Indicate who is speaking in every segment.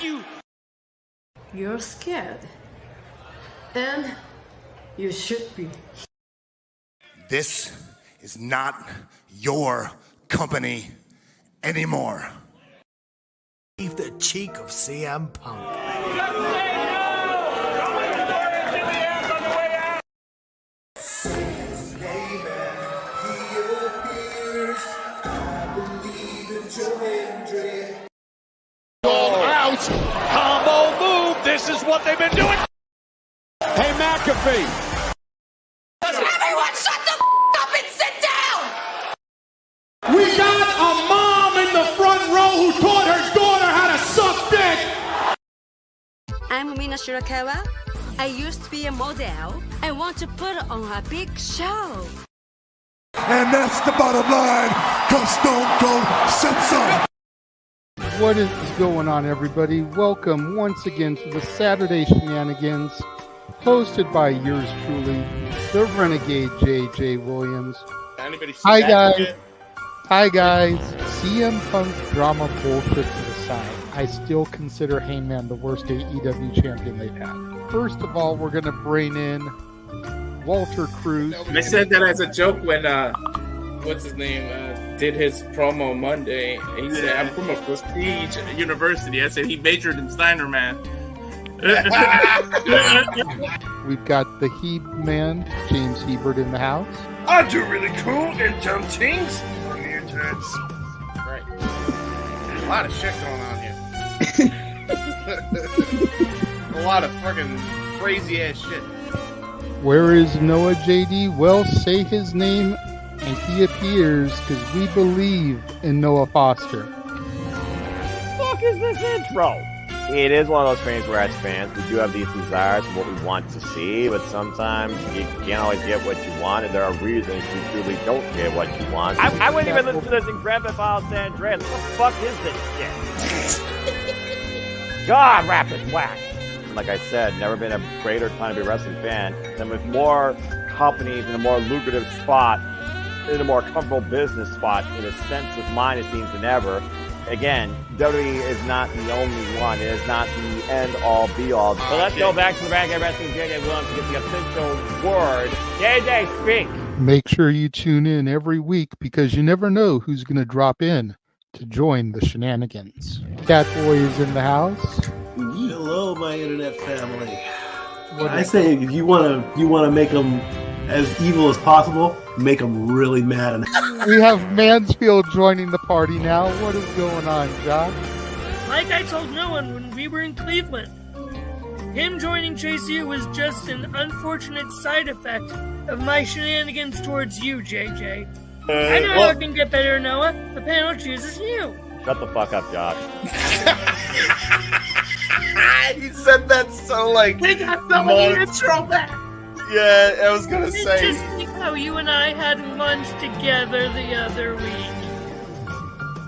Speaker 1: you!
Speaker 2: You're scared. And you should be.
Speaker 3: This is not your company anymore.
Speaker 4: Leave the cheek of CM Punk.
Speaker 1: Out! Combo move! This is what they've been doing! Hey, McAfee!
Speaker 5: Everyone shut the up and sit down!
Speaker 1: We got a mom in the front row who taught her daughter how to suck dick!
Speaker 6: I'm Mina Shirakawa. I used to be a model. I want to put on a big show.
Speaker 3: And that's the bottom line, because Stone Cold said so.
Speaker 7: What is going on, everybody? Welcome once again to the Saturday Shenanigans, hosted by yours truly, the Renegade J.J. Williams. Hi, guys. Hi, guys. CM Punk drama bullshit to the side. I still consider Heyman the worst AEW champion they've had. First of all, we're going to bring in Walter Cruz.
Speaker 8: I said that as a joke when, what's his name, did his promo Monday. He said, I'm from a prestige university. I said he majored in Steiner, man.
Speaker 7: We've got the Heb man, James Hebert, in the house.
Speaker 9: I do really cool and dumb things on the internet.
Speaker 8: Right. A lot of shit going on here. A lot of fucking crazy ass shit.
Speaker 7: Where is Noah JD? Well, say his name and he appears, because we believe in Noah Foster.
Speaker 10: Fuck is this intro? It is one of those things where as fans we do have these desires for what we want to see, but sometimes you can't always get what you want, and there are reasons you truly don't get what you want. I wouldn't even listen to this in Grand Theft Auto San Andreas. What the fuck is this shit? God, rapid whack. Like I said, never been a greater time to be a wrestling fan than with more companies in a more lucrative spot, in a more comfortable business spot, in a sense with mine it seems than ever. Again, WWE is not the only one. It is not the end-all, be-all. So let's go back to the Renegade Wrestling J.J. Williams to get the official word. JJ, speak!
Speaker 7: Make sure you tune in every week, because you never know who's going to drop in to join the shenanigans. Catboy is in the house.
Speaker 4: Hello, my internet family.
Speaker 11: I say if you want to make them as evil as possible, make them really mad.
Speaker 7: We have Mansfield joining the party now. What is going on, Josh?
Speaker 12: Like I told no one when we were in Cleveland, him joining Chase U was just an unfortunate side effect of my shenanigans towards you, JJ. I know how it can get better, Noah. The panel chooses you.
Speaker 10: Shut the fuck up, Josh.
Speaker 9: He said that so like.
Speaker 12: We got the intro back.
Speaker 9: Yeah, I was gonna say.
Speaker 12: Just like how you and I had lunch together the other week.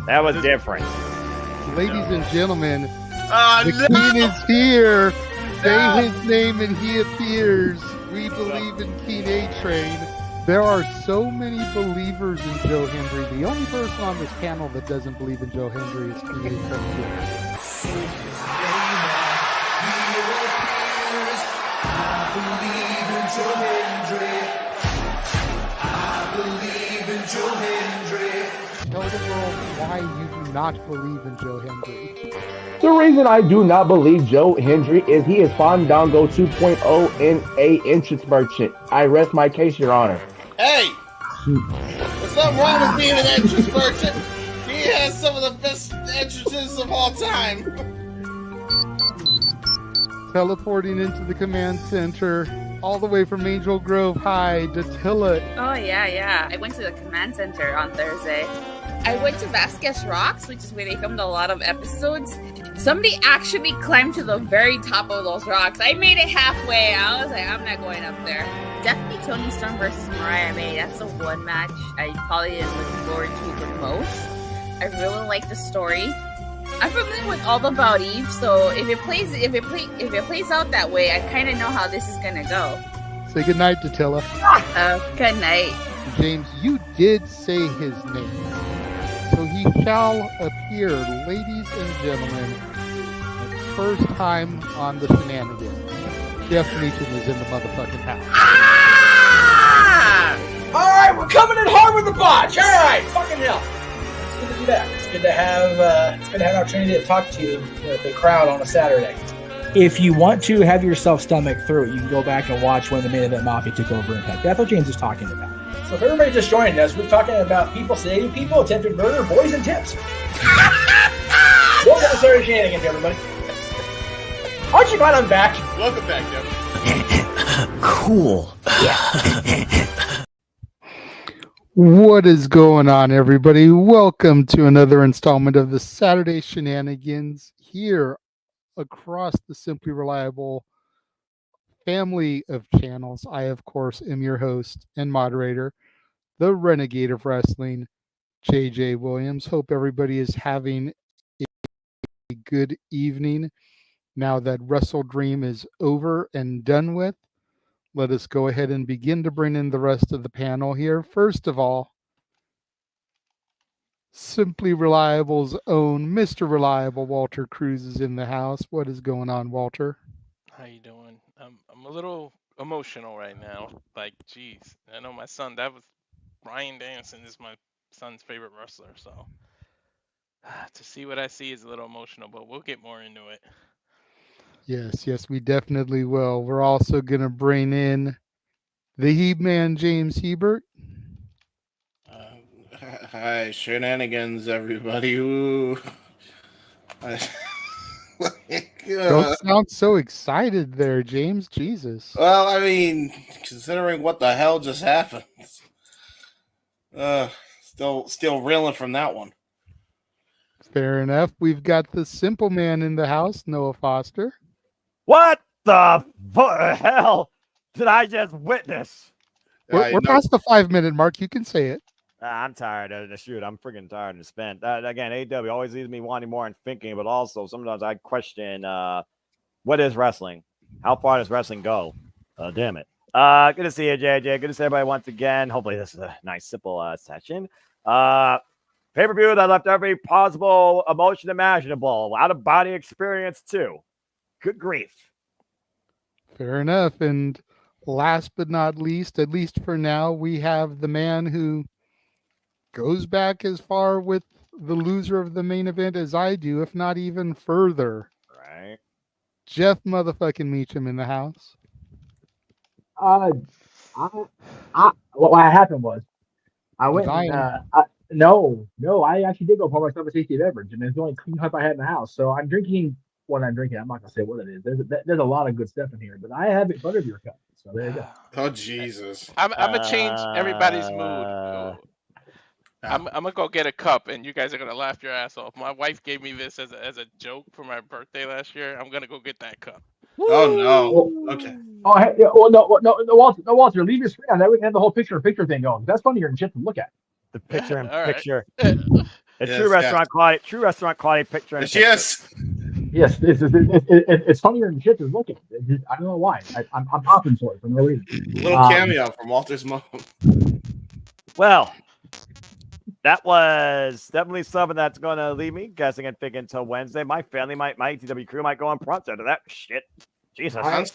Speaker 10: That was different.
Speaker 7: Ladies and gentlemen, the King is here. Say his name and he appears. We believe in King A-Train. There are so many believers in Joe Hendry. The only person on this panel that doesn't believe in Joe Hendry is King A-Train. Tell the world why you do not believe in Joe Hendry.
Speaker 13: The reason I do not believe Joe Hendry is he is Fandango 2.0 in a entrance merchant. I rest my case, Your Honor.
Speaker 9: Hey! There's nothing wrong with being an entrance merchant. He has some of the best entrances of all time.
Speaker 7: Teleporting into the command center, all the way from Angel Grove High, Datilla.
Speaker 14: Oh, yeah. I went to the command center on Thursday. I went to Vasquez Rocks, which is where they filmed a lot of episodes. Somebody actually climbed to the very top of those rocks. I made it halfway. I was like, I'm not going up there. Definitely Toni Storm versus Mariah May. That's the one match I probably am looking forward to the most. I really like the story. I'm familiar with all about Eve, so if it plays out that way, I kind of know how this is gonna go.
Speaker 7: Say goodnight, Datilla.
Speaker 14: Good night.
Speaker 7: James, you did say his name. So he shall appear, ladies and gentlemen. first time on the Shenanigans. Jeff Meacham is in the motherfucking house.
Speaker 15: All right, we're coming in hard with the botch. All right, fucking hell. It's good to be back. It's good to have an opportunity to talk to the crowd on a Saturday. If you want to have yourself stomach through it, you can go back and watch when the Main Event Mafia took over Impact. That's what James is talking about. So if everybody just joined us, we're talking about people sedating people, attempted murder, boys, and tips. Welcome to Saturday Shenanigans, everybody. Aren't you glad I'm back?
Speaker 9: Welcome back, Jeff.
Speaker 4: Cool.
Speaker 7: What is going on, everybody? Welcome to another installment of the Saturday Shenanigans here across the Simply Reliable family of channels. I, of course, am your host and moderator, the Renegade of Wrestling, JJ Williams. Hope everybody is having a good evening now that Wrestledream is over and done with. Let us go ahead and begin to bring in the rest of the panel here. First of all, Simply Reliable's own Mr. Reliable Walter Cruz is in the house. What is going on, Walter?
Speaker 16: How you doing? I'm a little emotional right now. Like, geez, I know my son. Bryan Danielson is my son's favorite wrestler. So to see what I see is a little emotional, but we'll get more into it.
Speaker 7: Yes, we definitely will. We're also gonna bring in the He-Man James Hebert.
Speaker 9: Hi, Shenanigans, everybody. Ooh.
Speaker 7: Don't sound so excited there, James. Jesus.
Speaker 9: Well, I mean, considering what the hell just happened, still reeling from that one.
Speaker 7: Fair enough. We've got the Simple Man in the house, Noah Foster.
Speaker 10: What the hell did I just witness?
Speaker 7: We're past the 5-minute mark. You can say it.
Speaker 10: I'm tired of the shoot. I'm freaking tired and spent. Again, AEW always leaves me wanting more and thinking, but also sometimes I question what is wrestling? How far does wrestling go? Damn it. Good to see you, JJ. Good to see everybody once again. Hopefully this is a nice, simple session. Pay-per-view that left every possible emotion imaginable. Out-of-body experience, too. Good grief.
Speaker 7: Fair enough. And last but not least, at least for now, we have the man who goes back as far with the loser of the main event as I do, if not even further.
Speaker 10: Right.
Speaker 7: Jeff motherfucking Meacham in the house.
Speaker 13: What happened was I went no, I actually did go pour myself a tasty beverage, and it's the only clean cup I had in the house. So I'm drinking what I'm drinking. I'm not gonna say what it is. There's a lot of good stuff in here, but I have it Butterbeer cup. So there you go.
Speaker 9: Oh Jesus!
Speaker 16: I'm gonna change everybody's mood. I'm gonna go get a cup, and you guys are gonna laugh your ass off. My wife gave me this as a joke for my birthday last year. I'm gonna go get that cup.
Speaker 9: Oh no! Okay.
Speaker 13: Oh, hey, well, no, Walter, leave your screen on. That we can have the whole picture thing going. That's funnier than shit to look at.
Speaker 10: The picture in
Speaker 16: All
Speaker 10: picture.
Speaker 16: right.
Speaker 10: True restaurant quality picture in picture.
Speaker 9: Yes.
Speaker 13: Yes, it's funnier than shit to look at. I don't know why. I'm popping for it for no reason.
Speaker 9: Little cameo from Walter's mom.
Speaker 10: Well, that was definitely something that's going to leave me guessing and thinking until Wednesday. My family, my AEW crew might go on front to that shit. Jesus.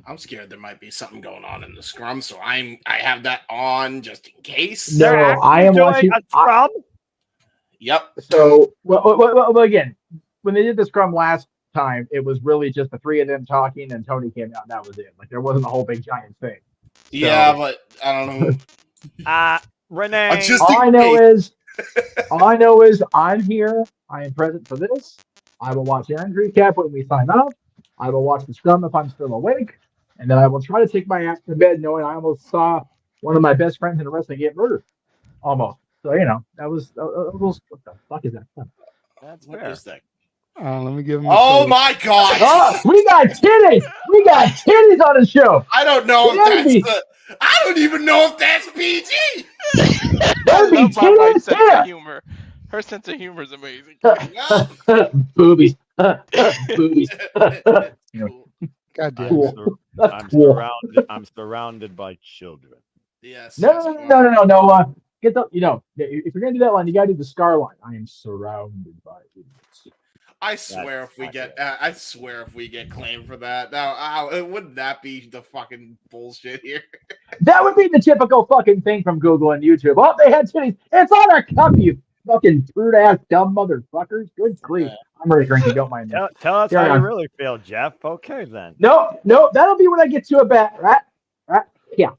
Speaker 9: I'm scared there might be something going on in the scrum, so I have that on just in case.
Speaker 13: No, I am watching
Speaker 10: a scrum.
Speaker 9: Yep.
Speaker 13: So, well, again, when they did the scrum last time, it was really just the three of them talking, and Tony came out, and that was it. Like there wasn't a whole big giant thing. So,
Speaker 9: yeah, but I don't know.
Speaker 10: Renee.
Speaker 13: All I know is I'm here. I am present for this. I will watch Aaron's recap when we sign off. I will watch the scrum if I'm still awake. And then I will try to take my ass to bed knowing I almost saw one of my best friends in wrestling get murdered. Almost. So, that was what the fuck is that?
Speaker 10: That's
Speaker 9: what
Speaker 10: fair.
Speaker 9: is that?
Speaker 7: Let me give him
Speaker 9: my God!
Speaker 13: Oh, we got titties! We got titties on the show!
Speaker 9: I don't know if that's I don't even know if that's PG!
Speaker 13: That'd be
Speaker 16: my wife's
Speaker 13: titties!
Speaker 16: sense of humor. Her sense of humor is amazing.
Speaker 13: Boobies. Boobies.
Speaker 7: God damn.
Speaker 13: Cool.
Speaker 10: I'm surrounded by children.
Speaker 9: Yes.
Speaker 13: No. Get the if you're gonna do that line, you gotta do the scar line. I am surrounded by idiots.
Speaker 9: I swear if we get claimed for that, now wouldn't that be the fucking bullshit here?
Speaker 13: That would be the typical fucking thing from Google and YouTube. Oh, they had titties. It's on our cup, you fucking prude ass dumb motherfuckers. Good grief. I'm already drinking. Don't mind me.
Speaker 10: Tell us
Speaker 13: Carry
Speaker 10: how
Speaker 13: on.
Speaker 10: you really feel, Jeff. Okay, then.
Speaker 13: No, that'll be when I get to a bet, right? Yeah.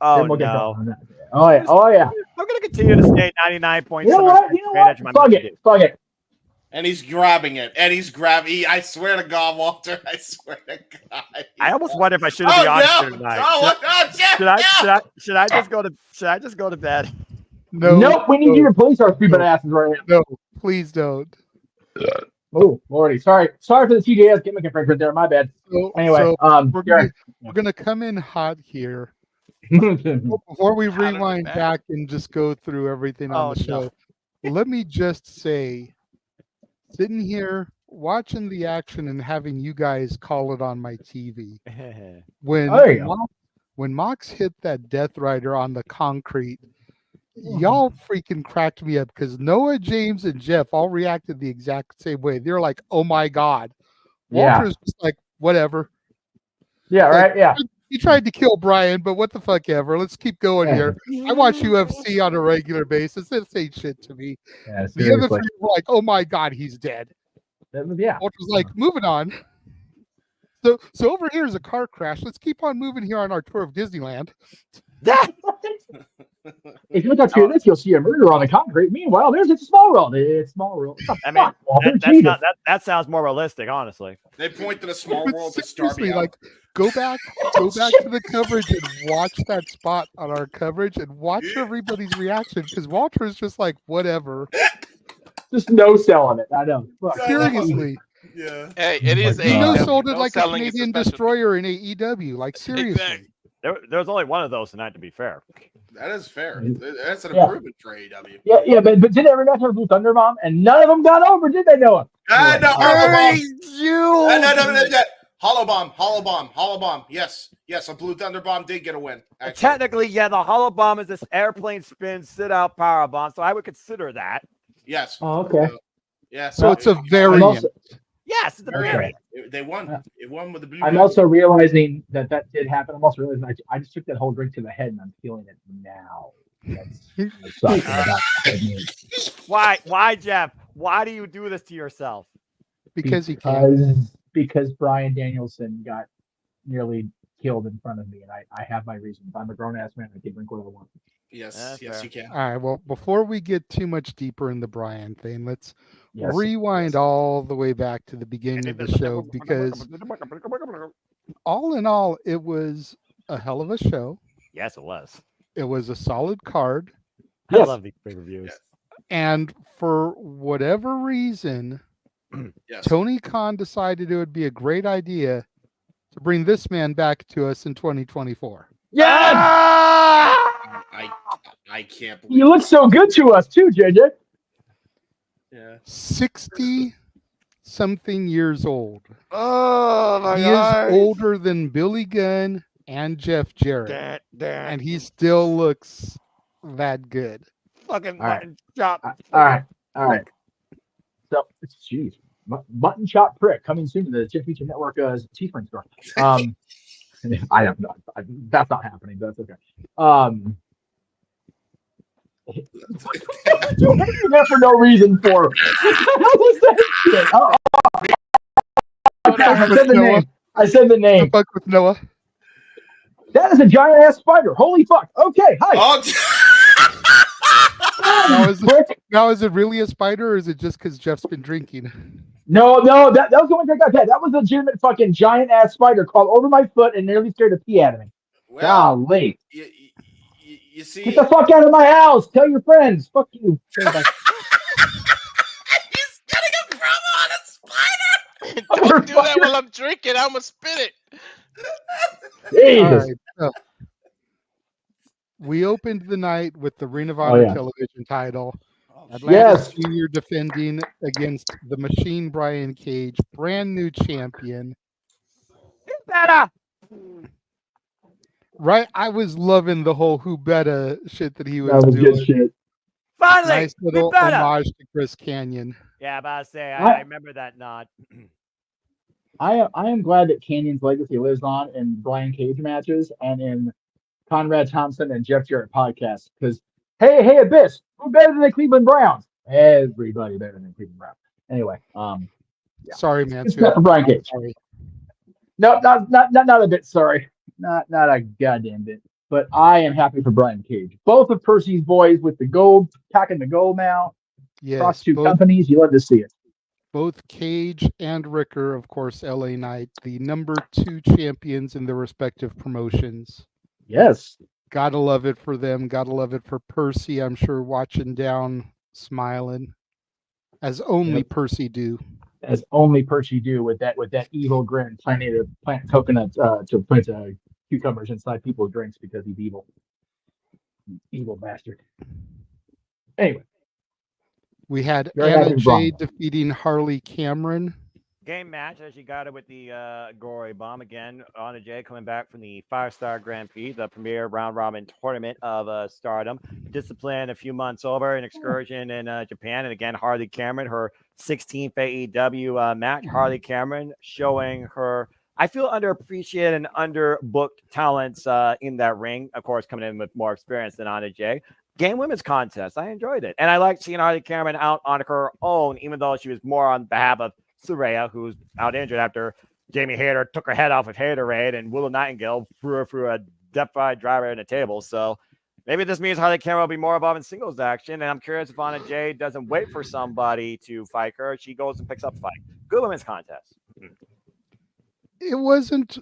Speaker 10: Oh,
Speaker 13: Then we'll get
Speaker 10: no.
Speaker 13: going on that. Oh, yeah.
Speaker 10: I'm going to continue to stay 99 points.
Speaker 13: You know what? Fuck it.
Speaker 9: And he's grabbing it. I swear to God, Walter. I swear to God.
Speaker 10: I almost wonder if I shouldn't be honest here tonight. Should I just go to bed?
Speaker 7: No.
Speaker 13: Nope. We need you to police our stupid asses right now.
Speaker 7: No, please don't.
Speaker 13: Oh, Lordy. Sorry for the TJS gimmick infringement there. My bad. Anyway,
Speaker 7: we're gonna come in hot here. Before we rewind back and just go through everything on the show, let me just say, sitting here watching the action and having you guys call it on my TV, when Mox hit that Death Rider on the concrete, y'all freaking cracked me up because Noah, James, and Jeff all reacted the exact same way. They're like, "Oh my God!" Walter's just like, "Whatever."
Speaker 13: Yeah, right. Yeah.
Speaker 7: He tried to kill Bryan, but what the fuck ever. Let's keep going here. I watch UFC on a regular basis. This ain't shit to me.
Speaker 13: Yeah,
Speaker 7: the other three were like, "Oh my God, he's dead."
Speaker 13: Yeah.
Speaker 7: Walter's like, "Moving on." So over here is a car crash. Let's keep on moving here on our tour of Disneyland.
Speaker 13: If you look up here, you'll see a murder on the concrete. Meanwhile, there's a small world. It's small world.
Speaker 10: I mean, that sounds more realistic, honestly.
Speaker 9: They point to the small world to start me
Speaker 7: like, go back to the coverage and watch that spot on our coverage and watch everybody's reaction because Walter is just like, whatever.
Speaker 13: Just no selling it. I know.
Speaker 7: Seriously.
Speaker 9: Yeah.
Speaker 16: Hey, it is
Speaker 7: he no sold it like a Canadian destroyer in AEW. Like seriously.
Speaker 16: Exactly.
Speaker 10: There's only one of those tonight, to be fair.
Speaker 9: That is fair. That's an improvement for AEW.
Speaker 13: Yeah, but did every match have Blue Thunder Bomb? And none of them got over, did they, Noah?
Speaker 9: No, Hollow Bomb. Yes, a Blue Thunder Bomb did get a win.
Speaker 10: Technically, yeah, the Hollow Bomb is this airplane spin, sit out power bomb, so I would consider that.
Speaker 9: Yes.
Speaker 13: Oh, okay.
Speaker 7: So it's a variant.
Speaker 10: Yes, it's a variant.
Speaker 9: They won. It won with the blue.
Speaker 13: I'm also realizing that did happen. I'm also realizing I just took that whole drink to the head and I'm feeling it now.
Speaker 10: Why, Jeff? Why do you do this to yourself?
Speaker 7: Because he can.
Speaker 13: Because Bryan Danielson got nearly killed in front of me, and I have my reasons. I'm a grown ass man. I can drink what I want.
Speaker 9: Yes, you can.
Speaker 7: All right. Well, before we get too much deeper in the Bryan thing, let's rewind all the way back to the beginning of the show because all in all, it was a hell of a show.
Speaker 10: Yes, it was.
Speaker 7: It was a solid card.
Speaker 10: I love these pay-per-views.
Speaker 7: And for whatever reason, Tony Khan decided it would be a great idea to bring this man back to us in 2024.
Speaker 13: Yeah!
Speaker 9: I can't believe
Speaker 13: you look so good to us too, JJ.
Speaker 9: Yeah.
Speaker 7: 60-something years old.
Speaker 10: Oh my
Speaker 7: God. He is older than Billy Gunn and Jeff Jarrett. And he still looks that good.
Speaker 10: Fucking
Speaker 13: mutton
Speaker 10: chop.
Speaker 13: All right. So, jeez. Mutton chop prick coming soon to the Chip Feature Network Teespring store. I don't know. That's not happening, but that's okay. You're there for no reason for. I said the name.
Speaker 7: Fuck with Noah.
Speaker 13: That is a giant ass spider. Holy fuck. Okay, hi.
Speaker 7: Now is it really a spider or is it just because Jeff's been drinking?
Speaker 13: No, that was the only drink I've had. That was a legitimate fucking giant ass spider crawled over my foot and nearly scared the pee out of me.
Speaker 9: Well,
Speaker 13: golly.
Speaker 9: You see,
Speaker 13: get the fuck out of my house. Tell your friends. Fuck you.
Speaker 5: He's getting a promo on a spider.
Speaker 16: Don't do that while I'm drinking. I'm gonna spit it.
Speaker 13: Jesus.
Speaker 7: All right, we opened the night with the Ring of Honor television title. Atlanta Junior defending against the Machine Brian Cage, brand new champion.
Speaker 10: Better.
Speaker 7: Right, I was loving the whole who better shit that he was doing.
Speaker 13: Good shit.
Speaker 10: Finally,
Speaker 7: Nice little homage to Chris Canyon.
Speaker 10: Yeah, about to say, I remember that nod.
Speaker 13: I am glad that Canyon's legacy lives on in Brian Cage matches and in Conrad Thompson and Jeff Jarrett podcasts. Because hey, Abyss, who better than the Cleveland Browns? Everybody better than the Cleveland Browns. Anyway, yeah.
Speaker 7: Sorry, man.
Speaker 13: It's not for Brian Cage.
Speaker 7: Sorry.
Speaker 13: No, not a bit sorry. Not a goddamn bit. But I am happy for Brian Cage. Both of Percy's boys with the gold, packing the gold now.
Speaker 7: Yes,
Speaker 13: across two companies. You love to see it.
Speaker 7: Both Cage and Ricker, of course, LA Knight, the number 2 champions in their respective promotions.
Speaker 13: Yes.
Speaker 7: Gotta love it for them. Gotta love it for Percy. I'm sure watching down, smiling, as only Percy do.
Speaker 13: As only Percy do with that evil grin, planting to plant coconuts to put cucumbers inside people's drinks because he's evil. Evil bastard. Anyway.
Speaker 7: We had Anna Jay defeating Harley Cameron.
Speaker 10: Game match, as you got it with the Gory Bomb again. Anna Jay coming back from the 5-Star Grand Prix, the premier round robin tournament of Stardom. Discipline a few months over, an excursion in Japan. And again, Harley Cameron, her 16th AEW match. Harley Cameron showing her, I feel, underappreciated and underbooked talents in that ring. Of course, coming in with more experience than Anna Jay. Game women's contest. I enjoyed it. And I liked seeing Harley Cameron out on her own, even though she was more on behalf of Saraya, who's out injured after Jamie Hayter took her head off with Haterade and Willow Nightingale threw her through a death-fried driver in a table. So maybe this means Harley Cameron will be more involved in singles action. And I'm curious if Anna Jay doesn't wait for somebody to fight her. She goes and picks up a fight. Good women's contest.
Speaker 7: It wasn't...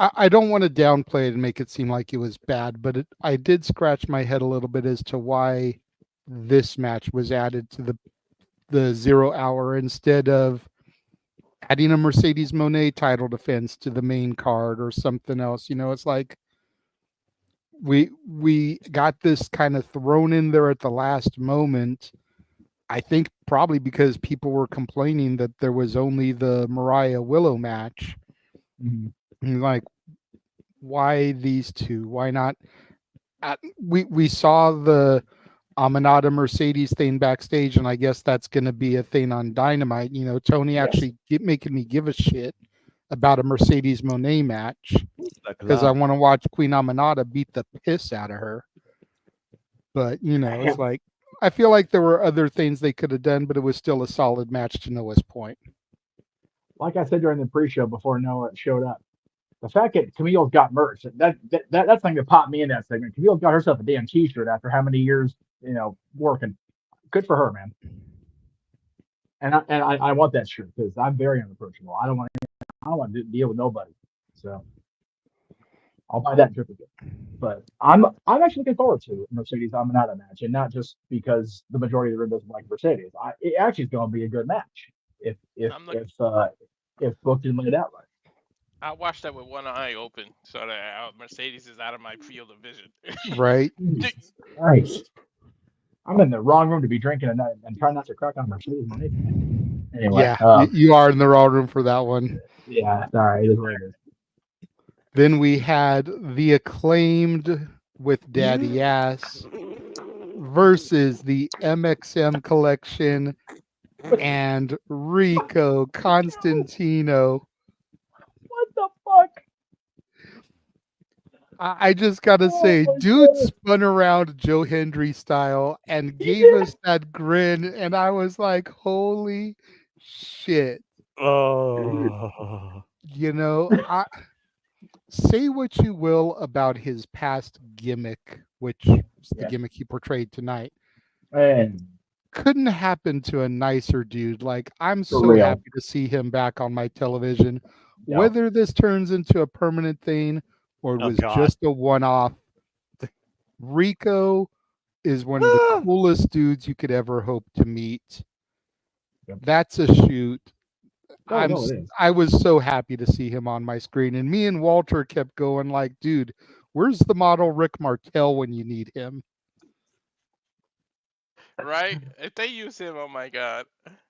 Speaker 7: I don't want to downplay it and make it seem like it was bad, but I did scratch my head a little bit as to why this match was added to the 0 hour instead of adding a Mercedes Moné title defense to the main card or something else. You know, it's like we got this kind of thrown in there at the last moment. I think probably because people were complaining that there was only the Mariah Willow match.
Speaker 13: Mm-hmm.
Speaker 7: Like, why these two? Why not? We saw the Aminata Mercedes thing backstage, and I guess that's going to be a thing on Dynamite. You know, Tony actually making me give a shit about a Mercedes Moné match because I want to watch Queen Aminata beat the piss out of her. But, you know, it's like, I feel like there were other things they could have done, but it was still a solid match to Noah's point.
Speaker 13: Like I said during the pre-show before Noah showed up, the fact that Camille's got merch, that's something that popped me in that segment. Camille got herself a damn t-shirt after how many years, you know, working. Good for her, man. And I want that shirt because I'm very unapproachable. I don't want to deal with nobody. So I'll buy that triplicate. But I'm actually looking forward to Mercedes Aminata match, and not just because the majority of the room doesn't like Mercedes. It actually is going to be a good match if booked and laid out right.
Speaker 16: I watched that with one eye open, so that Mercedes is out of my field of vision.
Speaker 7: Right.
Speaker 13: Nice. I'm in the wrong room to be drinking and trying not to crack on Mercedes money. Anyway,
Speaker 7: yeah, you are in the wrong room for that one.
Speaker 13: Yeah, sorry, it is what it is.
Speaker 7: Then we had the Acclaimed with Daddy Ass versus the MXM Collection and Rico Constantino.
Speaker 13: What the fuck?
Speaker 7: I just gotta say, dude spun around Joe Hendry style and gave us that grin, and I was like, holy shit.
Speaker 10: Oh.
Speaker 7: You know, say what you will about his past gimmick, which is the gimmick he portrayed tonight.
Speaker 13: And
Speaker 7: couldn't happen to a nicer dude. Like, I'm so happy to see him back on my television. Yeah. Whether this turns into a permanent thing or it was just a one-off, Rico is one of the coolest dudes you could ever hope to meet. Yep. That's a shoot. I was so happy to see him on my screen. And me and Walter kept going like, dude, where's the model Rick Martel when you need him?
Speaker 16: Right? If they use him, oh my god.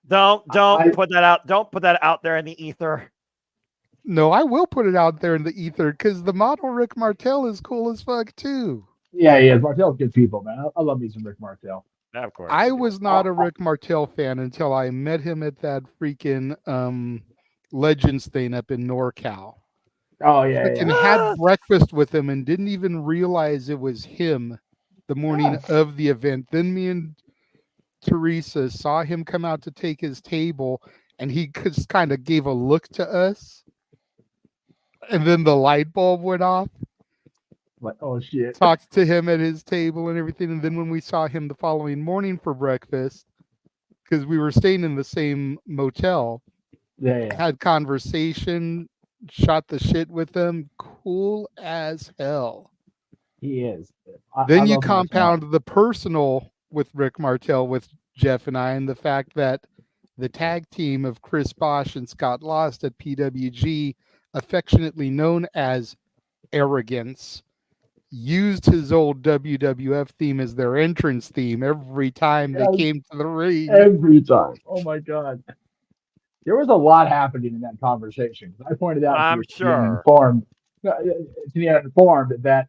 Speaker 10: Don't put that out. Don't put that out there in the ether.
Speaker 7: No, I will put it out there in the ether because the model Rick Martel is cool as fuck too.
Speaker 13: Yeah, he is. Martel's good people, man. I love me some Rick Martel.
Speaker 10: Of course.
Speaker 7: I was not a Rick Martel fan until I met him at that freaking Legends thing up in NorCal.
Speaker 13: Oh yeah,
Speaker 7: Freaking had breakfast with him and didn't even realize it was him the morning of the event. Then me and Teresa saw him come out to take his table, and he just kind of gave a look to us, and then the light bulb went off.
Speaker 13: Like, oh shit.
Speaker 7: Talked to him at his table and everything, and then when we saw him the following morning for breakfast, because we were staying in the same motel, had conversation, shot the shit with him, cool as hell.
Speaker 13: He is.
Speaker 7: Then
Speaker 13: I
Speaker 7: you
Speaker 13: love Martel.
Speaker 7: compound the personal with Rick Martel with Jeff and I, and the fact that the tag team of Chris Bosch and Scott Lost at PWG, affectionately known as Arrogance, used his old WWF theme as their entrance theme every time they came to the ring.
Speaker 13: Every time. Oh my god. There was a lot happening in that conversation. I pointed out
Speaker 10: I'm sure.
Speaker 13: to the uninformed that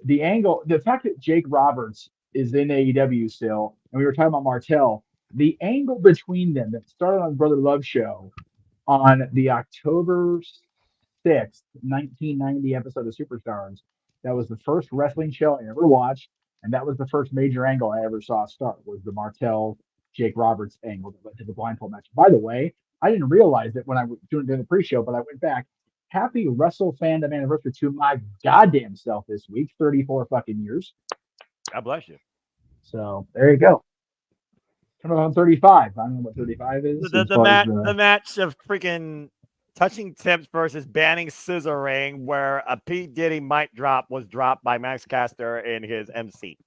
Speaker 13: the angle, the fact that Jake Roberts is in AEW still, and we were talking about Martel, the angle between them that started on Brother Love Show on the October 6th, 1990 episode of Superstars, that was the first wrestling show I ever watched, and that was the first major angle I ever saw start, was the Martel Jake Roberts angle that led to the blindfold match. By the way, I didn't realize it when I was doing the pre-show, but I went back. Happy Wrestle Fandom anniversary to my goddamn self this week. 34 fucking years.
Speaker 10: God bless you.
Speaker 13: So there you go. Coming on 35. I don't know what 35 is.
Speaker 10: The match of freaking touching tips versus banning scissoring, where a P. Diddy mic drop was dropped by Max Caster in his MC.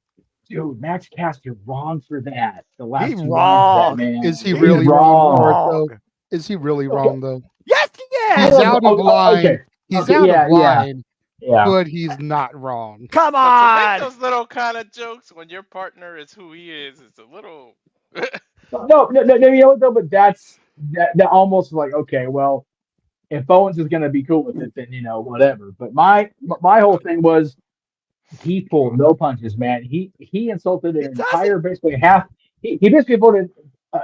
Speaker 13: Dude, Max Caster wrong for that. The last
Speaker 10: He's
Speaker 13: two
Speaker 10: wrong.
Speaker 13: rounds, that, man.
Speaker 7: Is he really wrong? Is he really wrong though?
Speaker 10: Yes, he is.
Speaker 7: He's out of line.
Speaker 13: Okay.
Speaker 7: He's
Speaker 13: Okay,
Speaker 7: out of line.
Speaker 13: Yeah.
Speaker 7: But he's not wrong.
Speaker 10: Come
Speaker 16: But to
Speaker 10: on.
Speaker 16: make those little kind of jokes when your partner is who he is, it's a little.
Speaker 13: No, you know what though? But that almost like, okay, well, if Owens is gonna be cool with it, then whatever. But my whole thing was he pulled no punches, man. He insulted an entire basically half. He basically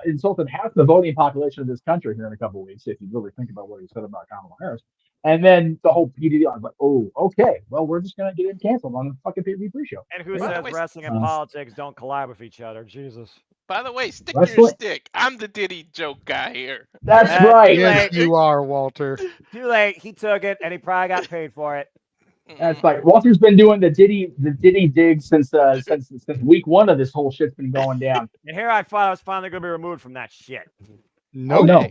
Speaker 13: insulted half the voting population of this country here in a couple of weeks, if you really think about what he said about Kamala Harris. And then the whole PDD, I was like, oh, okay, well, we're just gonna get him canceled on the fucking PPV pre-show.
Speaker 10: And who says wrestling and politics don't collide with each other? Jesus.
Speaker 16: By the way, stick to your stick. I'm the Diddy joke guy here.
Speaker 13: That's right.
Speaker 7: Yes, you are, Walter.
Speaker 10: Too late. He took it, and he probably got paid for it.
Speaker 13: That's like Walter's been doing the Diddy dig since week one of this whole shit's been going down.
Speaker 10: And here I thought I was finally going to be removed from that shit.
Speaker 7: Nope.
Speaker 13: No.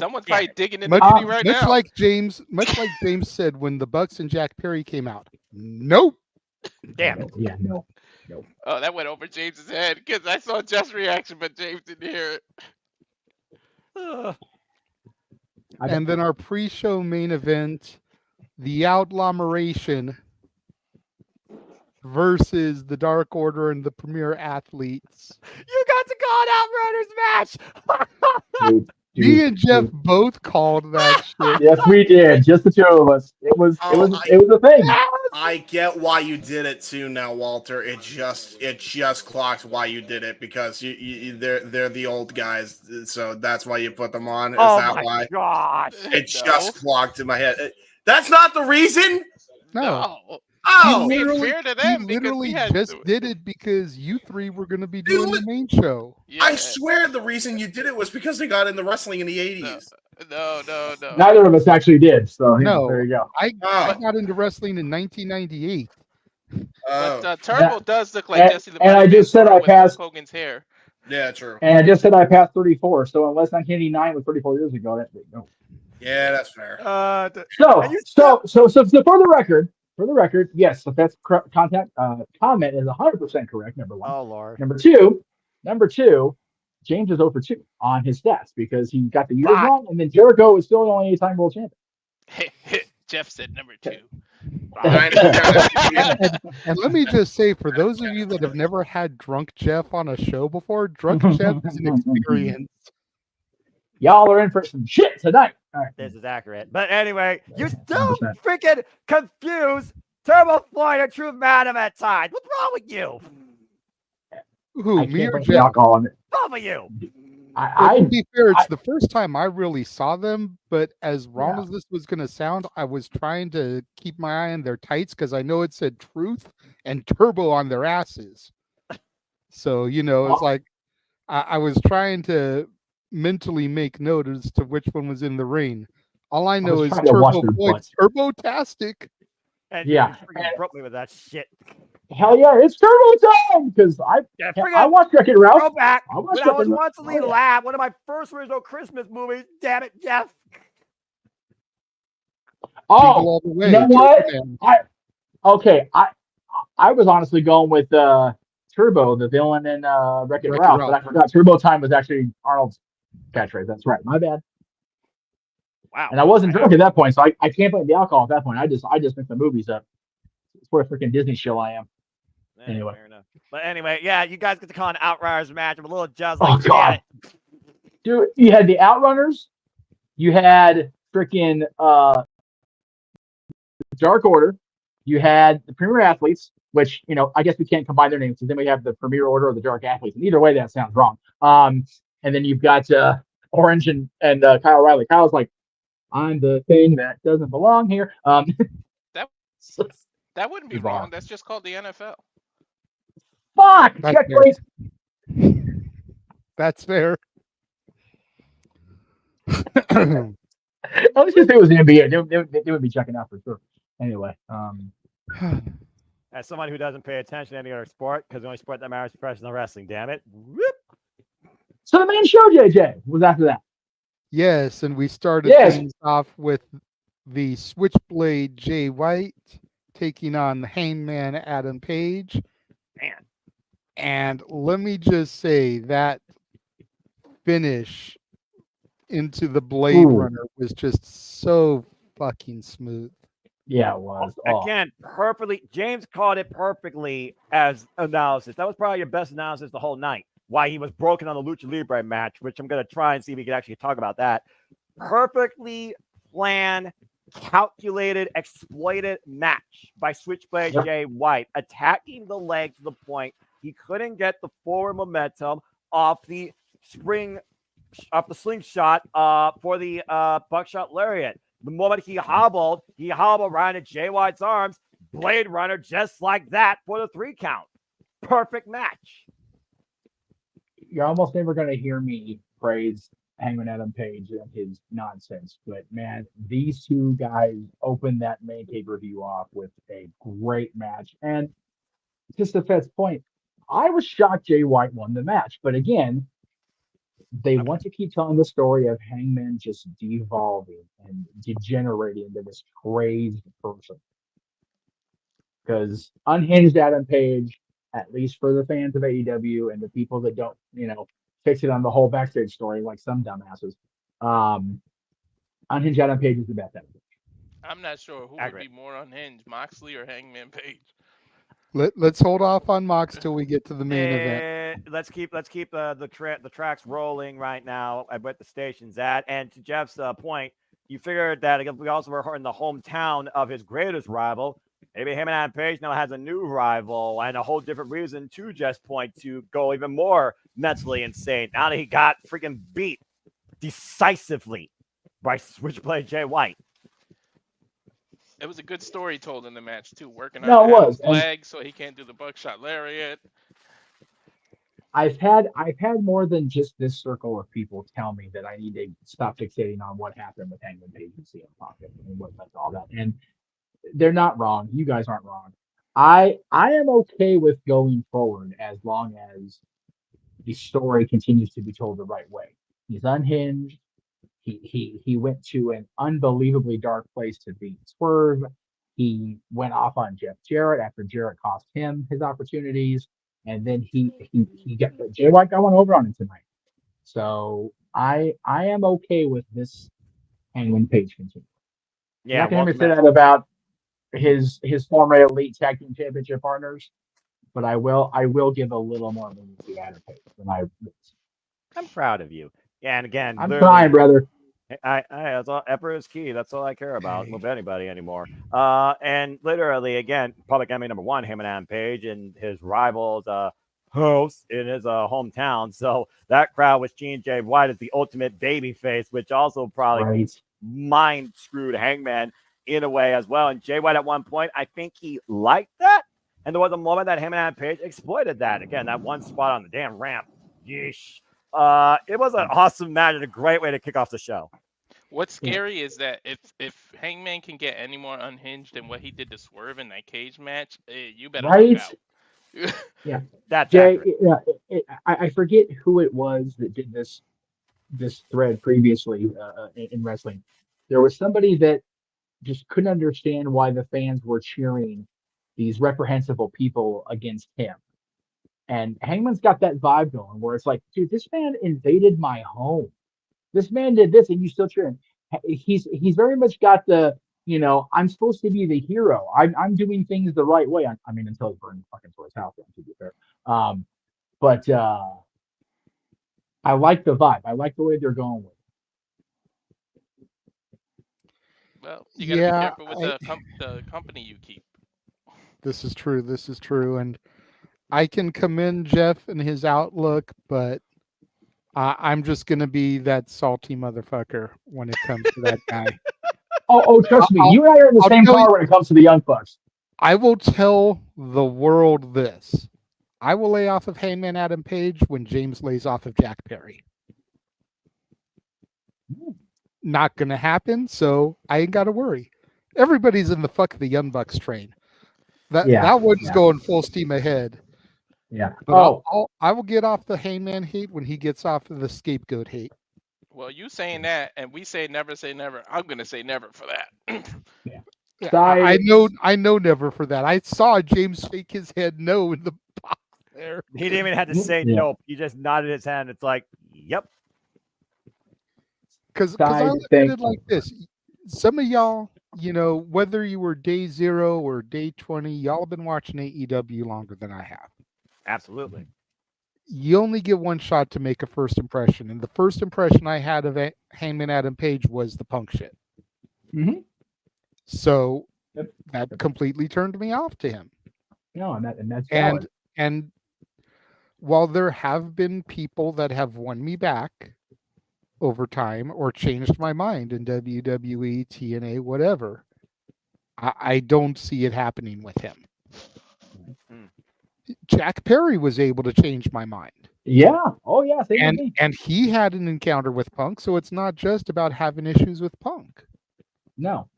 Speaker 16: Someone's probably digging in the Diddy right now.
Speaker 7: Much like James said when the Bucks and Jack Perry came out. Nope.
Speaker 10: Damn.
Speaker 13: Yeah, no.
Speaker 16: Oh, that went over James's head because I saw Jeff's reaction, but James didn't hear it.
Speaker 7: And then our pre-show main event, the Outlaw-meration versus the Dark Order and the Premier Athletes.
Speaker 10: You got to call it Outrunners match.
Speaker 7: Me and Jeff both called that shit.
Speaker 13: Yes, we did. Just the two of us. It was a thing.
Speaker 9: I get why you did it too now, Walter. It just clocks why you did it, because they're the old guys, so that's why you put them on. Is that why?
Speaker 10: Gosh.
Speaker 9: It just clocked in my head. That's not the reason.
Speaker 7: No.
Speaker 9: Oh,
Speaker 7: he literally just did it because you three were going to be doing the main show.
Speaker 9: Yeah. I swear the reason you did it was because they got into wrestling in the 80s.
Speaker 16: No.
Speaker 13: Neither of us actually did. So there you go.
Speaker 7: I got into wrestling in 1998.
Speaker 16: But Turbo does look like Jesse the
Speaker 13: and I just said I passed
Speaker 16: Hogan's hair.
Speaker 9: Yeah, true.
Speaker 13: And I just said I passed 34. So unless 1989 was 34 years ago, no.
Speaker 9: Yeah, that's fair.
Speaker 13: So for the record, yes, if that's comment is 100% correct. Number one.
Speaker 10: Oh Lord.
Speaker 13: Number two, James is over 2 on his stats because he got the years wrong, and then Jericho is still the only 8-time world champion.
Speaker 16: Jeff said number 2.
Speaker 7: And let me just say, for those of you that have never had Drunk Jeff on a show before, Drunk Jeff is an experience.
Speaker 13: Y'all are in for some shit tonight. All right.
Speaker 10: This is accurate. But anyway, you still freaking confuse Turbo Floyd and True Madam at times. What's wrong with you?
Speaker 7: Who,
Speaker 13: I
Speaker 7: me
Speaker 13: can't
Speaker 7: or
Speaker 13: bring the
Speaker 7: Jeff?
Speaker 13: alcohol in it.
Speaker 10: Both of you.
Speaker 7: Well, to be fair, it's the first time I really saw them, but as wrong
Speaker 13: Yeah.
Speaker 7: as this was going to sound, I was trying to keep my eye on their tights because I know it said Truth and Turbo on their asses. So, it's like I was trying to mentally make note as to which one was in the ring. All I know
Speaker 13: was
Speaker 7: is
Speaker 13: trying to watch
Speaker 7: Turbo
Speaker 13: their
Speaker 7: Boy,
Speaker 13: butts.
Speaker 7: Turbo-tastic.
Speaker 10: And
Speaker 13: Yeah.
Speaker 10: you freaking broke me with that shit.
Speaker 13: Hell yeah, it's Turbo time! Because I watched Wreck-It Ralph.
Speaker 10: Throwback.
Speaker 13: I watched
Speaker 10: When I was
Speaker 13: Wreck-It
Speaker 10: Once a
Speaker 13: Ralph.
Speaker 10: Lee Lab, one of my first original Christmas movies. Damn it, Jeff.
Speaker 7: Jingle
Speaker 13: Oh,
Speaker 7: all the way.
Speaker 13: you know what?
Speaker 7: Turbo Man.
Speaker 13: I was honestly going with Turbo, the villain in Wreck-It
Speaker 7: Wreck-It
Speaker 13: Ralph,
Speaker 7: Ralph.
Speaker 13: but I forgot Turbo time was actually Arnold's catchphrase. That's right. My bad.
Speaker 10: Wow.
Speaker 13: And I wasn't drunk at that point, so I can't blame the alcohol at that point. I just mixed the movies up. It's what a freaking Disney show I am. Anyway.
Speaker 10: Fair enough. But anyway, yeah, you guys get to call an Outriders match. I'm a little just
Speaker 13: Oh
Speaker 10: like,
Speaker 13: God. Dude, you had the Outrunners, you had freaking Dark Order, you had the Premier Athletes, which, I guess we can't combine their names because then we have the Premier Order or the Dark Athletes. And either way, that sounds wrong. And then you've got Orange and Kyle O'Reilly. Kyle's like, I'm the thing that doesn't belong here.
Speaker 16: That wouldn't be wrong. That's just called the NFL.
Speaker 13: Fuck!
Speaker 7: That's
Speaker 13: Check,
Speaker 7: fair.
Speaker 13: please.
Speaker 7: That's fair.
Speaker 13: I was just say it was the NBA. They would be checking out for sure. Anyway,
Speaker 10: as someone who doesn't pay attention to any other sport, because the only sport that matters is professional wrestling, damn it. Whoop.
Speaker 13: So the main show, JJ, was after that.
Speaker 7: Yes, and we started things off with the Switchblade Jay White taking on the Hangman Adam Page.
Speaker 10: Man.
Speaker 7: And let me just say that finish into the Blade Runner was just so fucking smooth.
Speaker 13: Yeah, it was.
Speaker 10: Again, perfectly. James called it perfectly as analysis. That was probably your best analysis the whole night. Why he was broken on the Lucha Libre match, which I'm going to try and see if we can actually talk about that. Perfectly planned, calculated, exploited match by Switchblade Jay White, attacking the leg to the point he couldn't get the forward momentum off the slingshot for the buckshot lariat. The moment he hobbled right into Jay White's arms, Blade Runner just like that for the 3 count. Perfect match.
Speaker 13: You're almost never going to hear me praise Hangman Adam Page and his nonsense, but man, these two guys opened that main pay-per-view off with a great match. And just to Fed's point, I was shocked Jay White won the match, but again, they want to keep telling the story of Hangman just devolving and degenerating into this crazed person. Because unhinged Adam Page, at least for the fans of AEW and the people that don't, fix it on the whole backstage story like some dumbasses, unhinged Adam Page is the best Adam Page.
Speaker 16: I'm not sure who would be more unhinged, Moxley or Hangman Page.
Speaker 7: Let's hold off on Mox till we get to the main event.
Speaker 10: Let's keep the tracks rolling right now at what the station's at. And to Jeff's point, you figured that we also were in the hometown of his greatest rival. Maybe him and Adam Page now has a new rival and a whole different reason to Jeff's point to go even more mentally insane. Now that he got freaking beat decisively by Switchblade Jay White.
Speaker 16: It was a good story told in the match too, working
Speaker 13: No,
Speaker 16: on
Speaker 13: it was.
Speaker 16: Adam's leg so he can't do the buckshot lariat.
Speaker 13: I've had more than just this circle of people tell me that I need to stop fixating on what happened with Hangman Page and CM Punk and what led to all that. And they're not wrong. You guys aren't wrong. I am okay with going forward as long as the story continues to be told the right way. He's unhinged. He went to an unbelievably dark place to beat Swerve. He went off on Jeff Jarrett after Jarrett cost him his opportunities, and then he got Jay White got one over on him tonight. So I am okay with this Hangman Page continuing.
Speaker 10: Yeah,
Speaker 13: I'm not going to say that about his former Elite Tag Team Championship partners, but I will give a little more leniency to Adam Page than I.
Speaker 10: I'm proud of you. Yeah, and again,
Speaker 13: I'm trying, brother.
Speaker 10: I that's all. Emperor is key. That's all I care about with anybody anymore. And literally, again, public enemy number one, him and Adam Page, and his rivals, house in his hometown. So that crowd was seeing Jay White as the ultimate baby face, which also probably mind screwed Hangman in a way as well. And Jay White at one point, I think he liked that. And there was a moment that him and Adam Page exploited that. Again, that one spot on the damn ramp. Yeesh. It was an awesome match and a great way to kick off the show.
Speaker 16: What's scary is that if Hangman can get any more unhinged than what he did to Swerve in that cage match, you better look out.
Speaker 13: Yeah,
Speaker 10: that's
Speaker 13: Jay. I forget who it was that did this thread previously in wrestling. There was somebody that just couldn't understand why the fans were cheering these reprehensible people against him. And Hangman's got that vibe going where it's like, dude, this man invaded my home. This man did this, and you still cheering. He's very much got the, I'm supposed to be the hero. I'm doing things the right way. I mean, until he burned fucking to his house, to be fair. But I like the vibe. I like the way they're going with it.
Speaker 16: Well, you got to be careful with the company you keep.
Speaker 7: This is true. This is true. And I can commend Jeff and his outlook, but I'm just going to be that salty motherfucker when it comes to that guy.
Speaker 13: Oh, trust me. You and I are in the same car when it comes to the Young Bucks.
Speaker 7: I will tell the world this. I will lay off of Hangman Adam Page when James lays off of Jack Perry. Not going to happen, so I ain't got to worry. Everybody's in the fuck the Young Bucks train. That one's going full steam ahead.
Speaker 13: Yeah.
Speaker 7: But I will get off the Hangman hate when he gets off of the scapegoat hate.
Speaker 16: Well, you saying that, and we say never say never. I'm going to say never for that.
Speaker 7: I know never for that. I saw James shake his head no in the box there.
Speaker 10: He didn't even have to say no. He just nodded his hand. It's like, yep.
Speaker 7: Because I look at it like this. Some of y'all, whether you were day 0 or day 20, y'all have been watching AEW longer than I have.
Speaker 10: Absolutely.
Speaker 7: You only get one shot to make a first impression. And the first impression I had of Hangman Adam Page was the Punk shit.
Speaker 13: Mm-hmm.
Speaker 7: So that completely turned me off to him.
Speaker 13: No, and that's valid.
Speaker 7: And while there have been people that have won me back over time or changed my mind in WWE, TNA, whatever, I don't see it happening with him. Jack Perry was able to change my mind.
Speaker 13: Yeah. Oh, yeah.
Speaker 7: And he had an encounter with Punk, so it's not just about having issues with Punk.
Speaker 13: No.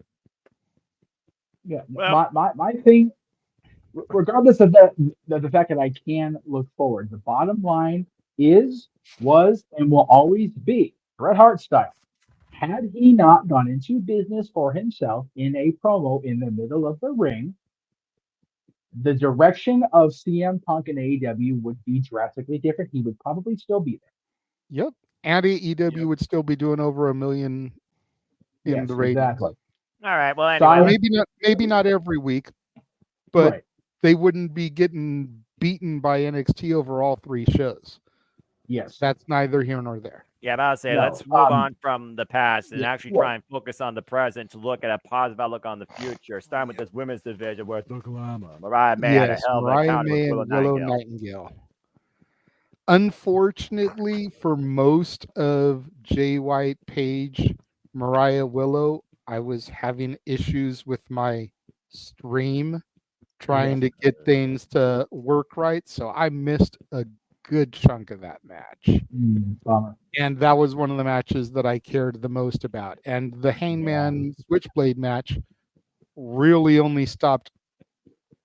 Speaker 13: Yeah. Well, my thing, regardless of the fact that I can look forward, the bottom line was, and will always be Bret Hart style. Had he not gone into business for himself in a promo in the middle of the ring, the direction of CM Punk and AEW would be drastically different. He would probably still be there.
Speaker 7: Yep. And AEW would still be doing over 1 million in the ratings.
Speaker 13: Exactly.
Speaker 10: All right. Well, anyway.
Speaker 7: Maybe not every week, but they wouldn't be getting beaten by NXT over all 3 shows.
Speaker 13: Yes.
Speaker 7: That's neither here nor there.
Speaker 10: Yeah, but I'll say let's move on from the past and actually try and focus on the present to look at a positive outlook on the future. Starting with this women's division where the glamour. Mariah May had a hell of an encounter with Willow
Speaker 7: Nightingale. Unfortunately, for most of Jay White, Page, Mariah, Willow, I was having issues with my stream trying to get things to work right, so I missed a good chunk of that match.
Speaker 13: Bummer.
Speaker 7: And that was one of the matches that I cared the most about. And the Hangman Switchblade match really only stopped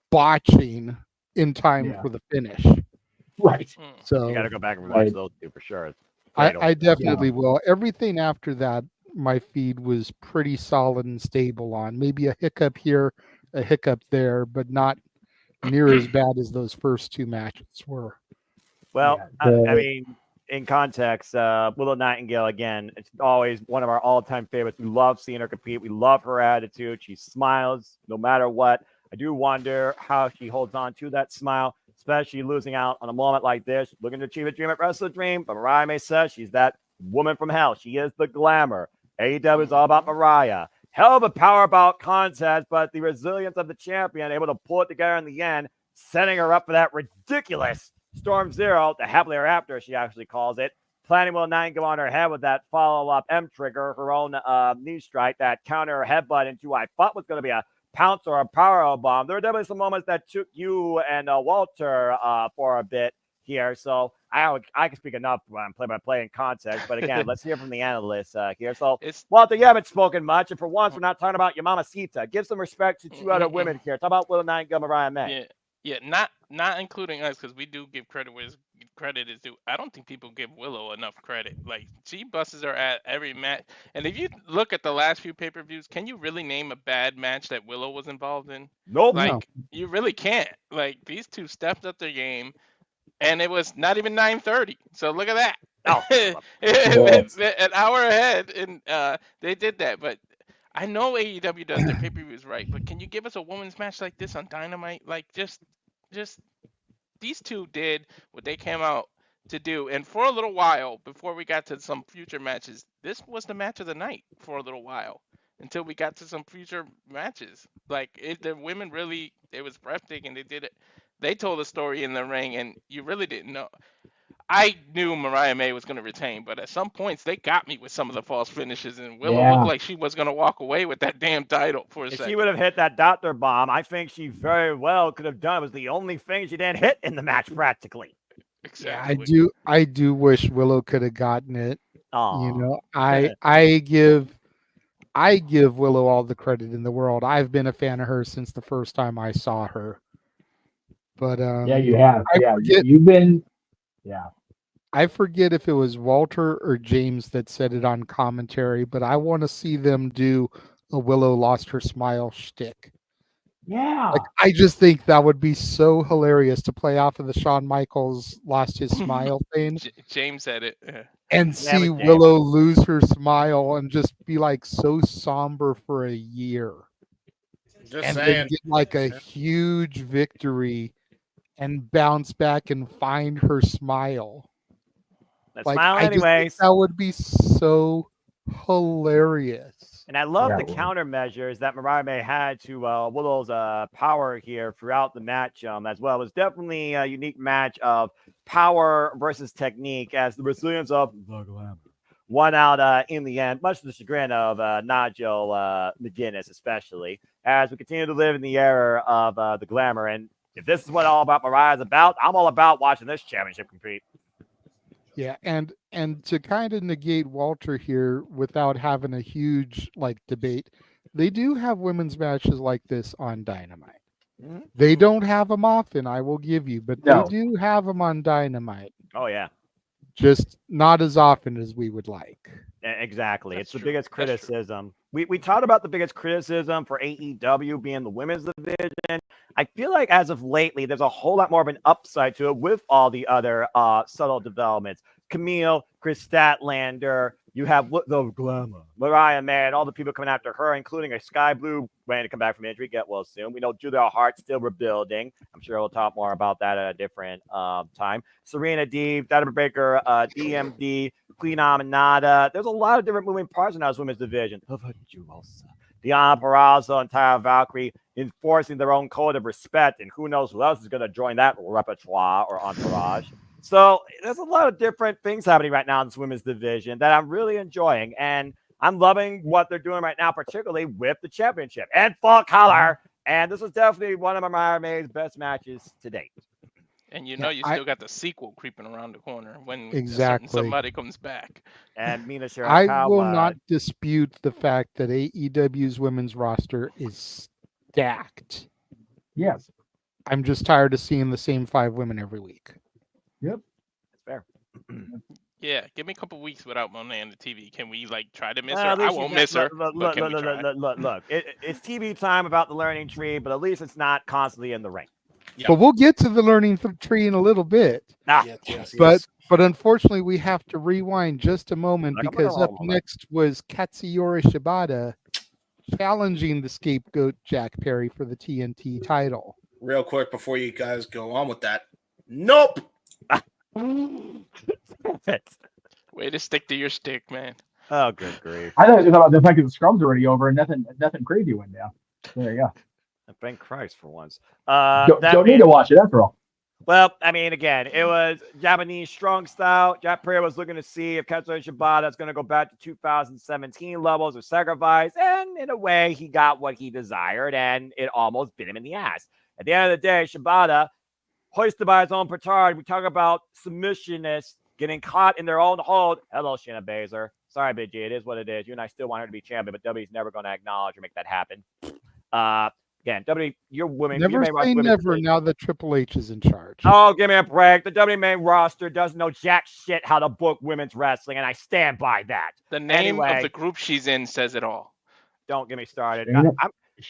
Speaker 7: botching in time for the finish.
Speaker 13: Right.
Speaker 10: So you got to go back and watch those 2 for sure.
Speaker 7: I definitely will. Everything after that, my feed was pretty solid and stable on. Maybe a hiccup here, a hiccup there, but not near as bad as those first 2 matches were.
Speaker 10: Well, I mean, in context, Willow Nightingale, again, it's always one of our all-time favorites. We love seeing her compete. We love her attitude. She smiles no matter what. I do wonder how she holds on to that smile, especially losing out on a moment like this, looking to achieve a dream at Wrestledream. But Mariah May says she's that woman from hell. She is the glamour. AEW is all about Mariah. Hell of a power bout contest, but the resilience of the champion able to pull it together in the end, setting her up for that ridiculous Storm Zero, the happily ever after, she actually calls it. Planning will not go on her head with that follow-up M trigger, her own knee strike, that counter headbutt into I thought was going to be a pounce or a power bomb. There were definitely some moments that took you and Walter for a bit here. So I can speak enough when play-by-play in context. But again, let's hear from the analysts here. So Walter, you haven't spoken much, and for once, we're not talking about your mamacita. Give some respect to two other women here. Talk about Willow Nightingale, Mariah May.
Speaker 16: Yeah, not including us, because we do give credit where credit is due. I don't think people give Willow enough credit. Like, she busts her at every match. And if you look at the last few pay-per-views, can you really name a bad match that Willow was involved in?
Speaker 10: Nope.
Speaker 16: Like, you really can't. Like, these two stepped up their game, and it was not even 9:30. So look at that.
Speaker 10: Oh,
Speaker 16: it's an hour ahead, and they did that. But I know AEW does their pay-per-views right, but can you give us a women's match like this on Dynamite? Like, just these two did what they came out to do. And for a little while, before we got to some future matches, this was the match of the night for a little while until we got to some future matches. Like, the women really, it was breathtaking. They did it. They told a story in the ring, and you really didn't know. I knew Mariah May was going to retain, but at some points they got me with some of the false finishes, and Willow looked like she was going to walk away with that damn title for a second.
Speaker 10: If she would have hit that doctor bomb, I think she very well could have done. It was the only thing she didn't hit in the match, practically.
Speaker 16: Exactly.
Speaker 7: Yeah, I do wish Willow could have gotten it.
Speaker 10: Aww.
Speaker 7: You know, I give Willow all the credit in the world. I've been a fan of her since the first time I saw her. But
Speaker 13: yeah, you have. You've been. Yeah.
Speaker 7: I forget if it was Walter or James that said it on commentary, but I want to see them do a Willow lost her smile shtick.
Speaker 13: Yeah.
Speaker 7: Like, I just think that would be so hilarious to play off of the Shawn Michaels lost his smile thing.
Speaker 16: James said it.
Speaker 7: And see Willow lose her smile and just be like so somber for a year.
Speaker 9: Just
Speaker 7: then get like a huge victory and bounce back and find her smile.
Speaker 10: Like, smile anyways.
Speaker 7: That would be so hilarious.
Speaker 10: And I love the countermeasures that Mariah May had to Willow's power here throughout the match as well. It was definitely a unique match of power versus technique, as the resilience of the Glamour won out in the end, much to the chagrin of Nigel McGuinness, especially, as we continue to live in the era of the Glamour. And if this is what all about Mariah's about, I'm all about watching this championship compete.
Speaker 7: Yeah, and to kind of negate Walter here without having a huge debate, they do have women's matches like this on Dynamite. Mm-hmm. They don't have them often, I will give you, but they do have them on Dynamite.
Speaker 10: Oh yeah,
Speaker 7: just not as often as we would like.
Speaker 10: Exactly, it's the biggest criticism. We talked about the biggest criticism for AEW being the women's division. I feel like as of lately, there's a whole lot more of an upside to it with all the other subtle developments. Camille, Chris Statlander, you have the Glamour, Mariah May, and all the people coming after her, including a Sky Blue waiting to come back from injury, get well soon. We know Julia Hart still rebuilding. I'm sure we'll talk more about that at a different time. Serena Deeb, Dada Baker, DMD, Queen Aminata. There's a lot of different moving parts in our women's division. Deanna Purrazzo and Tyra Valkyrie enforcing their own code of respect, and who knows who else is going to join that repertoire or entourage. So there's a lot of different things happening right now in this women's division that I'm really enjoying, and I'm loving what they're doing right now, particularly with the championship and full color. And this was definitely one of Mariah May's best matches to date.
Speaker 16: And you know, you still got the sequel creeping around the corner when somebody comes back.
Speaker 10: And Mina Shirakawa.
Speaker 7: I will not dispute the fact that AEW's women's roster is stacked.
Speaker 13: Yes.
Speaker 7: I'm just tired of seeing the same 5 women every week.
Speaker 13: Yep.
Speaker 10: That's fair.
Speaker 16: Yeah, give me a couple weeks without Monet on the TV. Can we try to miss her? I won't miss her.
Speaker 10: Look. It's TV time about the learning tree, but at least it's not constantly in the ring.
Speaker 7: Yep. But we'll get to the learning tree in a little bit. But unfortunately, we have to rewind just a moment because up next was Katsuyori Shibata challenging the scapegoat Jack Perry for the TNT title.
Speaker 9: Real quick before you guys go on with that. Nope.
Speaker 16: Way to stick to your stick, man.
Speaker 10: Oh, good grief.
Speaker 13: I thought about the fact that the scrum's already over and nothing crazy went down. There you go.
Speaker 10: Thank Christ for once.
Speaker 13: Don't need to watch it after all.
Speaker 10: Well, I mean, again, it was Japanese strong style. Jack Perry was looking to see if Katsuyori Shibata is going to go back to 2017 levels of sacrifice. And in a way, he got what he desired, and it almost bit him in the ass. At the end of the day, Shibata, hoisted by his own petard, we talk about submissionists getting caught in their own hold. Hello, Shayna Baszler. Sorry, Big G, it is what it is. You and I still want her to be champion, but W's never going to acknowledge or make that happen. Again, W, you're women.
Speaker 7: Never
Speaker 10: you're
Speaker 7: say never now that Triple H is in charge.
Speaker 10: Oh, give me a break. The W main roster doesn't know jack shit how to book women's wrestling, and I stand by that.
Speaker 16: The name of the group she's in says it all.
Speaker 10: Don't get me started.
Speaker 13: Shayna-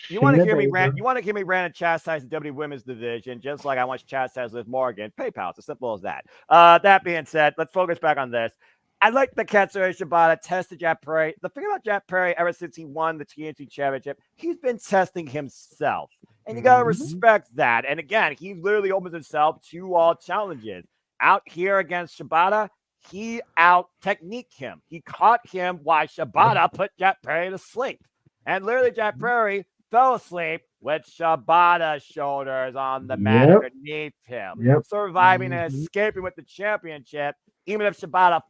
Speaker 10: You want to
Speaker 13: Shayna
Speaker 10: hear me
Speaker 13: Baszler.
Speaker 10: rant? You want to hear me rant and chastise the W Women's Division, just like I want to chastise Liv Morgan. PayPal. It's as simple as that. That being said, let's focus back on this. I like the Katsuyori Shibata tested Jack Perry. The thing about Jack Perry, ever since he won the TNT Championship, he's been testing himself. And you got to respect that. And again, he literally opens himself to all challenges. Out here against Shibata, he out-techniqued him. He caught him while Shibata put Jack Perry to sleep. And literally, Jack Perry fell asleep with Shibata's shoulders on the mat underneath him, surviving and escaping with the championship. Even if Shibata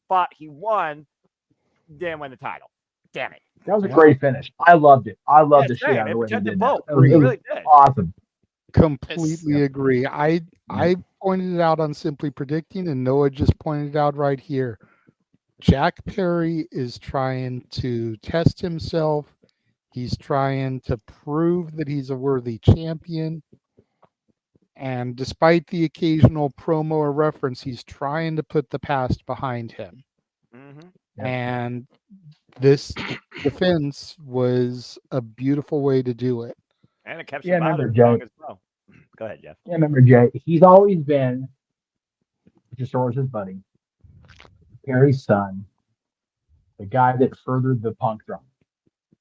Speaker 10: fought he won, didn't win the title. Damn it.
Speaker 13: That was a great finish. I loved it. I loved the shit out of the way he did that. It was
Speaker 10: really did.
Speaker 13: Awesome.
Speaker 7: Completely agree. I pointed it out on Simply Predicting, and Noah just pointed it out right here. Jack Perry is trying to test himself. He's trying to prove that he's a worthy champion. And despite the occasional promo or reference, he's trying to put the past behind him. And this defense was a beautiful way to do it.
Speaker 10: And it kept
Speaker 13: remember,
Speaker 10: Shibata
Speaker 13: Jay.
Speaker 10: strong as well. Go ahead, Jeff.
Speaker 13: Yeah, remember, Jay, he's always been Luchasaurus' buddy, Perry's son, the guy that furthered the Punk drum.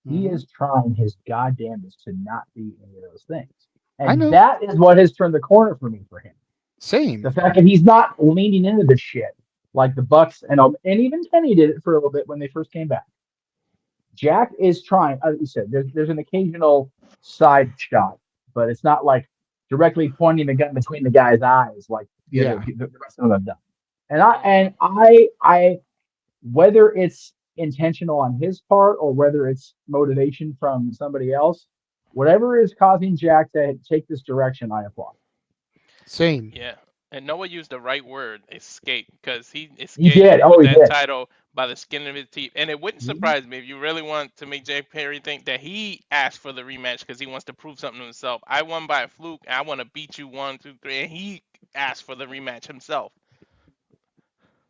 Speaker 13: He is trying his goddamnedest to not be any of those things. And that is what has turned the corner for me for him.
Speaker 7: Same.
Speaker 13: The fact that he's not leaning into the shit like the Bucks and even Kenny did it for a little bit when they first came back. Jack is trying, as you said, there's an occasional side shot, but it's not like directly pointing the gun between the guy's eyes like the rest of them have done. And I whether it's intentional on his part or whether it's motivation from somebody else, whatever is causing Jack to take this direction, I applaud.
Speaker 7: Same.
Speaker 16: Yeah. And Noah used the right word, escape, because he escaped
Speaker 13: He did. Oh, he
Speaker 16: that
Speaker 13: did.
Speaker 16: title by the skin of his teeth. And it wouldn't surprise me if you really want to make Jack Perry think that he asked for the rematch because he wants to prove something to himself. I won by a fluke. I want to beat you 1, 2, 3. And he asked for the rematch himself.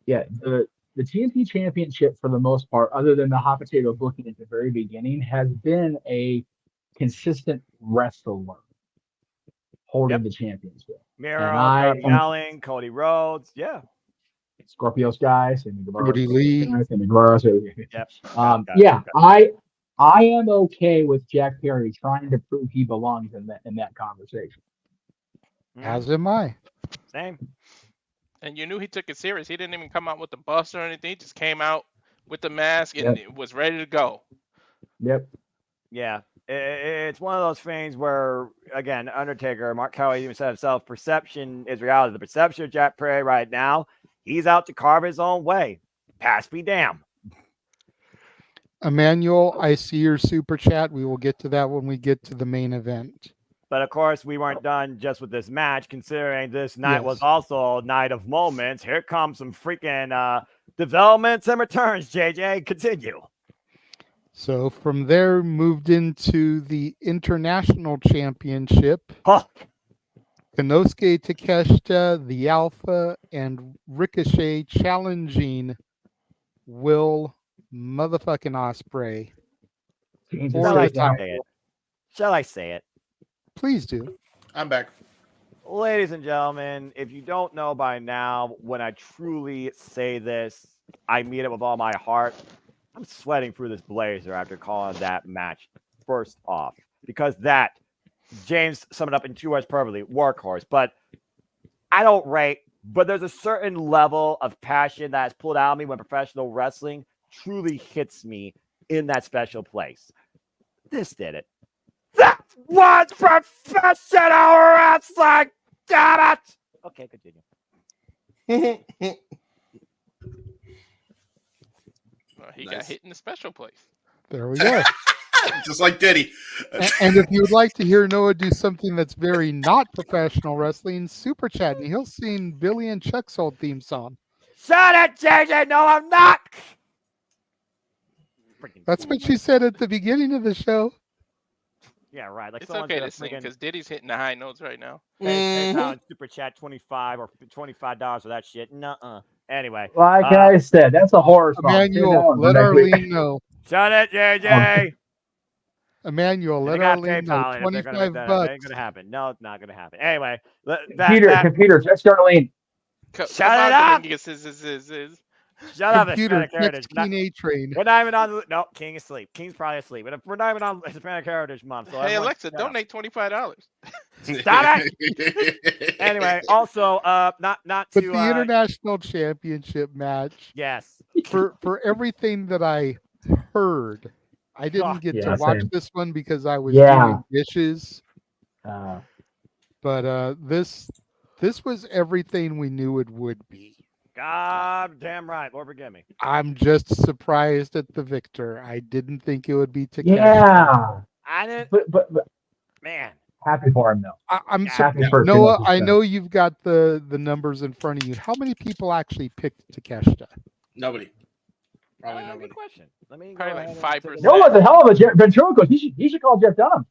Speaker 13: Yeah, the TNT Championship, for the most part, other than the hot potato booking at the very beginning, has been a consistent wrestler holding the championship.
Speaker 10: Miro,
Speaker 13: And
Speaker 10: Darby Allin, Cody Rhodes,
Speaker 13: Scorpio's guy, Sammy Guevara,
Speaker 7: Brody Lee.
Speaker 13: Sammy Guevara.
Speaker 10: Yep.
Speaker 13: I am okay with Jack Perry trying to prove he belongs in that conversation.
Speaker 7: As am I.
Speaker 10: Same.
Speaker 16: And you knew he took it serious. He didn't even come out with the bus or anything. He just came out with the mask and was ready to go.
Speaker 13: Yep.
Speaker 10: Yeah. It's one of those things where, again, Undertaker, Mark Cowley even said himself, perception is reality. The perception of Jack Perry right now, he's out to carve his own way. Pass me damn.
Speaker 7: Emmanuel, I see your super chat. We will get to that when we get to the main event.
Speaker 10: But of course, we weren't done just with this match, considering this night was also a night of moments. Here comes some freaking developments and returns, JJ. Continue.
Speaker 7: So from there, moved into the International Championship. Konosuke Takeshita, the Alpha, and Ricochet challenging Will motherfucking Ospreay.
Speaker 10: Shall I say it?
Speaker 7: Please do.
Speaker 9: I'm back.
Speaker 10: Ladies and gentlemen, if you don't know by now, when I truly say this, I mean it with all my heart. I'm sweating through this blazer after calling that match first off. Because that, James summed it up in 2 words perfectly, workhorse. But I don't rate, but there's a certain level of passion that's pulled out of me when professional wrestling truly hits me in that special place. This did it. That was professional wrestling! Damn it! Okay, continue.
Speaker 16: Well, he got hit in the special place.
Speaker 7: There we go.
Speaker 9: Just like Diddy.
Speaker 7: And if you would like to hear Noah do something that's very not professional wrestling, super chat, and he'll sing Billy and Chuck's old theme song.
Speaker 10: Shut it, JJ. No, I'm not.
Speaker 7: That's what she said at the beginning of the show.
Speaker 10: Yeah, right. Like
Speaker 16: It's okay to sing because Diddy's hitting the high notes right now.
Speaker 10: Super chat $25 or $25 for that shit. Nuh-uh. Anyway.
Speaker 13: Like I said, that's a horror song.
Speaker 7: Emmanuel, let Arlene know.
Speaker 10: Shut it, JJ.
Speaker 7: Emmanuel, let Arlene know. $25.
Speaker 10: That ain't gonna happen. No, it's not gonna happen. Anyway,
Speaker 13: computer, text Arlene.
Speaker 10: Shut it up. Shut up,
Speaker 7: Computer,
Speaker 10: Hispanic Heritage.
Speaker 7: King A-Train.
Speaker 10: We're not even on. No, King is asleep. King's probably asleep. But we're not even on Hispanic Heritage Month. So
Speaker 16: hey, Alexa, donate $25.
Speaker 10: Stop it. Anyway, also, not to.
Speaker 7: But the international championship match.
Speaker 10: Yes.
Speaker 7: For everything that I heard, I didn't get to watch this one because I was doing dishes. But this was everything we knew it would be.
Speaker 10: God damn right. Lord forgive me.
Speaker 7: I'm just surprised at the victor. I didn't think it would be Takeshi.
Speaker 13: Yeah.
Speaker 10: I didn't.
Speaker 13: But
Speaker 10: man.
Speaker 13: Happy for him though.
Speaker 7: I'm
Speaker 13: happy
Speaker 7: sorry,
Speaker 13: for
Speaker 7: Noah. I know you've got the numbers in front of you. How many people actually picked Takeshita?
Speaker 9: Nobody. Probably nobody.
Speaker 10: Good question. Let me
Speaker 16: probably like 5%.
Speaker 13: Noah, the hell of a ventriloquist. He should call Jeff Dunham.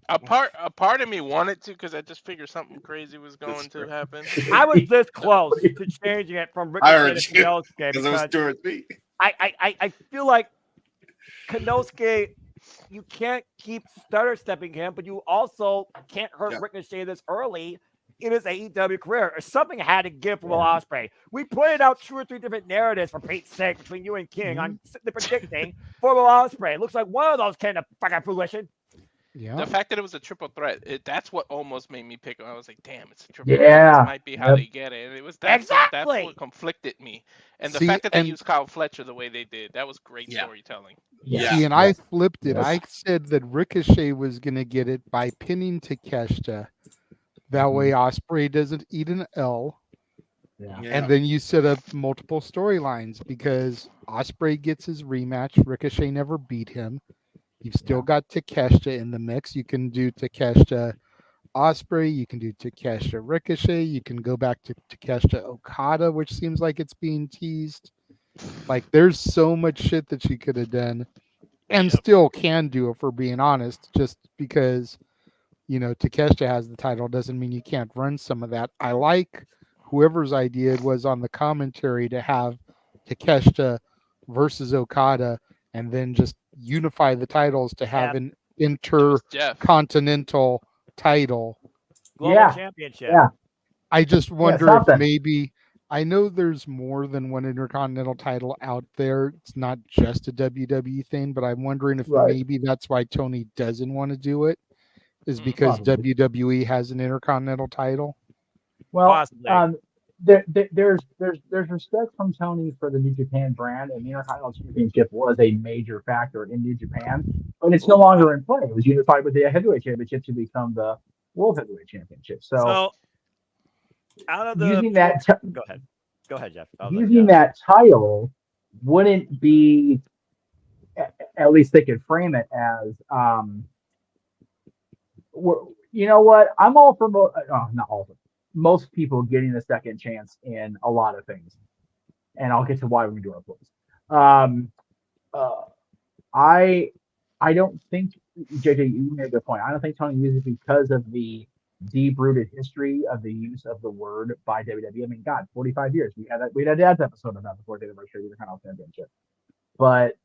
Speaker 16: A part of me wanted to because I just figured something crazy was going to happen.
Speaker 10: I was this close to changing it from Ricochet to Konosuke
Speaker 9: because it was Stuart B.
Speaker 10: I feel like Konosuke, you can't keep stutter stepping him, but you also can't hurt Ricochet this early in his AEW career. Or something had to give for Will Ospreay. We pointed out 2 or 3 different narratives for Pete's sake between you and King on predicting for Will Ospreay. It looks like one of those came to fucking fruition.
Speaker 7: Yeah.
Speaker 16: The fact that it was a triple threat, that's what almost made me pick him. I was like, damn, it's a triple threat. This might be how they get it. And it was that's what conflicted me. And the fact that they used Kyle Fletcher the way they did, that was great storytelling.
Speaker 7: See, and I flipped it. I said that Ricochet was going to get it by pinning Takeshita. That way Ospreay doesn't eat an L. And then you set up multiple storylines because Ospreay gets his rematch. Ricochet never beat him. You've still got Takeshita in the mix. You can do Takeshita Ospreay. You can do Takeshita Ricochet. You can go back to Takeshita Okada, which seems like it's being teased. Like, there's so much shit that she could have done and still can do, if we're being honest, just because, Takeshita has the title doesn't mean you can't run some of that. I like whoever's idea it was on the commentary to have Takeshita versus Okada and then just unify the titles to have an intercontinental title.
Speaker 10: Global championship.
Speaker 13: Yeah.
Speaker 7: I just wonder if maybe, I know there's more than one intercontinental title out there. It's not just a WWE thing, but I'm wondering if maybe that's why Tony doesn't want to do it, is because WWE has an intercontinental title.
Speaker 13: Well, there's respect from Tony for the New Japan brand, and the Intercontinental Championship was a major factor in New Japan, but it's no longer in play. It was unified with the Heavyweight Championship to become the World Heavyweight Championship. So
Speaker 10: out of the
Speaker 13: using that,
Speaker 10: go ahead, Jeff.
Speaker 13: Using that title wouldn't be, at least they could frame it as, you know what? I'm all for not all of it. Most people getting a second chance in a lot of things, and I'll get to why when we do our polls. I don't think, JJ, you made a good point. I don't think Tony used it because of the deep-rooted history of the use of the word by WWE. I mean, God, 45 years. We had a dad's episode about the 4th anniversary of the Intercontinental Championship, but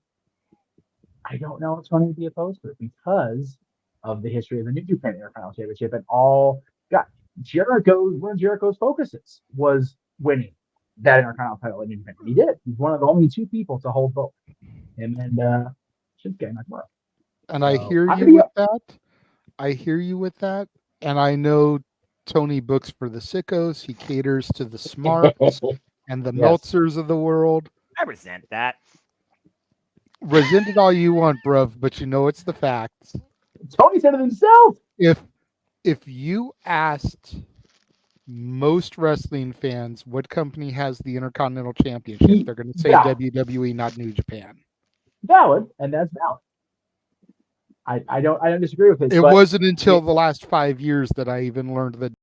Speaker 13: I don't know if Tony would be opposed to it because of the history of the New Japan Intercontinental Championship and all. God, one of Jericho's focuses was winning that Intercontinental title in New Japan. He did. He's one of the only 2 people to hold both. And Shinsuke Nakamura.
Speaker 7: And I hear you with that. I hear you with that. And I know Tony books for the sickos. He caters to the smarts and the Meltzers of the world.
Speaker 10: I resent that.
Speaker 7: Resent it all you want, bruv, but it's the facts.
Speaker 13: Tony said it himself.
Speaker 7: If you asked most wrestling fans, what company has the Intercontinental Championship? They're going to say
Speaker 13: Yeah.
Speaker 7: WWE, not New Japan.
Speaker 13: Valid, and that's valid. I don't disagree with it.
Speaker 7: It
Speaker 13: but
Speaker 7: wasn't until the last 5 years that I even learned that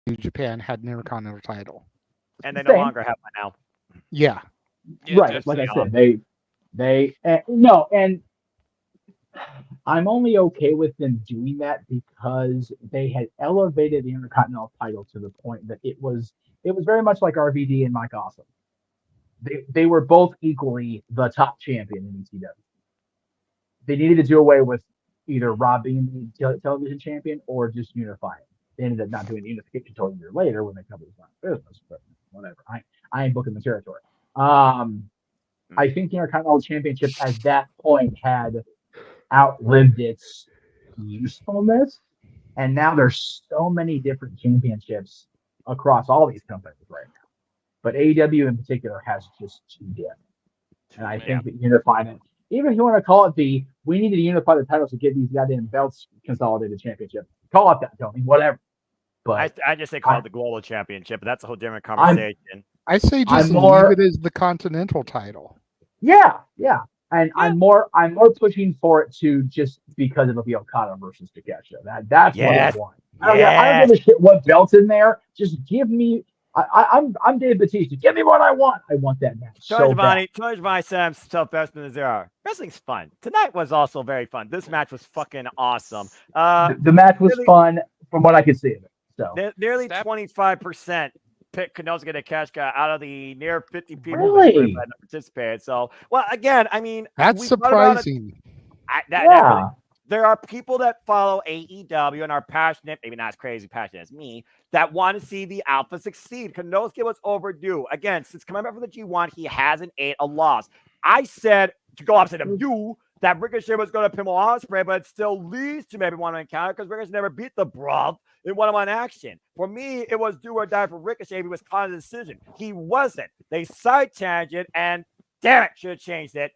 Speaker 7: New Japan had an Intercontinental title.
Speaker 10: And they no longer have one now.
Speaker 7: Yeah.
Speaker 13: Right, like I said, they no, and I'm only okay with them doing that because they had elevated the Intercontinental title to the point that it was very much like RVD and Mike Awesome. They were both equally the top champion in ECW. They needed to do away with either Rob being the television champion or just unifying. They ended up not doing the unification until a year later when the company was not business, but whatever. I ain't booking the territory. I think the Intercontinental Championship at that point had outlived its usefulness, and now there's so many different championships across all these companies right now. But AEW in particular has just too damn. And I think that unifying it, even if you want to call it we need to unify the titles to get these goddamn belts consolidated championship. Call it that, Tony. Whatever. But
Speaker 10: I just say call it the Global Championship, but that's a whole different conversation.
Speaker 7: I say just leave it as the Continental title.
Speaker 13: Yeah. And I'm more pushing for it to just because it'll be Okada versus Takeshita. That's what I want. I don't give a shit what belt's in there. Just give me. I'm Dave Bautista. Give me what I want. I want that match.
Speaker 10: Tony Giovanni said himself best in the zero. Wrestling's fun. Tonight was also very fun. This match was fucking awesome.
Speaker 13: The match was fun from what I could see of it. So
Speaker 10: nearly 25% picked Konosuke Takeshita out of the near 50 people
Speaker 13: really?
Speaker 10: that participated. So, well, again, I mean,
Speaker 7: that's surprising.
Speaker 10: There are people that follow AEW and are passionate, maybe not as crazy passionate as me, that want to see the Alpha succeed. Konosuke was overdue. Again, since coming back from the G1, he hasn't ate a loss. I said, to go opposite of you, that Ricochet was going to pummel Ospreay, but it still leads to maybe one encounter because Ricochet never beat the bruv in one-on-one action. For me, it was do or die for Ricochet. He was caught in a decision. He wasn't. They side tangent, and damn it, should have changed it.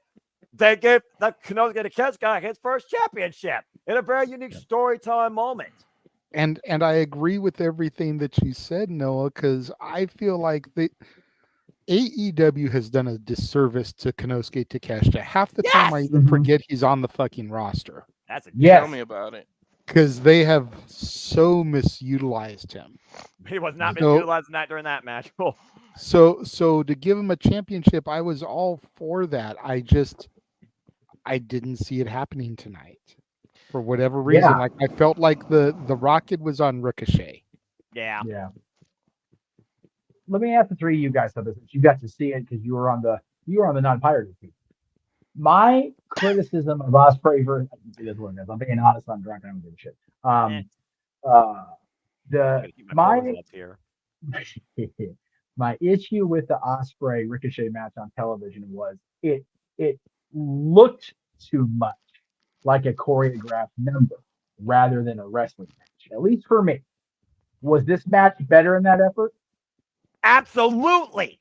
Speaker 10: They gave the Konosuke Takeshita his first championship in a very unique storytelling moment.
Speaker 7: And I agree with everything that you said, Noah, because I feel like AEW has done a disservice to Konosuke Takeshita. Half the time I even forget he's on the fucking roster.
Speaker 16: Tell me about it.
Speaker 7: Because they have so misutilized him.
Speaker 10: He was not misutilized during that match.
Speaker 7: So to give him a championship, I was all for that. I didn't see it happening tonight for whatever reason.
Speaker 13: Yeah.
Speaker 7: Like I felt like the rocket was on Ricochet.
Speaker 10: Yeah.
Speaker 13: Let me ask the three of you guys something. You got to see it because you were on the non-pirated team. My criticism of Ospreay versus I'm being honest. I'm drunk. I don't give a shit. My issue with the Ospreay Ricochet match on television was it looked too much like a choreographed number rather than a wrestling match. At least for me. Was this match better in that effort?
Speaker 10: Absolutely.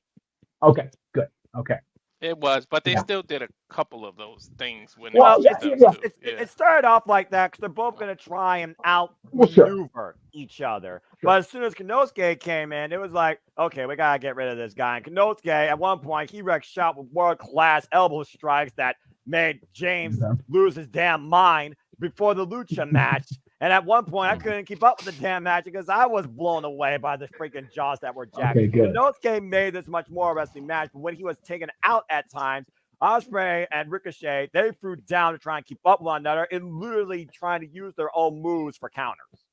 Speaker 13: Okay, good. Okay.
Speaker 16: It was, but they still did a couple of those things when
Speaker 10: it started off like that because they're both going to try and outmaneuver each other. But as soon as Konosuke came in, it was like, okay, we got to get rid of this guy. And Konosuke, at one point, he wrecked shot with world-class elbow strikes that made James lose his damn mind before the Lucha match. And at one point, I couldn't keep up with the damn match because I was blown away by the freaking jaws that were jacked.
Speaker 13: Okay, good.
Speaker 10: Konosuke made this much more wrestling match, but when he was taken out at times, Ospreay and Ricochet, they threw down to try and keep up with one another and literally trying to use their own moves for counters.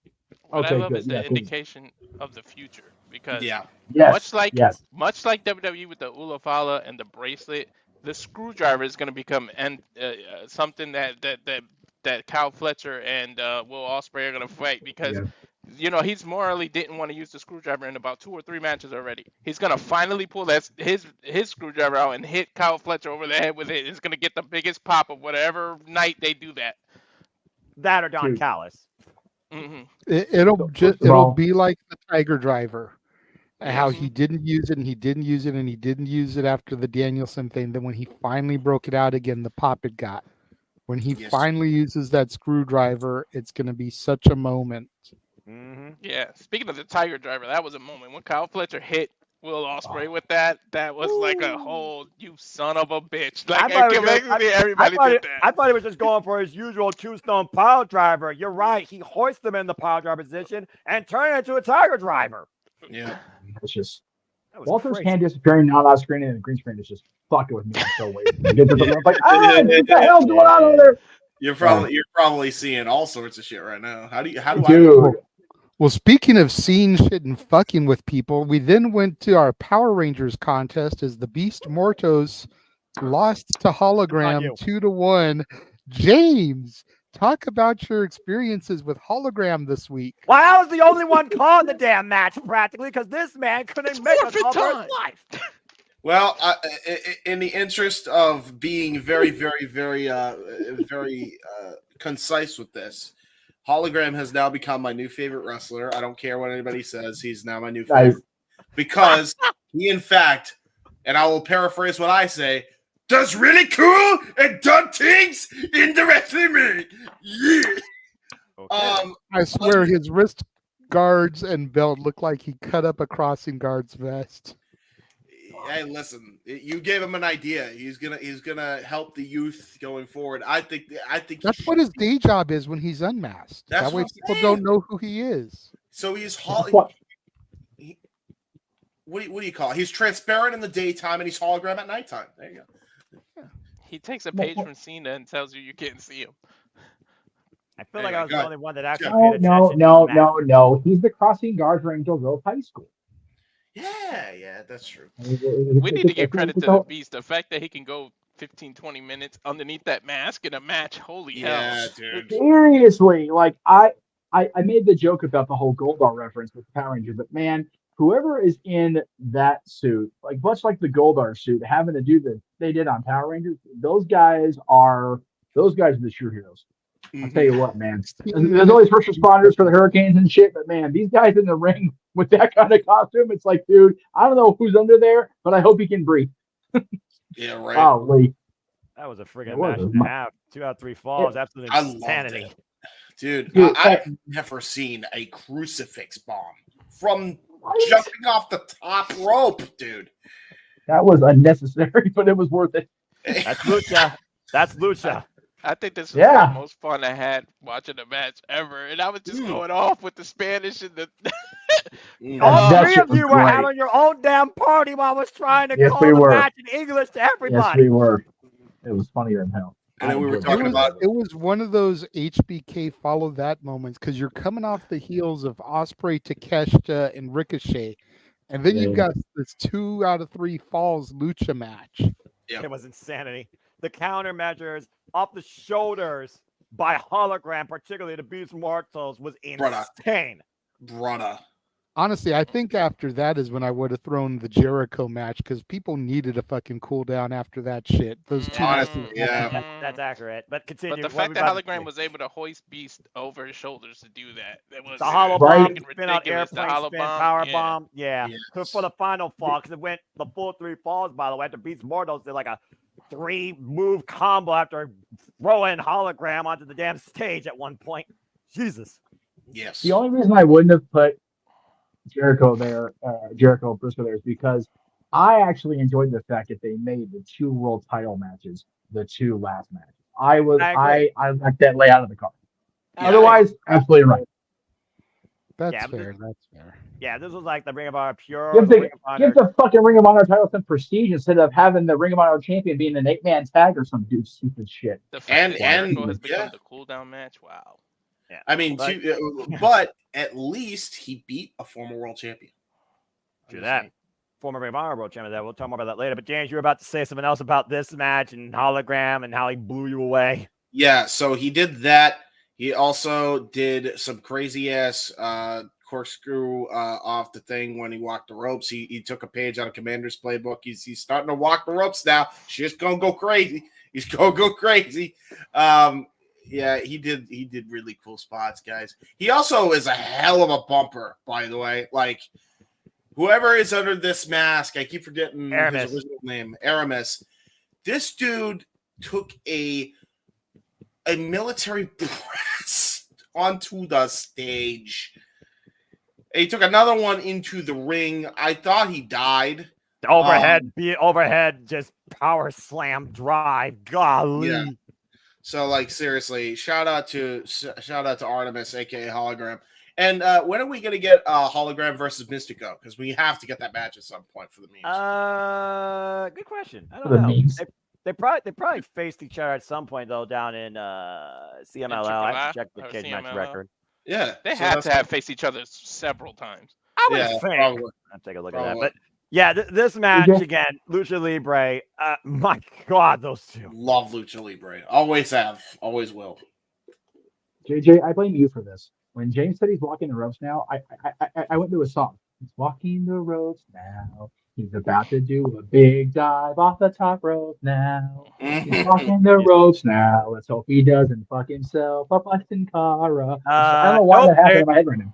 Speaker 16: What I love is the indication of the future because much like WWE with the Ulafala and the bracelet, the screwdriver is going to become something that Kyle Fletcher and Will Ospreay are going to fight because, he's morally didn't want to use the screwdriver in about 2 or 3 matches already. He's going to finally pull his screwdriver out and hit Kyle Fletcher over the head with it. It's going to get the biggest pop of whatever night they do that.
Speaker 10: That or Don Callis.
Speaker 16: Mm-hmm.
Speaker 7: It'll be like the Tiger Driver. How he didn't use it and he didn't use it and he didn't use it after the Danielson thing. Then when he finally broke it out again, the pop it got. When he finally uses that screwdriver, it's going to be such a moment.
Speaker 16: Yeah. Speaking of the Tiger Driver, that was a moment when Kyle Fletcher hit Will Ospreay with that. That was like a whole "you son of a bitch." Like everybody did that.
Speaker 10: I thought he was just going for his usual two-stone pile driver. You're right. He hoisted him in the pile driver position and turned it into a Tiger Driver.
Speaker 9: Yeah.
Speaker 13: It's just
Speaker 11: Walter's
Speaker 13: crazy.
Speaker 11: hand disappearing not on screen and the green screen is just fucking with me. I'm so late. Like, what the hell's going on over there?
Speaker 9: You're probably seeing all sorts of shit right now. How do I
Speaker 7: Dude. Well, speaking of seeing shit and fucking with people, we then went to our Power Rangers contest as the Beast Mortos lost to Hologram 2-1. James, talk about your experiences with Hologram this week.
Speaker 10: Well, I was the only one calling the damn match practically because this man couldn't make a call for his life.
Speaker 9: Well, in the interest of being very, very, very, very concise with this, Hologram has now become my new favorite wrestler. I don't care what anybody says. He's now my new favorite. Because he, in fact, and I will paraphrase what I say, does really cool and dumb things in the wrestling ring. Yeah.
Speaker 10: Okay.
Speaker 7: I swear his wrist guards and belt look like he cut up a crossing guard's vest.
Speaker 9: Hey, listen, you gave him an idea. He's gonna help the youth going forward. I think
Speaker 7: that's what his day job is when he's unmasked.
Speaker 9: That's
Speaker 7: that way
Speaker 9: what I'm
Speaker 7: people
Speaker 9: saying.
Speaker 7: don't know who he is.
Speaker 9: So he's what do you call it? He's transparent in the daytime and he's hologram at nighttime. There you go.
Speaker 16: He takes a page from Cena and tells you can't see him.
Speaker 10: I feel like I was the only one that actually
Speaker 11: No,
Speaker 10: paid
Speaker 11: no,
Speaker 10: attention.
Speaker 11: no,
Speaker 10: to
Speaker 11: no, no. He's the crossing guard for Angel Grove High School.
Speaker 9: Yeah, that's true.
Speaker 16: We need to give credit to the Beast. The fact that he can go 15, 20 minutes underneath that mask in a match. Holy hell.
Speaker 9: Dude.
Speaker 11: Seriously, like I made the joke about the whole Goldar reference with Power Ranger, but man, whoever is in that suit, like much like the Goldar suit, having to do the they did on Power Rangers, those guys are the true heroes. I'll tell you what, man. There's always first responders for the hurricanes and shit, but man, these guys in the ring with that kind of costume, it's like, dude, I don't know who's under there, but I hope he can breathe.
Speaker 9: Yeah, right.
Speaker 11: Golly.
Speaker 10: That was a friggin' match and a half. 2 out of 3 falls. Absolute
Speaker 9: I loved
Speaker 10: insanity.
Speaker 9: it. Dude, I've never seen a crucifix bomb from jumping off the top rope, dude.
Speaker 11: That was unnecessary, but it was worth it.
Speaker 10: That's Lucha. That's Lucha.
Speaker 16: I think this was the most fun I had watching a match ever, and I was just going off with the Spanish and the.
Speaker 10: All three of you were having your own damn party while I was trying to call the match in English to everybody.
Speaker 11: Yes, we were. It was funnier than hell.
Speaker 9: And then we were talking about
Speaker 7: it was one of those HBK follow that moments because you're coming off the heels of Ospreay, Takeshita, and Ricochet, and then you've got this 2 out of 3 falls lucha match.
Speaker 10: It was insanity. The countermeasures off the shoulders by hologram, particularly the Beast Mortals, was insane.
Speaker 9: Brother.
Speaker 7: Honestly, I think after that is when I would have thrown the Jericho match because people needed a fucking cool down after that shit. Those two.
Speaker 10: That's accurate. But continue.
Speaker 16: But the fact that Hologram was able to hoist Beast over his shoulders to do that, it was
Speaker 10: the hollow bomb, spin out
Speaker 16: ridiculous.
Speaker 10: airplane,
Speaker 16: The hollow
Speaker 10: spin,
Speaker 16: bomb,
Speaker 10: power
Speaker 16: yeah.
Speaker 10: bomb. Yeah. For the final fall, because it went the full 3 falls, by the way, after Beast Mortals did like a 3-move combo after throwing hologram onto the damn stage at one point. Jesus.
Speaker 9: Yes.
Speaker 11: The only reason I wouldn't have put Jericho Briscoe there is because I actually enjoyed the fact that they made the 2 world title matches the 2 last matches. I like that layout of the card.
Speaker 10: Yeah,
Speaker 11: Otherwise, absolutely right.
Speaker 7: That's fair. That's fair.
Speaker 10: Yeah, this was like the Ring of Honor pure.
Speaker 11: Give
Speaker 10: the Ring of Honor.
Speaker 11: the fucking Ring of Honor title some prestige instead of having the Ring of Honor champion being an 8-man tag or some dude stupid shit.
Speaker 16: The fact that Jericho has become the cool down match. Wow.
Speaker 10: Yeah.
Speaker 9: I mean, but at least he beat a former world champion.
Speaker 10: Do that. Former Ring of Honor world champion. That we'll talk more about that later. But James, you were about to say something else about this match and hologram and how he blew you away.
Speaker 9: Yeah, so he did that. He also did some crazy ass corkscrew off the thing when he walked the ropes. He took a page out of Commander's playbook. He's starting to walk the ropes now. Shit's gonna go crazy. He's gonna go crazy. Yeah, he did really cool spots, guys. He also is a hell of a bumper, by the way. Like whoever is under this mask, I keep forgetting
Speaker 10: Aramis.
Speaker 9: his original name, Aramis. This dude took a military press onto the stage. He took another one into the ring. I thought he died.
Speaker 10: The overhead, just power slam drive. Golly.
Speaker 9: Yeah. So, like, seriously, shout out to Artemis, aka Hologram. And when are we gonna get Hologram versus Mystico? Because we have to get that match at some point for the memes.
Speaker 10: Good question. I
Speaker 13: For
Speaker 10: don't
Speaker 13: the
Speaker 10: know.
Speaker 13: memes.
Speaker 10: They probably faced each other at some point though down in CMLL. I have to check the cage match
Speaker 16: CMLL.
Speaker 10: record.
Speaker 9: Yeah,
Speaker 16: They had to have faced each other several times.
Speaker 10: I would
Speaker 9: Yeah,
Speaker 10: think.
Speaker 9: probably.
Speaker 10: I'll take a look at
Speaker 9: Probably.
Speaker 10: that. But yeah, this match again, Lucha Libre. My God, those two.
Speaker 9: Love Lucha Libre. Always have. Always will.
Speaker 13: JJ, I blame you for this. When James said he's walking the ropes now, I went to a song. He's walking the ropes now. He's about to do a big dive off the top rope now. He's walking the ropes now. Let's hope he doesn't fuck himself up like Sin Cara. I don't know why that happened in my head right now.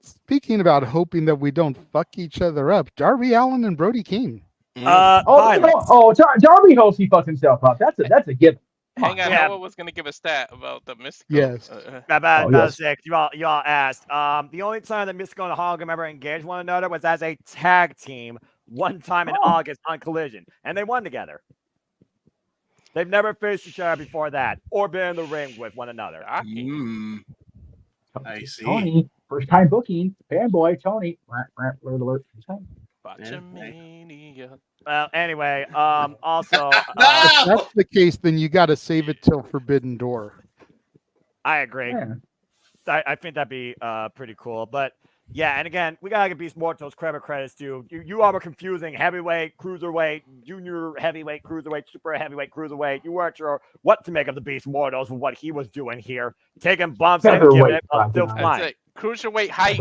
Speaker 7: Speaking about hoping that we don't fuck each other up, Darby Allin and Brody King.
Speaker 13: Darby hopes he fucks himself up. That's a given.
Speaker 16: Hang on, Noah was going to give a stat about the Mystico.
Speaker 7: Yes.
Speaker 10: About 6. You all asked. The only time that Mystico and Hologram ever engaged one another was as a tag team one time in August on Collision, and they won together. They've never faced each other before that or been in the ring with one another.
Speaker 9: I see.
Speaker 13: Tony, first time booking. Fanboy, Tony. Alert.
Speaker 16: Botchamania.
Speaker 10: Well, anyway, also,
Speaker 7: If that's the case, then you got to save it till Forbidden Door.
Speaker 10: I agree.
Speaker 13: Yeah.
Speaker 10: I think that'd be pretty cool. But yeah, and again, we gotta give Beast Mortos credits due. You all were confusing heavyweight, cruiserweight, junior heavyweight, cruiserweight, super heavyweight, cruiserweight. You weren't sure what to make of the Beast Mortos and what he was doing here, taking bumps and giving it still flying.
Speaker 16: Cruiserweight height,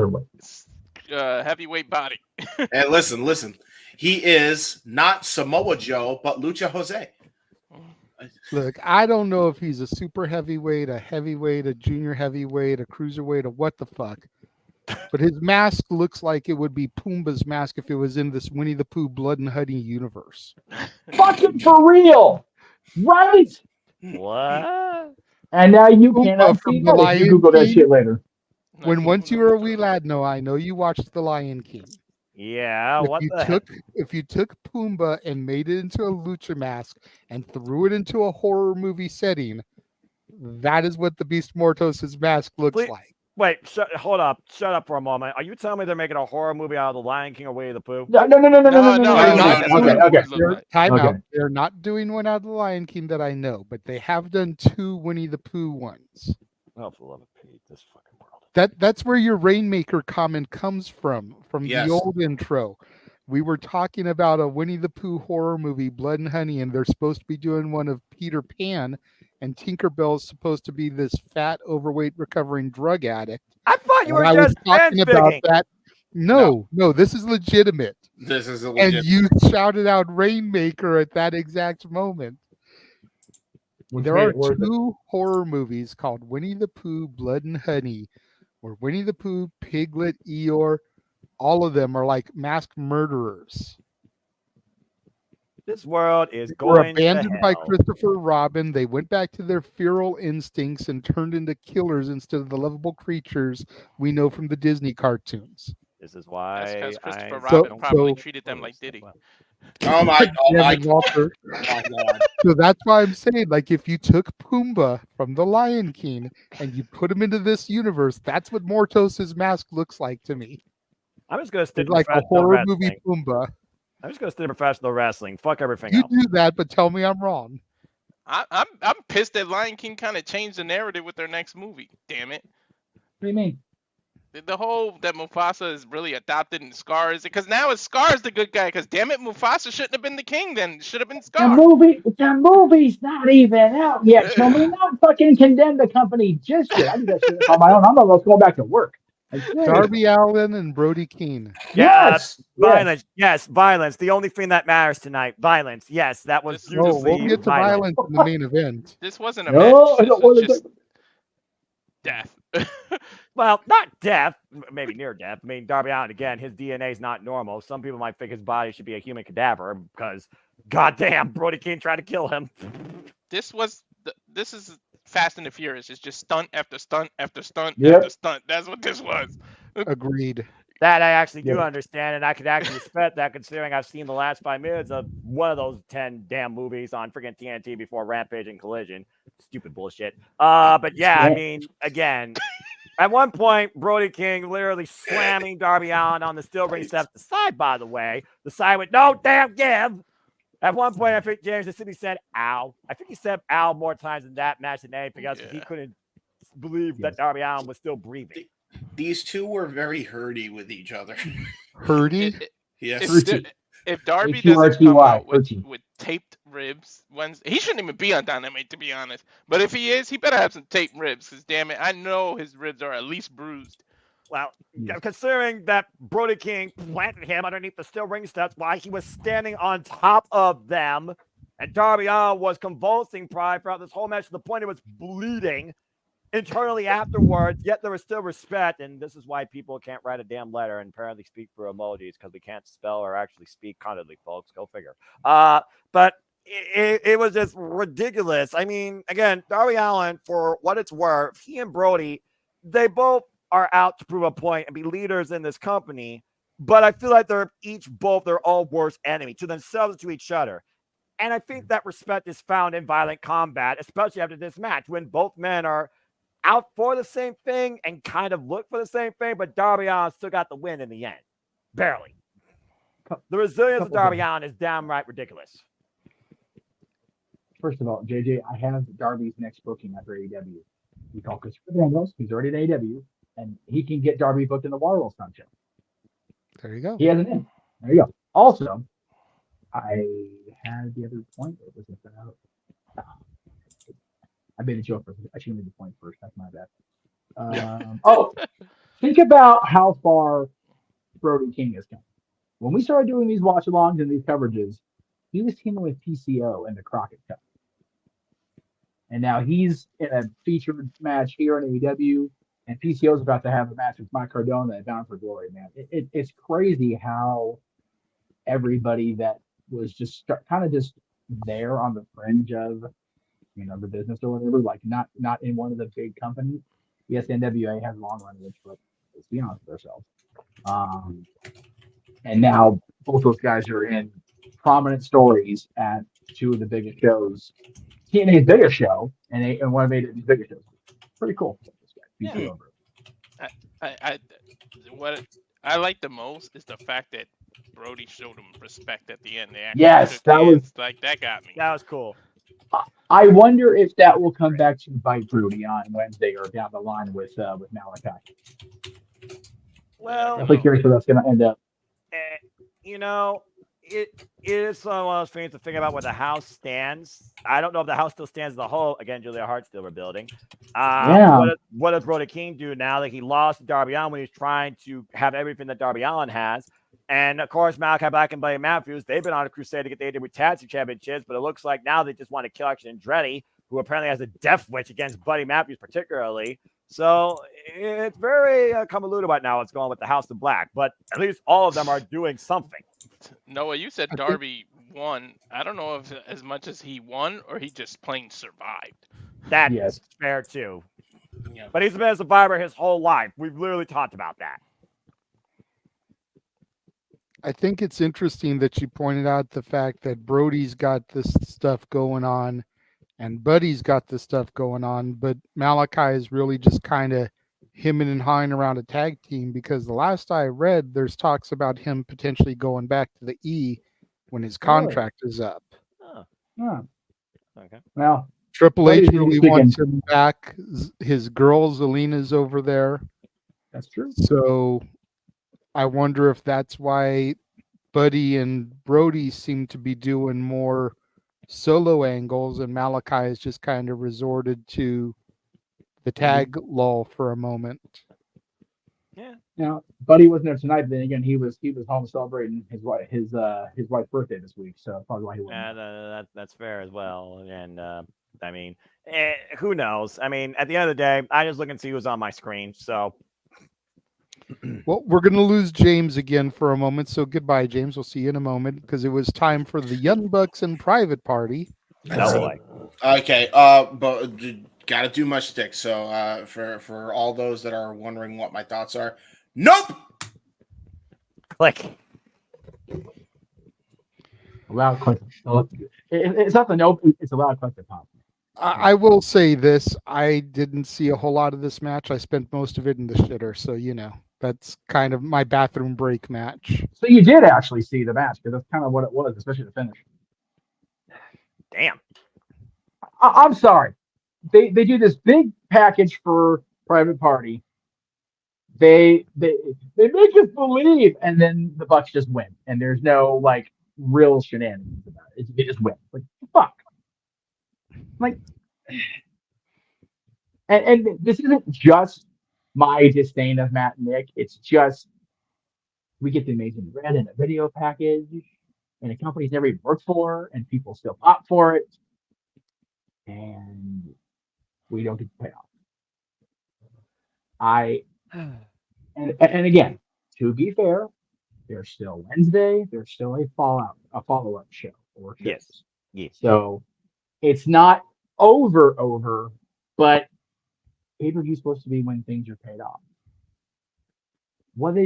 Speaker 16: heavyweight body.
Speaker 9: And listen. He is not Samoa Joe, but Lucha Jose.
Speaker 7: Look, I don't know if he's a super heavyweight, a heavyweight, a junior heavyweight, a cruiserweight, or what the fuck. But his mask looks like it would be Pumbaa's mask if it was in this Winnie the Pooh Blood and Honey universe.
Speaker 13: Fucking for real, right?
Speaker 10: What?
Speaker 13: And now you
Speaker 7: Pumbaa
Speaker 13: cannot
Speaker 7: from
Speaker 13: see
Speaker 7: The
Speaker 13: that if you
Speaker 7: Lion
Speaker 13: Google that
Speaker 7: King.
Speaker 13: shit later.
Speaker 7: Once you were a wee lad, no, I know you watched The Lion King.
Speaker 10: Yeah,
Speaker 7: If you took Pumbaa and made it into a lucha mask and threw it into a horror movie setting, that is what the Beast Mortos' mask looks like.
Speaker 10: Wait, hold up. Shut up for a moment. Are you telling me they're making a horror movie out of The Lion King or Winnie the Pooh?
Speaker 13: No.
Speaker 7: Time out.
Speaker 13: Okay.
Speaker 7: They're not doing one out of The Lion King that I know, but they have done 2 Winnie the Pooh ones.
Speaker 10: Oh, for the love of Pete, this fucking world.
Speaker 7: That's where your Rainmaker comment comes from
Speaker 9: Yes.
Speaker 7: the old intro. We were talking about a Winnie the Pooh horror movie, Blood and Honey, and they're supposed to be doing one of Peter Pan, and Tinkerbell's supposed to be this fat, overweight, recovering drug addict.
Speaker 10: I thought you were
Speaker 7: I was
Speaker 10: just
Speaker 7: talking about
Speaker 10: fanfigging.
Speaker 7: that. No, this is legitimate.
Speaker 9: This is
Speaker 7: And you shouted out Rainmaker at that exact moment. There are 2 horror movies called Winnie the Pooh, Blood and Honey, where Winnie the Pooh, Piglet, Eeyore, all of them are like masked murderers.
Speaker 10: This world is
Speaker 7: They were
Speaker 10: going to
Speaker 7: abandoned by
Speaker 10: hell.
Speaker 7: Christopher Robin. They went back to their feral instincts and turned into killers instead of the lovable creatures we know from the Disney cartoons.
Speaker 10: This is why
Speaker 16: Because Christopher
Speaker 10: I
Speaker 16: Robin probably treated them like Diddy.
Speaker 9: Oh my
Speaker 7: God. So that's why I'm saying, like, if you took Pumbaa from The Lion King and you put him into this universe, that's what Mortos' mask looks like to me.
Speaker 10: I'm just gonna stick
Speaker 7: It's
Speaker 10: to
Speaker 7: like a
Speaker 10: professional
Speaker 7: horror
Speaker 10: wrestling.
Speaker 7: movie Pumbaa.
Speaker 10: I'm just gonna stick to professional wrestling. Fuck everything
Speaker 7: You
Speaker 10: else.
Speaker 7: do that, but tell me I'm wrong.
Speaker 16: I'm pissed that Lion King kind of changed the narrative with their next movie. Damn it.
Speaker 13: What do you mean?
Speaker 16: The whole that Mufasa is really adopted and Scar is because now it's Scar's the good guy. Because damn it, Mufasa shouldn't have been the king then. It should have been Scar.
Speaker 13: The movie's not even out yet. Can we not fucking condemn the company just yet? I do that shit on my own. I'm almost going back to work.
Speaker 7: Darby Allin and Brody Keane.
Speaker 13: Yes.
Speaker 10: Violence. Yes, violence. The only thing that matters tonight. Violence. Yes, that was
Speaker 7: No,
Speaker 10: beautifully
Speaker 7: we'll get to violence in the main event.
Speaker 16: This wasn't a
Speaker 13: No,
Speaker 16: match. This was just death.
Speaker 10: Well, not death, maybe near death. I mean, Darby Allin, again, his DNA is not normal. Some people might think his body should be a human cadaver because, goddamn, Brody King tried to kill him.
Speaker 16: This is Fast and the Furious. It's just stunt after stunt after stunt
Speaker 13: Yep.
Speaker 16: after stunt. That's what this was.
Speaker 7: Agreed.
Speaker 10: That I actually do
Speaker 11: Yeah.
Speaker 10: understand, and I could actually respect that, considering I've seen the last 5 minutes of one of those 10 damn movies on freaking TNT before Rampage and Collision. Stupid bullshit. But yeah, I mean, again, at one point, Brody King literally slamming Darby Allin on the steel ring steps. The side, by the way, the side with no damn give. At one point, I think James the City said "ow." I think he said "ow" more times in that match than anything else because he couldn't believe that Darby Allin was still breathing.
Speaker 9: These two were very hurdy with each other.
Speaker 7: Hurdy?
Speaker 9: Yes.
Speaker 16: If Darby doesn't come out with taped ribs, he shouldn't even be on Dynamite, to be honest. But if he is, he better have some taped ribs, because damn it, I know his ribs are at least bruised.
Speaker 10: Well, considering that Brody King planted him underneath the steel ring steps while he was standing on top of them, and Darby Allin was convulsing probably throughout this whole match to the point it was bleeding internally afterwards, yet there was still respect, and this is why people can't write a damn letter and apparently speak through emojis, because we can't spell or actually speak candidly, folks. Go figure. But it was just ridiculous. I mean, again, Darby Allin, for what it's worth, he and Brody, they both are out to prove a point and be leaders in this company, but I feel like they're each both their own worst enemy to themselves and to each other. And I think that respect is found in violent combat, especially after this match, when both men are out for the same thing and kind of look for the same thing, but Darby Allin still got the win in the end. Barely. The resilience of Darby Allin is downright ridiculous.
Speaker 13: First of all, JJ, I have Darby's next booking after AEW. We call Christopher Daniels. He's already at AEW, and he can get Darby booked in the Waterworld Sun show.
Speaker 7: There you go.
Speaker 13: He has an in. There you go. Also, I had the other point. What was it about? I made a joke. I should have made the point first. That's my bad. Think about how far Brody King has come. When we started doing these watch-alongs and these coverages, he was teaming with PCO in the Crockett Cup. And now he's in a featured match here in AEW, and PCO is about to have a match with Mike Cardona at Bound for Glory, man. It's crazy how everybody that was just kind of just there on the fringe of the business or whatever, like not in one of the big companies. Yes, NWA has long lineage, but let's be honest with ourselves. And now both those guys are in prominent stories at two of the biggest shows. TNA's biggest show and one of AEW's biggest shows. Pretty cool.
Speaker 16: Yeah. What I like the most is the fact that Brody showed him respect at the end.
Speaker 13: Yes, that was
Speaker 16: like that got me.
Speaker 10: That was cool.
Speaker 13: I wonder if that will come back to bite Brody on Wednesday or down the line with Malachi.
Speaker 10: Well,
Speaker 13: I'm curious where that's going to end up.
Speaker 10: It is one of those things to think about where the house stands. I don't know if the house still stands as a whole. Again, Julia Hart's still rebuilding. What does Brody King do now that he lost to Darby Allin when he's trying to have everything that Darby Allin has? And, of course, Malachi Black and Buddy Matthews, they've been on a crusade to get the AEW Tag Team Championships, but it looks like now they just want to kill Action Andretti, who apparently has a death wish against Buddy Matthews particularly. So it's very convoluted right now what's going on with the House of Black, but at least all of them are doing something.
Speaker 16: Noah, you said Darby won. I don't know if as much as he won or he just plain survived.
Speaker 10: That's fair, too. Yeah. But he's been a survivor his whole life. We've literally talked about that.
Speaker 7: I think it's interesting that you pointed out the fact that Brody's got this stuff going on and Buddy's got this stuff going on, but Malachi is really just kind of hemming and hawing around a tag team, because the last I read, there's talks about him potentially going back to the E when his contract is up.
Speaker 10: Okay.
Speaker 13: Well,
Speaker 7: Triple H really wants him back. His girl Zelina's over there.
Speaker 13: That's true.
Speaker 7: So I wonder if that's why Buddy and Brody seem to be doing more solo angles, and Malachi has just kind of resorted to the tag lull for a moment.
Speaker 10: Yeah.
Speaker 13: Now, Buddy wasn't there tonight, but then again, he was home celebrating his wife's birthday this week, so probably why he wasn't.
Speaker 10: That's fair as well. And I mean, who knows? I mean, at the end of the day, I just look and see who's on my screen. So.
Speaker 7: Well, we're going to lose James again for a moment, so goodbye, James. We'll see you in a moment, because it was time for the Young Bucks and Private Party.
Speaker 9: Okay, but got to do my stick. So for all those that are wondering what my thoughts are, Nope.
Speaker 10: Click.
Speaker 13: A loud click. It's not the nope. It's a loud click that pops.
Speaker 7: I will say this: I didn't see a whole lot of this match. I spent most of it in the shitter, so that's kind of my bathroom break match.
Speaker 13: So you did actually see the match because that's kind of what it was, especially the finish.
Speaker 10: Damn.
Speaker 13: I'm sorry. They do this big package for Private Party. They make us believe, and then the Bucks just win, and there's no like real shenanigans about it. They just win. Like fuck. Like, and this isn't just my disdain of Matt and Nick. It's just we get the Amazing Red in a video package, and a company's never even worked for, and people still pop for it, and we don't get the payoff. And again, to be fair, there's still Wednesday. There's still a follow-up show or shows.
Speaker 10: Yes.
Speaker 13: So it's not over, but pay-per-view is supposed to be when things are paid off. What do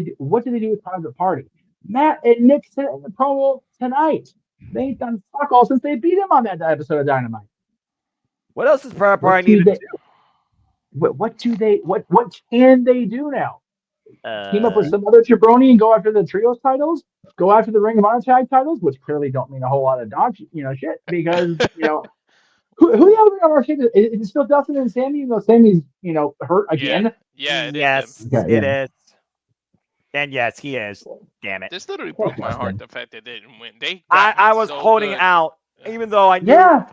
Speaker 13: they do with Private Party? Matt and Nick said in the promo tonight. They ain't done fuck all since they beat him on that episode of Dynamite.
Speaker 10: What else does Private Party need to do?
Speaker 13: What can they do now? Team up with
Speaker 10: Uh,
Speaker 13: some other jabroni and go after the trios titles? Go after the Ring of Honor tag titles, which clearly don't mean a whole lot of dog shit because who the other Ring of Honor shit is it still Dustin and Sammy? Even though Sammy's hurt again.
Speaker 16: Yeah,
Speaker 10: yes,
Speaker 13: Okay,
Speaker 10: it
Speaker 13: yeah.
Speaker 10: is. And yes, he is. Damn it.
Speaker 16: This literally broke my heart, the fact that they didn't win.
Speaker 10: I was
Speaker 16: so
Speaker 10: holding
Speaker 16: good.
Speaker 10: out, even though I knew,
Speaker 13: Yeah.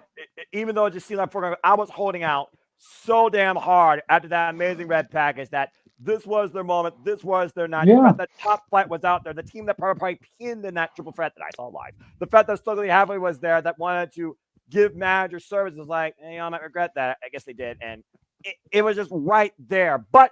Speaker 10: even though it just seemed like program, I was holding out so damn hard after that Amazing Red package that this was their moment. This was their night.
Speaker 13: Yeah.
Speaker 10: The fact that Top Flight was out there, the team that probably pinned in that triple threat that I saw live, the fact that Struggling Halfway was there that wanted to give manager services like, hey, I might regret that. I guess they did. And it was just right there. But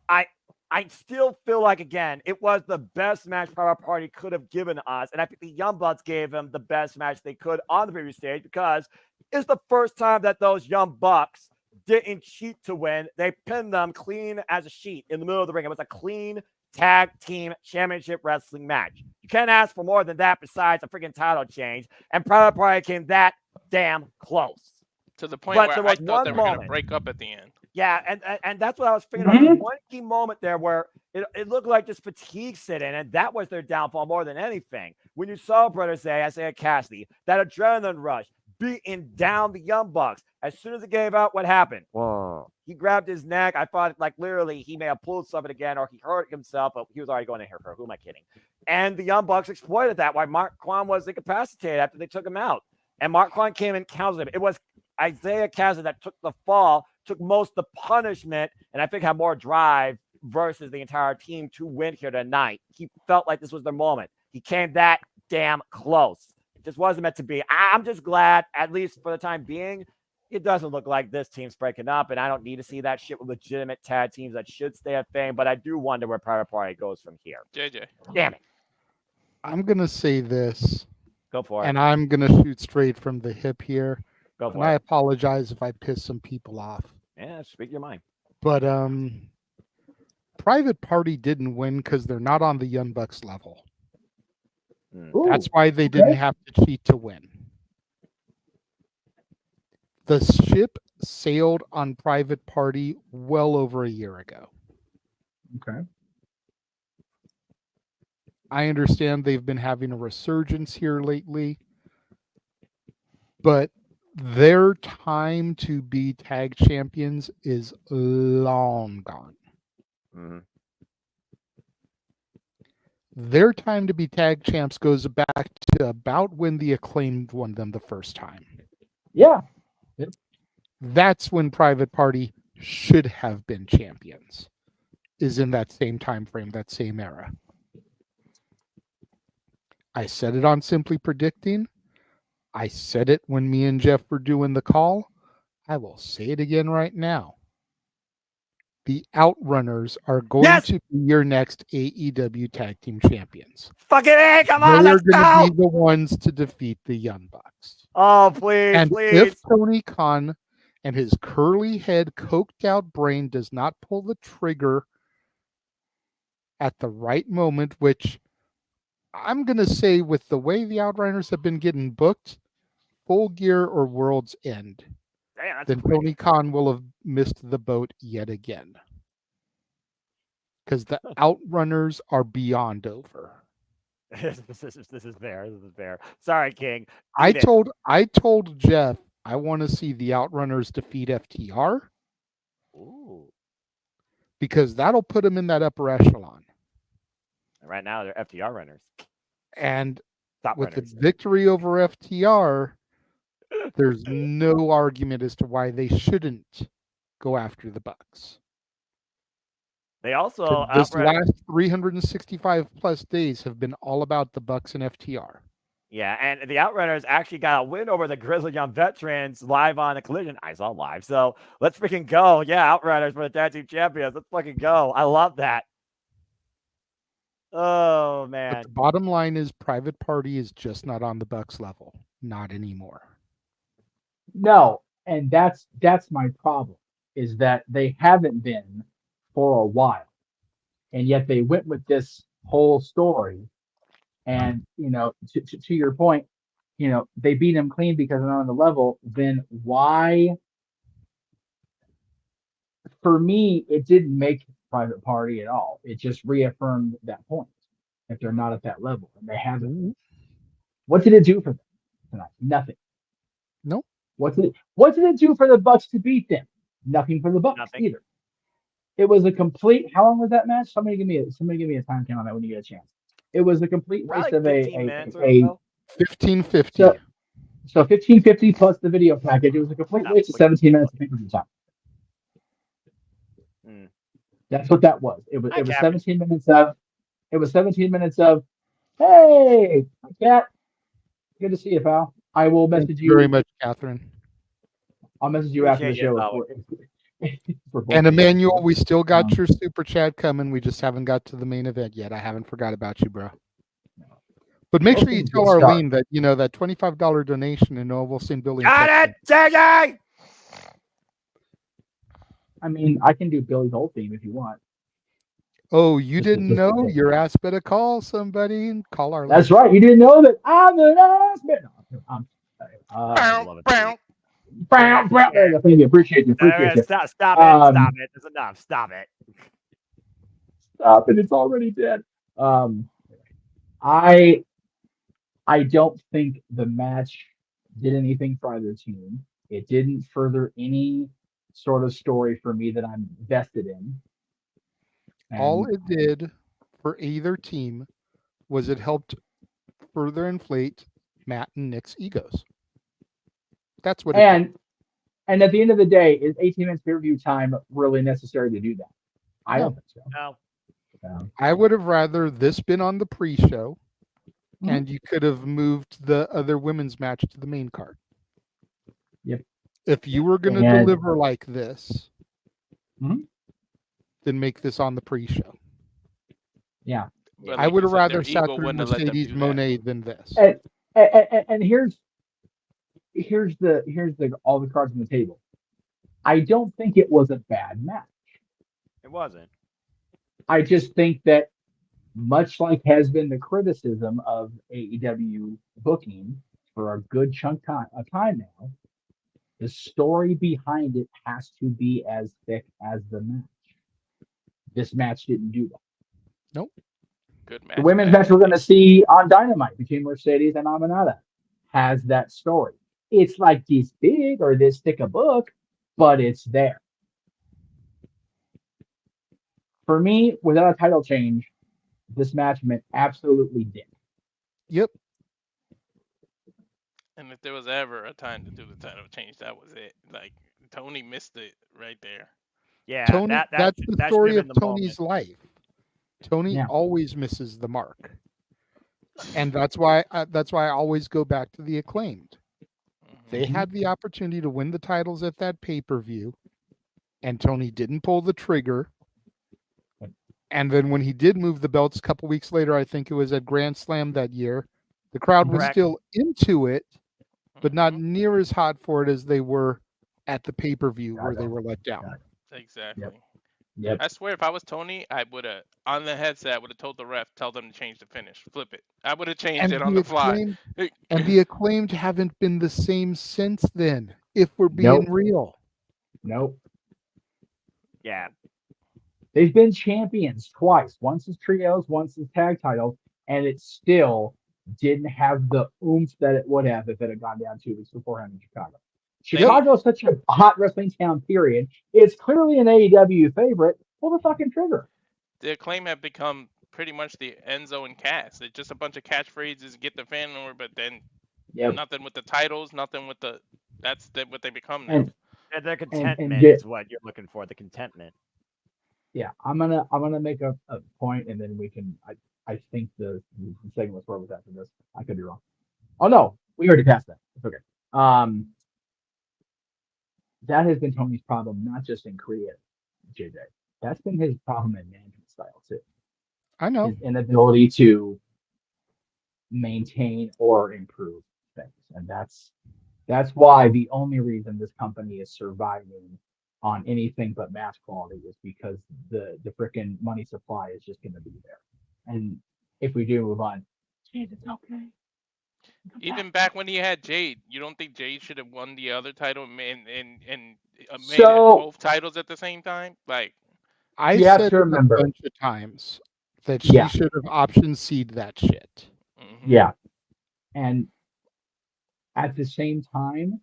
Speaker 10: I still feel like, again, it was the best match Private Party could have given us. And I think the Young Bucks gave them the best match they could on the previous stage because it's the first time that those Young Bucks didn't cheat to win. They pinned them clean as a sheet in the middle of the ring. It was a clean tag team championship wrestling match. You can't ask for more than that besides a freaking title change. And Private Party came that damn close.
Speaker 16: To the point
Speaker 10: But
Speaker 16: where
Speaker 10: there
Speaker 16: I
Speaker 10: was
Speaker 16: thought they
Speaker 10: one
Speaker 16: were going to
Speaker 10: moment.
Speaker 16: break up at the end.
Speaker 10: Yeah, and that's what I was figuring out. There was one key moment there where it looked like just fatigue set in, and that was their downfall more than anything. When you saw Brothers Isaiah Cassidy, that adrenaline rush, beating down the Young Bucks. As soon as it gave out, what happened? Whoa. He grabbed his neck. I thought, like, literally, he may have pulled something again, or he hurt himself, but he was already going to hurt her. Who am I kidding? And the Young Bucks exploited that, why Mark Quan was incapacitated after they took him out. And Mark Quan came and counted him. It was Isaiah Cassidy that took the fall, took most of the punishment, and I think had more drive versus the entire team to win here tonight. He felt like this was their moment. He came that damn close. It just wasn't meant to be. I'm just glad, at least for the time being, it doesn't look like this team's breaking up, and I don't need to see that shit with legitimate tag teams that should stay at Fame, but I do wonder where Private Party goes from here.
Speaker 16: JJ.
Speaker 10: Damn it.
Speaker 7: I'm going to say this.
Speaker 10: Go for it.
Speaker 7: And I'm going to shoot straight from the hip here.
Speaker 10: Go for
Speaker 7: and I
Speaker 10: it.
Speaker 7: apologize if I piss some people off.
Speaker 10: Yeah, speak your mind.
Speaker 7: But Private Party didn't win because they're not on the Young Bucks level. That's why they didn't have to cheat to win. The ship sailed on Private Party well over a year ago.
Speaker 13: Okay.
Speaker 7: I understand they've been having a resurgence here lately, but their time to be tag champions is long gone.
Speaker 10: Mm-hmm.
Speaker 7: Their time to be tag champs goes back to about when the Acclaimed won them the first time.
Speaker 13: Yeah. Yep.
Speaker 7: That's when Private Party should have been champions, is in that same time frame, that same era. I said it on Simply Predicting. I said it when me and Jeff were doing the call. I will say it again right now. The Outrunners are going to be your next AEW Tag Team Champions.
Speaker 10: Fucking A, come on,
Speaker 7: They're
Speaker 10: let's
Speaker 7: going
Speaker 10: go!
Speaker 7: to be the ones to defeat the Young Bucks.
Speaker 10: Oh, please,
Speaker 7: And
Speaker 10: please.
Speaker 7: if Tony Khan and his curly head, coked out brain does not pull the trigger at the right moment, which I'm going to say with the way the Outrunners have been getting booked, Full Gear or World's End, then Tony Khan will have missed the boat yet again. Because the Outrunners are beyond over.
Speaker 10: This is fair. This is fair. Sorry, King.
Speaker 7: I told Jeff I want to see the Outrunners defeat FTR.
Speaker 10: Ooh.
Speaker 7: Because that'll put them in that upper echelon.
Speaker 10: Right now, they're FTR runners.
Speaker 7: And
Speaker 10: Top
Speaker 7: with
Speaker 10: runners.
Speaker 7: the victory over FTR, there's no argument as to why they shouldn't go after the Bucks.
Speaker 10: They also
Speaker 7: This last 365 plus days have been all about the Bucks and FTR.
Speaker 10: Yeah, and the Outrunners actually got a win over the Grizzly Young Veterans live on a Collision. I saw live. So let's freaking go. Yeah, Outrunners for the tag team champions. Let's fucking go. I love that. Oh, man.
Speaker 7: But the bottom line is Private Party is just not on the Bucks level. Not anymore.
Speaker 13: No, and that's my problem, is that they haven't been for a while. And yet they went with this whole story. And, to your point, they beat him clean because they're not on the level. Then why? For me, it didn't make Private Party at all. It just reaffirmed that point. If they're not at that level, and they haven't. What did it do for them tonight? Nothing.
Speaker 7: Nope.
Speaker 13: What did it do for the Bucks to beat them? Nothing for the Bucks either. It was a complete. How long was that match? Somebody give me a time count on that when you get a chance. It was a complete waste of a
Speaker 7: 1550.
Speaker 13: So 1550 plus the video package. It was a complete waste of 17 minutes of pay-per-view time. That's what that was. It was 17 minutes of. It was 17 minutes of. Hey, Cat. Good to see you, pal. I will message you.
Speaker 7: Very much, Catherine.
Speaker 13: I'll message you after the show.
Speaker 7: And Emmanuel, we still got your super chat coming. We just haven't got to the main event yet. I haven't forgot about you, bro. But make sure you tell Arlene that that $25 donation and we'll send Billy.
Speaker 10: Got it, JJ.
Speaker 13: I mean, I can do Billy's whole theme if you want.
Speaker 7: Oh, you didn't know? Your ass better call somebody and call Arlene.
Speaker 13: That's right. You didn't know that I'm the ass better. Thank you. Appreciate you.
Speaker 10: Stop it. That's enough. Stop it.
Speaker 13: Stop it. It's already dead. I don't think the match did anything for either team. It didn't further any sort of story for me that I'm vested in.
Speaker 7: All it did for either team was it helped further inflate Matt and Nick's egos. That's what.
Speaker 13: And at the end of the day, is 18 minutes pay-per-view time really necessary to do that? I don't think so.
Speaker 10: No.
Speaker 7: I would have rather this been on the pre-show, and you could have moved the other women's match to the main card.
Speaker 13: Yep.
Speaker 7: If you were going to deliver like this, then make this on the pre-show.
Speaker 13: Yeah.
Speaker 16: But
Speaker 7: I would have rather
Speaker 16: their
Speaker 7: sat
Speaker 16: ego
Speaker 7: through
Speaker 16: wouldn't have let them
Speaker 7: Mercedes
Speaker 16: do that.
Speaker 7: Moné than this.
Speaker 13: And here's the all the cards on the table. I don't think it was a bad match.
Speaker 10: It wasn't.
Speaker 13: I just think that much like has been the criticism of AEW booking for a good chunk of time now, the story behind it has to be as thick as the match. This match didn't do that.
Speaker 7: Nope.
Speaker 16: Good match.
Speaker 13: The women's match we're going to see on Dynamite between Mercedes and Aminata has that story. It's like this big or this thick a book, but it's there. For me, without a title change, this match meant absolutely dick.
Speaker 7: Yep.
Speaker 16: And if there was ever a time to do the title change, that was it. Like Tony missed it right there.
Speaker 10: Yeah,
Speaker 7: Tony, that's the story of
Speaker 10: the
Speaker 7: Tony's life. Tony always misses the mark, and that's why I always go back to the Acclaimed. They had the opportunity to win the titles at that pay-per-view, and Tony didn't pull the trigger. And then when he did move the belts a couple weeks later, I think it was at Grand Slam that year, the crowd was still into it, but not near as hot for it as they were at the pay-per-view where they were let down.
Speaker 16: Exactly.
Speaker 13: Yep.
Speaker 11: Yep.
Speaker 16: I swear, if I was Tony, I would have on the headset. I would have told the ref, tell them to change the finish, flip it. I would have changed it on the fly.
Speaker 7: And the Acclaimed haven't been the same since then. If we're being
Speaker 11: Nope.
Speaker 7: real.
Speaker 11: Nope.
Speaker 10: Yeah.
Speaker 11: They've been champions twice. Once as trios, once as tag titles, and it still didn't have the oomph that it would have if it had gone down 2 weeks beforehand in Chicago. Chicago is such a hot wrestling town, period. It's clearly an AEW favorite. Pull the fucking trigger.
Speaker 16: The Acclaim have become pretty much the Enzo and Cass. It's just a bunch of catchphrases, get the fan over, but then nothing with the titles, nothing with the. That's what they become now.
Speaker 10: And the contentment
Speaker 11: get-
Speaker 10: is what you're looking for. The contentment.
Speaker 11: Yeah, I'm gonna make a point, and then we can. I think the segment was where was after this. I could be wrong. Oh no, we already passed that. It's okay. That has been Tony's problem, not just in Korea, JJ. That's been his problem in management style too.
Speaker 7: I know.
Speaker 11: His inability to maintain or improve things, and that's why the only reason this company is surviving on anything but match quality is because the frickin' money supply is just going to be there. And if we do move on, geez, it's okay.
Speaker 16: Even back when he had Jade, you don't think Jade should have won the other title and made
Speaker 11: So-
Speaker 16: both titles at the same time? Like,
Speaker 7: I
Speaker 11: You have
Speaker 7: said
Speaker 11: to
Speaker 7: it
Speaker 11: remember-
Speaker 7: a bunch of times that she
Speaker 11: Yeah.
Speaker 7: should have option seed that shit.
Speaker 11: Yeah. And at the same time,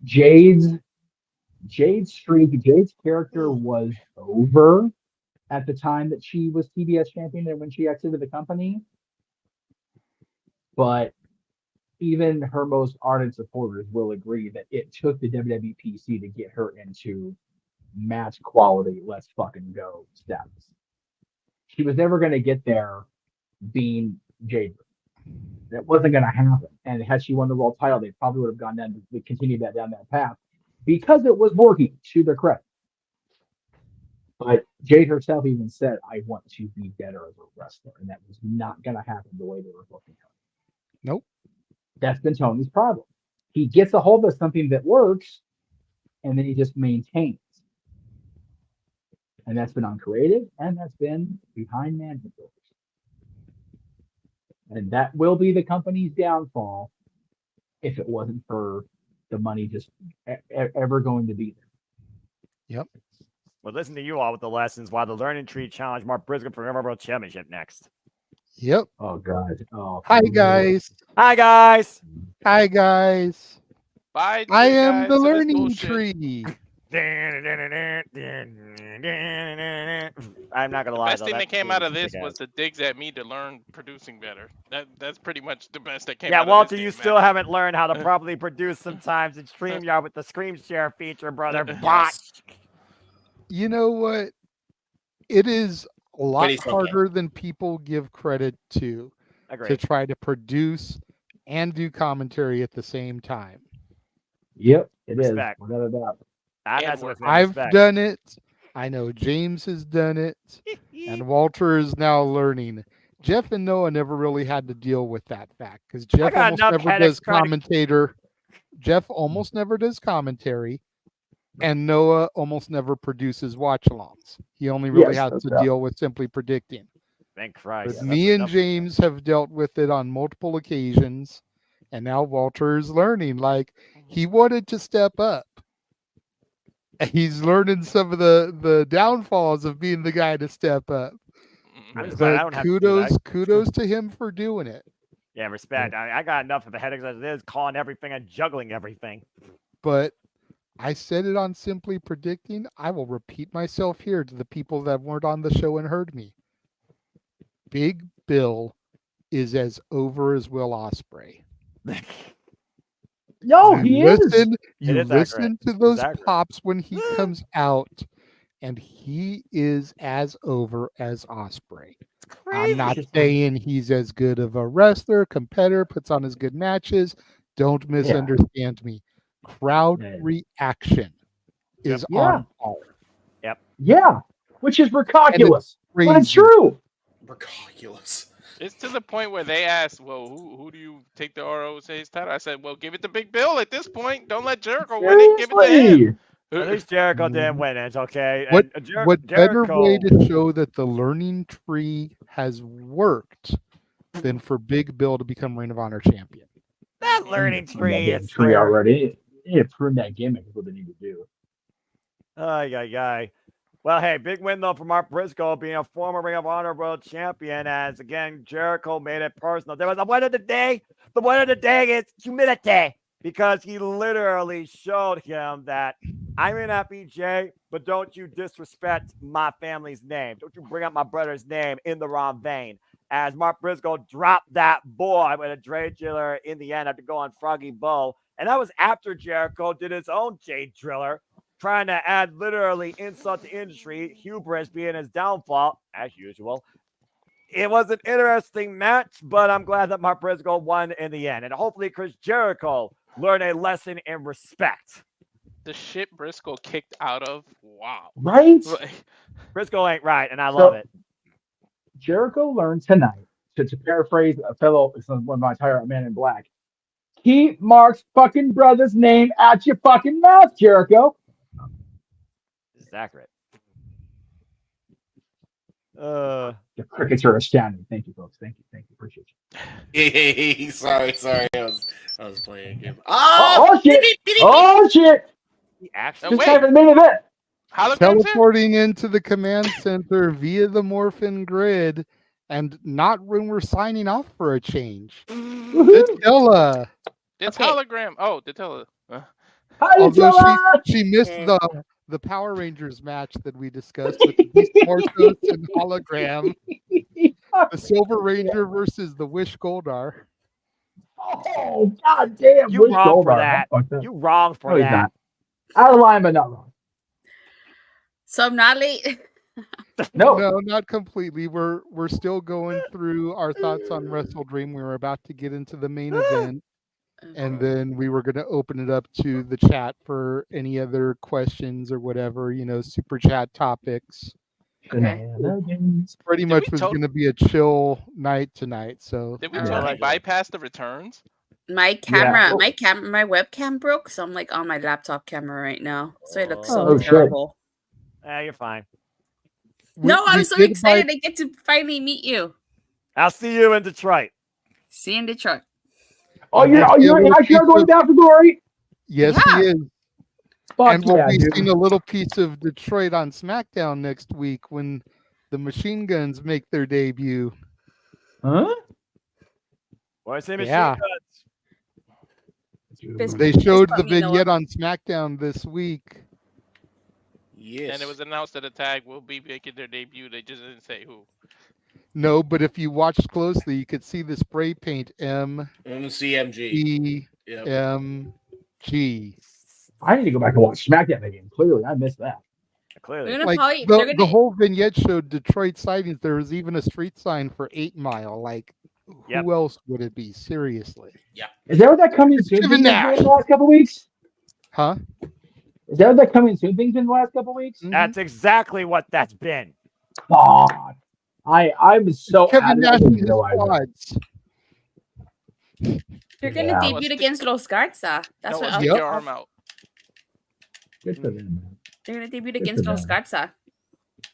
Speaker 11: Jade's character was over at the time that she was TBS champion and when she exited the company. But even her most ardent supporters will agree that it took the WWE PC to get her into match quality, let's fucking go status. She was never going to get there being Jade. That wasn't going to happen. And had she won the world title, they probably would have gone down to continue that down that path because it was working to their credit. But Jade herself even said, I want to be better as a wrestler. And that was not going to happen the way they were booking her.
Speaker 7: Nope.
Speaker 11: That's been Tony's problem. He gets a hold of something that works and then he just maintains. And that's been uncreative and that's been behind management doors. And that will be the company's downfall if it wasn't for the money just ever going to be there.
Speaker 7: Yep.
Speaker 10: Well, listen to you all with the lessons while the Learning Tree challenge Mark Briscoe for World Championship next.
Speaker 7: Yep.
Speaker 11: Oh, God. Oh,
Speaker 7: Hi, guys.
Speaker 10: Hi, guys.
Speaker 7: Hi, guys.
Speaker 16: Bye.
Speaker 7: I am
Speaker 16: guys,
Speaker 7: the
Speaker 16: to this
Speaker 7: learning
Speaker 16: bullshit.
Speaker 7: tree.
Speaker 10: I'm not gonna
Speaker 16: The
Speaker 10: lie.
Speaker 16: best
Speaker 10: though,
Speaker 16: thing that came out of this
Speaker 10: kick-ass.
Speaker 16: was the digs at me to learn producing better. That's pretty much the best that came
Speaker 10: Yeah,
Speaker 16: out
Speaker 10: Walter,
Speaker 16: of this
Speaker 10: you
Speaker 16: game,
Speaker 10: still
Speaker 16: man.
Speaker 10: haven't learned how to properly produce sometimes in StreamYard with the Screen Share feature, brother. Bot.
Speaker 7: You know what? It is a lot
Speaker 10: he's okay.
Speaker 7: harder than people give credit to
Speaker 10: Agreed.
Speaker 7: try to produce and do commentary at the same time.
Speaker 11: Yep, it
Speaker 10: Respect.
Speaker 11: is. Without a doubt.
Speaker 7: I've done it. I know James has done it. And Walter is now learning. Jeff and Noah never really had to deal with that fact because Jeff
Speaker 10: got
Speaker 7: almost
Speaker 10: enough
Speaker 7: never
Speaker 10: headaches
Speaker 7: does
Speaker 10: trying to-
Speaker 7: commentator. Jeff almost never does commentary. And Noah almost never produces watch-alongs. He only really
Speaker 11: Yes,
Speaker 7: has
Speaker 11: no
Speaker 7: to
Speaker 11: doubt.
Speaker 7: deal with simply predicting.
Speaker 10: Thank Christ.
Speaker 7: But me and James have dealt with it on multiple occasions, and now Walter is learning. Like, he wanted to step up. And he's learning some of the downfalls of being the guy to step up.
Speaker 10: I'm just glad I
Speaker 7: But
Speaker 10: don't have to do that.
Speaker 7: kudos to him for doing it.
Speaker 10: Yeah, respect. I got enough of the headaches as it is, calling everything and juggling everything.
Speaker 7: But I said it on Simply Predicting. I will repeat myself here to the people that weren't on the show and heard me. Big Bill is as over as Will Ospreay.
Speaker 11: No, he is.
Speaker 7: You
Speaker 10: It is
Speaker 7: listen
Speaker 10: accurate.
Speaker 7: to
Speaker 10: It's
Speaker 7: those
Speaker 10: accurate.
Speaker 7: pops when he comes out, and he is as over as Ospreay. I'm not saying he's as good of a wrestler, competitor, puts on as good matches. Don't misunderstand me. Crowd reaction is on par.
Speaker 10: Yep.
Speaker 11: Yeah, which is ridiculous. But it's
Speaker 7: crazy.
Speaker 11: true.
Speaker 9: Ridiculous.
Speaker 16: It's to the point where they asked, well, who do you take the ROC's title? I said, well, give it to Big Bill at this point. Don't let Jericho win it. Give it to him.
Speaker 10: At least Jericho didn't win. It's okay.
Speaker 7: What
Speaker 10: And
Speaker 7: better
Speaker 10: Jericho,
Speaker 7: way to show that the learning tree has worked than for Big Bill to become Ring of Honor champion?
Speaker 10: that learning tree is
Speaker 13: tree already. Yeah, prune that gimmick is what they need to do.
Speaker 10: Ay. Well, hey, big win though for Mark Briscoe, being a former Ring of Honor World Champion. As again, Jericho made it personal. There was a word of the day. The word of the day is humility, because he literally showed him that I may not be Jay, but don't you disrespect my family's name. Don't you bring up my brother's name in the wrong vein. As Mark Briscoe dropped that boy with a Dre Driller in the end, had to go on Froggy Bull. And that was after Jericho did his own Jay Driller, trying to add literally insult to injury, hubris being his downfall, as usual. It was an interesting match, but I'm glad that Mark Briscoe won in the end. And hopefully Chris Jericho learned a lesson in respect.
Speaker 16: The shit Briscoe kicked out of, wow.
Speaker 13: Right?
Speaker 10: Briscoe ain't right, and I love it.
Speaker 13: Jericho learned tonight, to paraphrase a fellow, one of my tyrant man in black, keep Mark's fucking brother's name out your fucking mouth, Jericho.
Speaker 10: This is accurate.
Speaker 13: The crickets are astounding. Thank you, folks. Thank you. Appreciate
Speaker 9: you. Sorry. I was playing a game.
Speaker 13: Oh shit! Oh shit!
Speaker 10: Actually,
Speaker 13: just having a main event.
Speaker 7: Teleporting into the command center via the Morphin grid, and not when we're signing off for a change. Ditilla.
Speaker 16: It's hologram. Oh, Ditilla.
Speaker 7: Although she missed the Power Rangers match that we discussed with Beast Morphos and hologram. The Silver Ranger versus the Wish Goldar.
Speaker 13: Oh, god damn.
Speaker 10: You wrong for that. You wrong for that.
Speaker 13: Not. Out of line, but not wrong.
Speaker 14: So I'm not late.
Speaker 7: No, not completely. We're still going through our thoughts on Wrestledream. We were about to get into the main event, and then we were going to open it up to the chat for any other questions or whatever, super chat topics.
Speaker 14: Okay.
Speaker 7: Pretty much was going to be a chill night tonight. So
Speaker 16: did we totally bypass the returns?
Speaker 14: My camera, my webcam broke, so I'm like on my laptop camera right now. So it looks so terrible.
Speaker 10: You're fine.
Speaker 14: No, I'm so excited I get to finally meet you.
Speaker 10: I'll see you in Detroit.
Speaker 14: See you in Detroit.
Speaker 13: Oh, you're actually going down for glory?
Speaker 7: Yes, he is.
Speaker 13: Fuck
Speaker 7: and we'll
Speaker 13: yeah,
Speaker 7: be
Speaker 13: dude.
Speaker 7: seeing a little piece of Detroit on SmackDown next week when the Machine Guns make their debut.
Speaker 13: Huh?
Speaker 10: Why say Machine
Speaker 7: Yeah.
Speaker 10: Guns?
Speaker 7: They showed the vignette on SmackDown this week.
Speaker 9: Yes.
Speaker 16: And it was announced that a tag will be making their debut. They just didn't say who.
Speaker 7: No, but if you watched closely, you could see the spray paint
Speaker 9: MCMG.
Speaker 7: MG.
Speaker 13: I need to go back and watch SmackDown again. Clearly, I missed that.
Speaker 10: Clearly.
Speaker 7: Like the whole vignette showed Detroit sightings. There was even a street sign for 8 Mile. Like, who else would it be? Seriously.
Speaker 9: Yeah.
Speaker 13: Is that what that coming soon thing's been in the last couple weeks?
Speaker 7: Huh?
Speaker 13: Is that what that coming soon thing's been in the last couple weeks?
Speaker 10: That's exactly what that's been.
Speaker 13: God. I'm so
Speaker 7: Kevin Nash and his
Speaker 13: no idea.
Speaker 7: quads.
Speaker 14: You're gonna debut against Los Garza. That's what
Speaker 16: Stick your arm out.
Speaker 13: Good for them, man.
Speaker 14: They're gonna debut against Los Garza.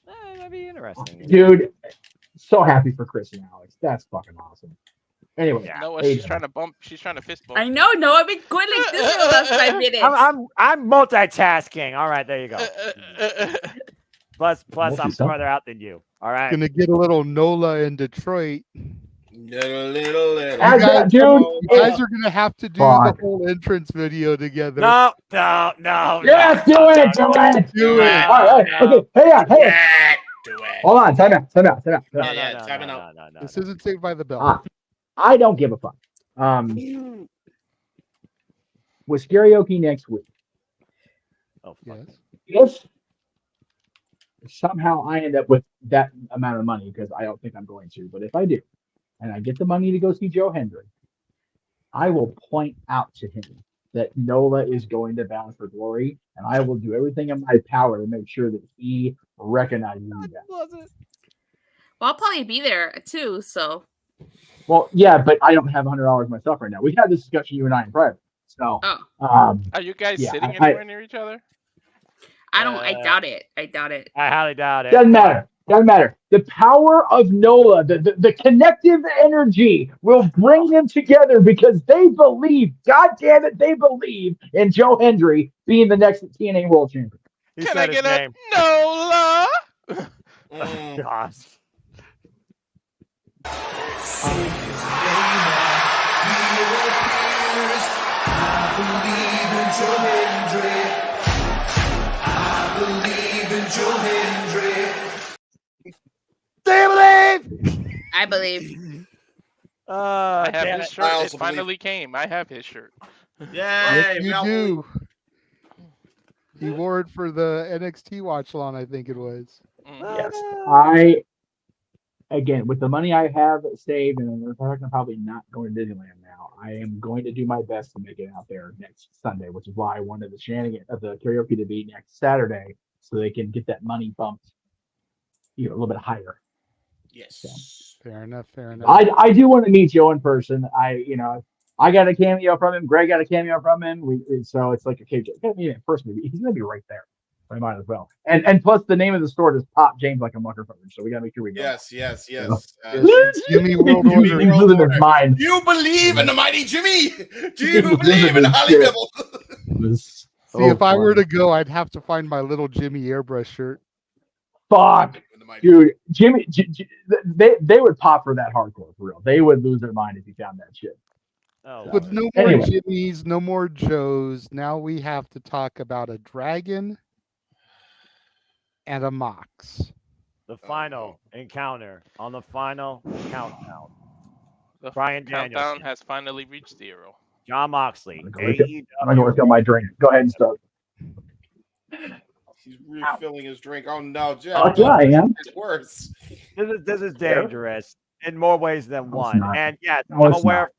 Speaker 10: That'd be interesting.
Speaker 13: Dude, so happy for Chris and Alex. That's fucking awesome. Anyway,
Speaker 16: No, she's trying to bump. She's trying to fist bump.
Speaker 14: I know. No, I've been going like this for the last 5 minutes.
Speaker 10: I'm multitasking. All right, there you go. Plus, I'm farther out than you. All right.
Speaker 7: Gonna get a little NOLA in Detroit.
Speaker 9: Little.
Speaker 7: You guys are gonna have to do the whole entrance video together.
Speaker 10: No.
Speaker 13: Yes, do it.
Speaker 7: Do it.
Speaker 13: All right. Okay. Hang on.
Speaker 9: Do it.
Speaker 13: Hold on. Time out.
Speaker 10: No.
Speaker 7: This isn't Saved by the Bell.
Speaker 13: I don't give a fuck. With karaoke next week.
Speaker 10: Oh, fuck.
Speaker 7: Yes.
Speaker 13: If somehow I end up with that amount of money, because I don't think I'm going to, but if I do, and I get the money to go see Joe Hendry, I will point out to him that NOLA is going to Bound for Glory, and I will do everything in my power to make sure that he recognizes that.
Speaker 14: Well, I'll probably be there too. So.
Speaker 13: Well, yeah, but I don't have $100 myself right now. We had this discussion, you and I, in private. So,
Speaker 16: Are you guys sitting anywhere near each other?
Speaker 14: I doubt it. I doubt it.
Speaker 10: I highly doubt it.
Speaker 13: Doesn't matter. Doesn't matter. The power of NOLA, the connective energy will bring them together because they believe, God damn it, they believe in Joe Hendry being the next TNA World Champion.
Speaker 10: He
Speaker 16: Can
Speaker 10: said
Speaker 16: I
Speaker 10: his
Speaker 16: get a
Speaker 10: name.
Speaker 16: NOLA?
Speaker 10: Gosh. Do you believe?
Speaker 14: I believe.
Speaker 16: I have
Speaker 10: damn
Speaker 16: his
Speaker 10: it.
Speaker 16: shirt.
Speaker 9: I
Speaker 16: It
Speaker 9: also believe.
Speaker 16: finally came. I have his shirt.
Speaker 9: Yay!
Speaker 7: Yes, you
Speaker 9: Val
Speaker 7: do. He wore it for the NXT watch along, I think it was.
Speaker 13: Yes. Again, with the money I have saved, and I'm probably not going to Disneyland now, I am going to do my best to make it out there next Sunday, which is why I wanted the Shenanigans of the karaoke to be next Saturday, so they can get that money bumped, a little bit higher.
Speaker 9: Yes.
Speaker 13: So.
Speaker 7: Fair enough. Fair enough.
Speaker 13: I do want to meet Joe in person. I got a cameo from him. Greg got a cameo from him. So it's like, okay, Joe, got to meet him in person. He's gonna be right there. I might as well. And plus, the name of the store is Pop James Like a Mucker Fudge, so we gotta make sure we go.
Speaker 9: Yes.
Speaker 7: Jimmy World
Speaker 13: Jimmy,
Speaker 7: Order.
Speaker 13: he's losing his mind.
Speaker 9: Do you believe in the mighty Jimmy? Do you believe in Holly Devil?
Speaker 7: See, if I were to go, I'd have to find my little Jimmy airbrush shirt.
Speaker 13: Fuck, dude, Jimmy, they would pop for that hardcore for real. They would lose their mind if he found that shit.
Speaker 7: With no more Jimmys, no more Joes, now we have to talk about a dragon and a Mox.
Speaker 10: The final encounter on the final countdown.
Speaker 16: The
Speaker 10: Bryan
Speaker 16: countdown
Speaker 10: Danielson.
Speaker 16: has finally reached 0.
Speaker 10: John Moxley.
Speaker 13: I'm gonna look at my drink. Go ahead and start.
Speaker 9: He's refilling his drink. Oh no, Jeff!
Speaker 13: Oh, yeah, I am.
Speaker 9: It's worse.
Speaker 10: This is dangerous in more ways than one.
Speaker 7: not.
Speaker 10: And yes,
Speaker 7: No,
Speaker 10: I'm
Speaker 7: it's
Speaker 10: aware.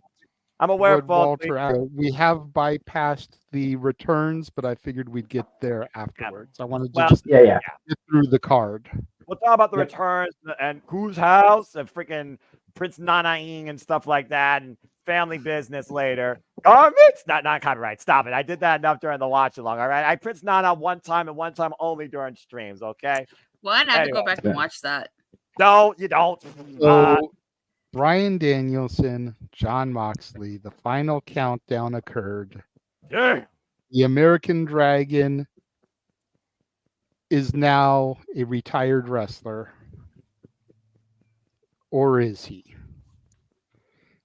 Speaker 10: I'm aware
Speaker 7: Lord
Speaker 10: of both.
Speaker 7: Walter, we have bypassed the returns, but I figured we'd get there afterwards. I wanted to just get through the card.
Speaker 10: We'll talk about the returns and whose house and freaking Prince Nanaing and stuff like that and family business later. Garments, not copyright. Stop it. I did that enough during the watch along. All right. I Prince Nana one time and one time only during streams. Okay.
Speaker 14: Well, I'd have to go back and watch that.
Speaker 10: No, you don't.
Speaker 7: So, Bryan Danielson, John Moxley, the final countdown occurred.
Speaker 10: Yeah.
Speaker 7: The American Dragon is now a retired wrestler. Or is he?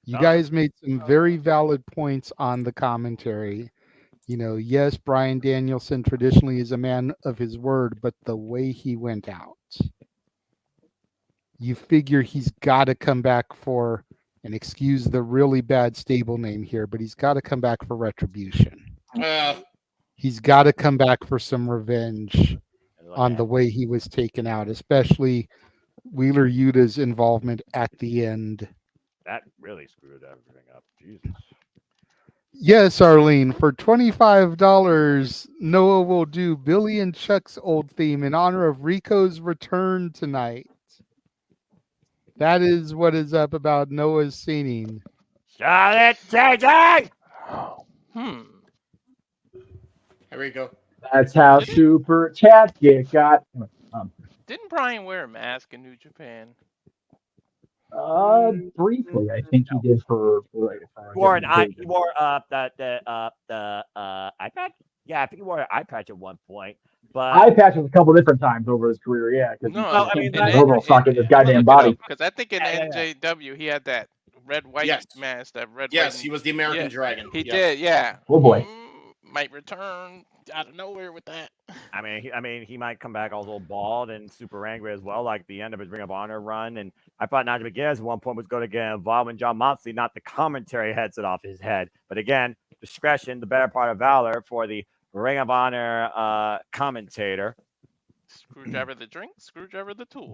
Speaker 7: You guys made some very valid points on the commentary. Yes, Bryan Danielson traditionally is a man of his word, but the way he went out, you figure he's got to come back for, and excuse the really bad stable name here, but he's got to come back for retribution. He's got to come back for some revenge on the way he was taken out, especially Wheeler Yuta's involvement at the end.
Speaker 10: That really screwed everything up. Jesus.
Speaker 7: Yes, Arlene, for $25, Noah will do Billy and Chuck's old theme in honor of Rico's return tonight. That is what is up about Noah's singing.
Speaker 10: Charlotte JJ!
Speaker 9: Here we go.
Speaker 13: That's how Super Chat got.
Speaker 16: Didn't Bryan wear a mask in New Japan?
Speaker 13: Briefly, I think he did for
Speaker 10: He wore the eye patch. Yeah, I think he wore an eye patch at one point. But
Speaker 13: eye patch was a couple different times over his career. Yeah, because overall socket his goddamn body.
Speaker 16: Because I think in NJW he had that red-white mask. That red.
Speaker 9: Yes, he was the American Dragon.
Speaker 16: He did. Yeah.
Speaker 13: Oh boy.
Speaker 16: Might return out of nowhere with that.
Speaker 10: I mean, he might come back all bald and super angry as well, like the end of his Ring of Honor run. And I thought Nigel McGuinness at one point was going to get involved when John Moxley, not the commentary heads it off his head. But again, discretion, the better part of valor for the Ring of Honor commentator.
Speaker 16: Screwdriver the drink, screwdriver the tool.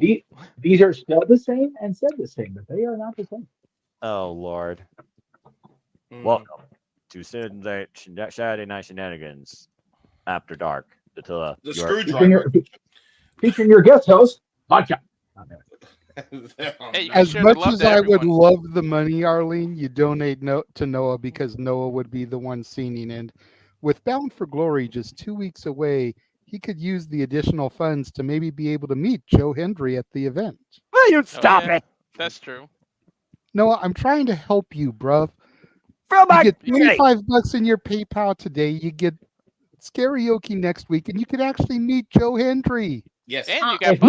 Speaker 13: These are spelled the same and said the same, but they are not the same.
Speaker 10: Oh, Lord. Welcome to Saturday Night Shenanigans After Dark. The
Speaker 9: screwdriver.
Speaker 13: Featuring your guest host, Macha.
Speaker 7: As much as I would love the money, Arlene, you donate to Noah because Noah would be the one singing. And with Bound for Glory just 2 weeks away, he could use the additional funds to maybe be able to meet Joe Hendry at the event.
Speaker 10: Will you stop it?
Speaker 16: That's true.
Speaker 7: Noah, I'm trying to help you, bruv.
Speaker 10: From
Speaker 7: You
Speaker 10: my
Speaker 7: get $25 in your PayPal today. You get karaoke next week, and you could actually meet Joe Hendry.
Speaker 9: Yes.
Speaker 16: And you got
Speaker 13: If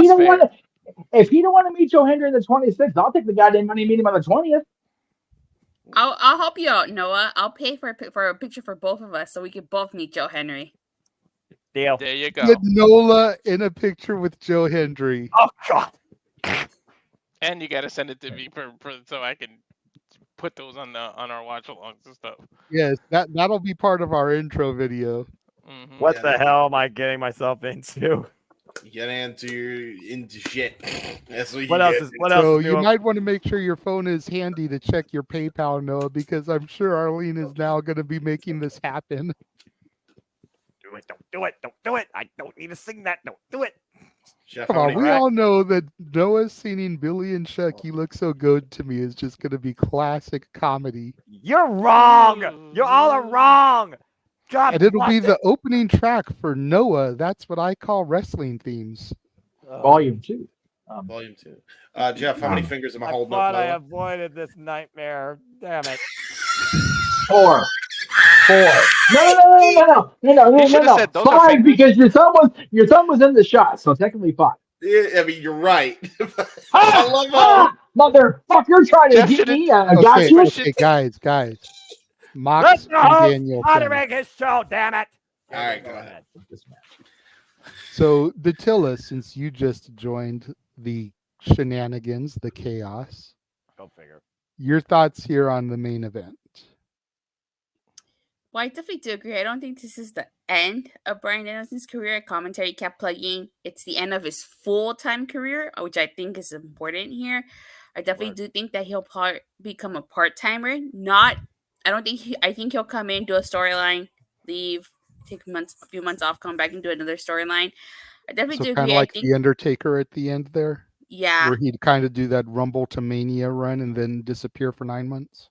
Speaker 13: he don't want to meet Joe Hendry on the 26th, I'll take the goddamn money and meet him on the 20th.
Speaker 14: I'll help you out, Noah. I'll pay for a picture for both of us so we can both meet Joe Henry.
Speaker 10: Deal.
Speaker 16: There you go.
Speaker 7: Get Nola in a picture with Joe Hendry.
Speaker 10: Oh God.
Speaker 16: And you got to send it to me so I can put those on our watch alongs and stuff.
Speaker 7: Yes, that'll be part of our intro video.
Speaker 16: Mm-hmm.
Speaker 10: What the hell am I getting myself into?
Speaker 9: Get into shit. That's what you
Speaker 10: What
Speaker 9: get.
Speaker 10: else is what else?
Speaker 7: So
Speaker 10: is
Speaker 7: you
Speaker 10: new?
Speaker 7: might want to make sure your phone is handy to check your PayPal, Noah, because I'm sure Arlene is now going to be making this happen.
Speaker 10: Do it! Don't do it! Don't do it! I don't need to sing that. Don't do it.
Speaker 9: Jeff,
Speaker 7: Come on, we all know that Noah singing Billy and Chuck, "You Look So Good to Me" is just going to be classic comedy.
Speaker 10: You're wrong. You all are wrong. God
Speaker 7: And it'll be
Speaker 10: bless
Speaker 7: the opening track for Noah. That's what I call wrestling themes.
Speaker 13: Volume 2.
Speaker 9: Volume 2. Jeff, how many fingers am I holding
Speaker 10: thought
Speaker 9: up?
Speaker 10: I
Speaker 9: Noah?
Speaker 10: avoided this nightmare. Damn it.
Speaker 13: 4. No.
Speaker 16: You should have said those are
Speaker 13: 5
Speaker 16: fingers.
Speaker 13: because your thumb was in the shot, so technically 5.
Speaker 9: Yeah, I mean, you're right. I love how.
Speaker 13: Motherfucker, trying to
Speaker 16: Jeff
Speaker 13: get
Speaker 16: should've-
Speaker 13: me. I got you.
Speaker 7: Okay, guys.
Speaker 10: Let
Speaker 7: Mox
Speaker 10: the
Speaker 7: and
Speaker 10: host
Speaker 7: Danielson.
Speaker 10: moderate his show, damn it.
Speaker 9: All right, go ahead.
Speaker 7: So, Dattila, since you just joined the shenanigans, the chaos,
Speaker 10: Go figure.
Speaker 7: your thoughts here on the main event?
Speaker 14: Well, I definitely do agree. I don't think this is the end of Bryan Danielson's career. Commentary kept plugging. It's the end of his full-time career, which I think is important here. I definitely do think that he'll become a part-timer. I think he'll come in, do a storyline, leave, take a few months off, come back and do another storyline. I definitely
Speaker 7: So
Speaker 14: do
Speaker 7: kind
Speaker 14: agree.
Speaker 7: of like
Speaker 14: I think,
Speaker 7: the Undertaker at the end there?
Speaker 14: yeah.
Speaker 7: Where he'd kind of do that Rumble to Mania run and then disappear for 9 months?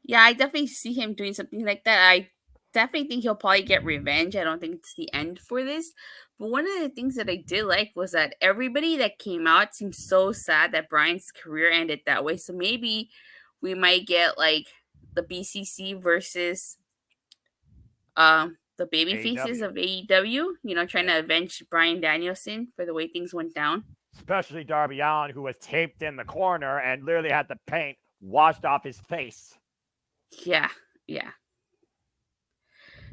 Speaker 14: Yeah, I definitely see him doing something like that. I definitely think he'll probably get revenge. I don't think it's the end for this. But one of the things that I did like was that everybody that came out seemed so sad that Bryan's career ended that way. So maybe we might get like the BCC versus the baby faces of AEW, trying to avenge Bryan Danielson for the way things went down.
Speaker 10: Especially Darby Allin, who was taped in the corner and literally had the paint washed off his face.
Speaker 14: Yeah.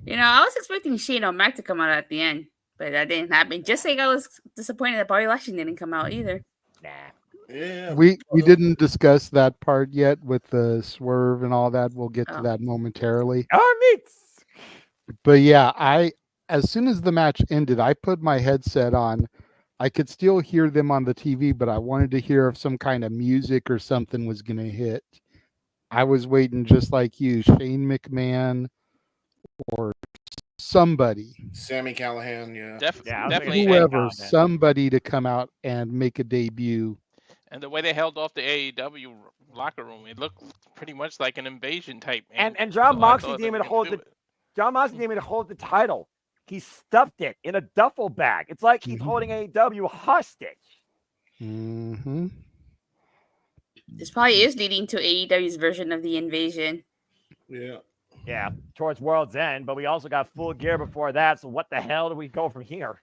Speaker 14: I was expecting Shane O'Mac to come out at the end, but that didn't happen. Just like I was disappointed that Bobby Lashley didn't come out either.
Speaker 10: Nah.
Speaker 9: Yeah.
Speaker 7: We didn't discuss that part yet with the swerve and all that. We'll get to that momentarily.
Speaker 10: Our meats.
Speaker 7: But yeah, as soon as the match ended, I put my headset on. I could still hear them on the TV, but I wanted to hear if some kind of music or something was going to hit. I was waiting just like you, Shane McMahon or somebody.
Speaker 9: Sammy Callahan, yeah.
Speaker 16: Definitely.
Speaker 7: Whoever, somebody to come out and make a debut.
Speaker 16: And the way they held off the AEW locker room, it looked pretty much like an invasion type.
Speaker 10: And John Moxley didn't even hold the John Moxley didn't even hold the title. He stuffed it in a duffel bag. It's like he's holding AEW hostage.
Speaker 7: Mm-hmm.
Speaker 14: This probably is leading to AEW's version of the invasion.
Speaker 9: Yeah.
Speaker 10: Yeah, towards World's End, but we also got Full Gear before that. So what the hell do we go from here?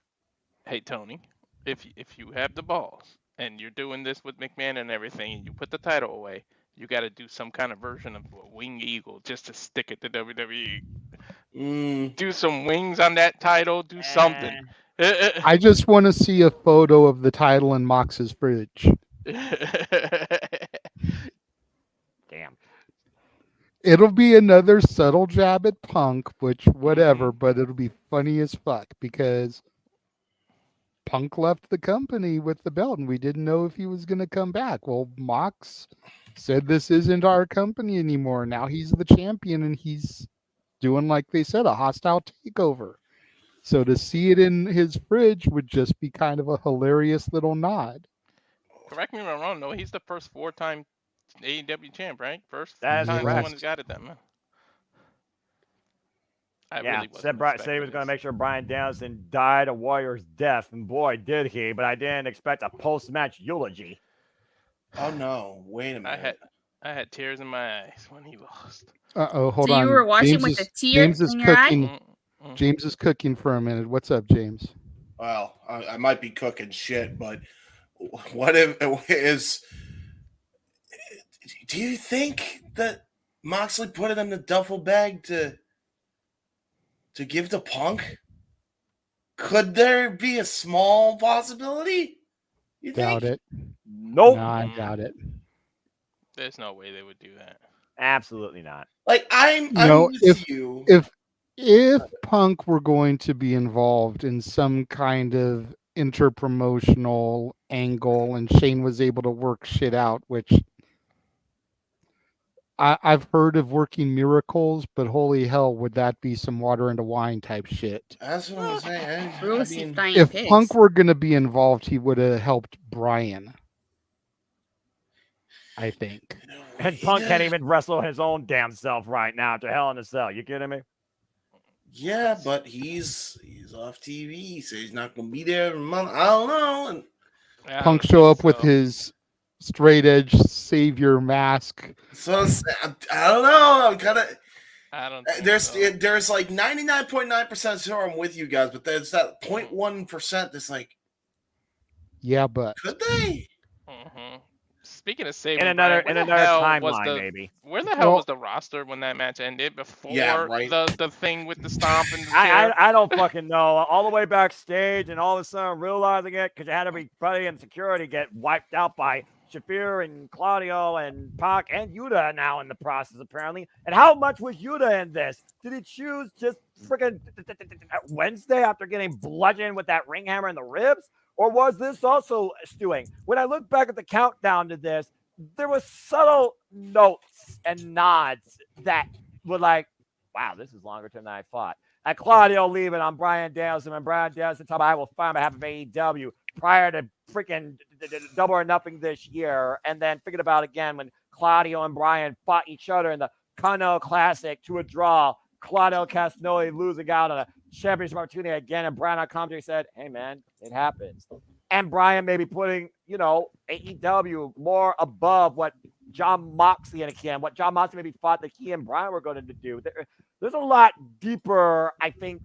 Speaker 16: Hey Tony, if you have the balls and you're doing this with McMahon and everything, and you put the title away, you got to do some kind of version of a wing eagle just to stick it to WWE. Do some wings on that title. Do something.
Speaker 7: I just want to see a photo of the title in Mox's fridge.
Speaker 10: Damn.
Speaker 7: It'll be another subtle jab at Punk, which whatever, but it'll be funny as fuck because Punk left the company with the belt and we didn't know if he was going to come back. Well, Mox said this isn't our company anymore. Now he's the champion and he's doing, like they said, a hostile takeover. So to see it in his fridge would just be kind of a hilarious little nod.
Speaker 16: Correct me if I'm wrong. No, he's the first 4-time AEW champ, right? First
Speaker 10: That is
Speaker 16: time
Speaker 10: correct.
Speaker 16: someone's got it. That man. really
Speaker 10: said he was going to make sure Bryan Danielson died a warrior's death, and boy, did he. But I didn't expect a post-match eulogy.
Speaker 9: Oh no! Wait a minute.
Speaker 16: I had tears in my eyes when he lost.
Speaker 7: Hold
Speaker 14: So
Speaker 7: on.
Speaker 14: you were watching
Speaker 7: James
Speaker 14: with
Speaker 7: is,
Speaker 14: a tear
Speaker 7: James is
Speaker 14: in your eye?
Speaker 7: cooking. James is cooking for a minute. What's up, James?
Speaker 9: Well, I might be cooking shit, but what if is? Do you think that Moxley put it in the duffel bag to give to Punk? Could there be a small possibility? You think?
Speaker 7: Doubt it.
Speaker 10: Nope.
Speaker 7: No, I doubt it.
Speaker 16: There's no way they would do that.
Speaker 10: Absolutely not.
Speaker 9: Like I'm with you.
Speaker 7: If Punk were going to be involved in some kind of interpromotional angle and Shane was able to work shit out, which I've heard of working miracles, but holy hell, would that be some water into wine type shit?
Speaker 9: That's what I'm saying.
Speaker 7: If Punk were going to be involved, he would have helped Bryan. I think.
Speaker 10: And Punk can't even wrestle his own damn self right now to Hell in a Cell. You kidding me?
Speaker 9: Yeah, but he's off TV, so he's not going to be there in a month. I don't know. And
Speaker 7: Punk show up with his straight edge savior mask.
Speaker 9: So I don't know. I'm kind of.
Speaker 16: I don't.
Speaker 9: There's like 99.9% sure I'm with you guys, but there's that 0.1% that's like.
Speaker 7: Yeah, but
Speaker 9: could they?
Speaker 16: Mm-hmm. Speaking of saving,
Speaker 10: in another timeline, maybe.
Speaker 16: Where the hell was the roster when that match ended? Before the thing with the stomp and the
Speaker 10: I don't fucking know. All the way backstage, and all of a sudden realizing it because you had everybody in security get wiped out by Shafir and Claudio and Pac and Yuta now in the process apparently. And how much was Yuta in this? Did he choose just freaking Wednesday after getting bludgeoned with that ring hammer in the ribs? Or was this also stewing? When I look back at the countdown to this, there was subtle notes and nods that were like, wow, this is longer than I thought. And Claudio leaving on Bryan Danielson, and Bryan Danielson talking about I will find on behalf of AEW prior to freaking Double or Nothing this year. And then thinking about again when Claudio and Bryan fought each other in the Kano Classic to a draw. Claudio Castagnoli losing out on a championship opportunity again, and Bryan on commentary said, hey man, it happens. And Bryan maybe putting, AEW more above what John Moxley and what John Moxley maybe thought that he and Bryan were going to do. There's a lot deeper, I think,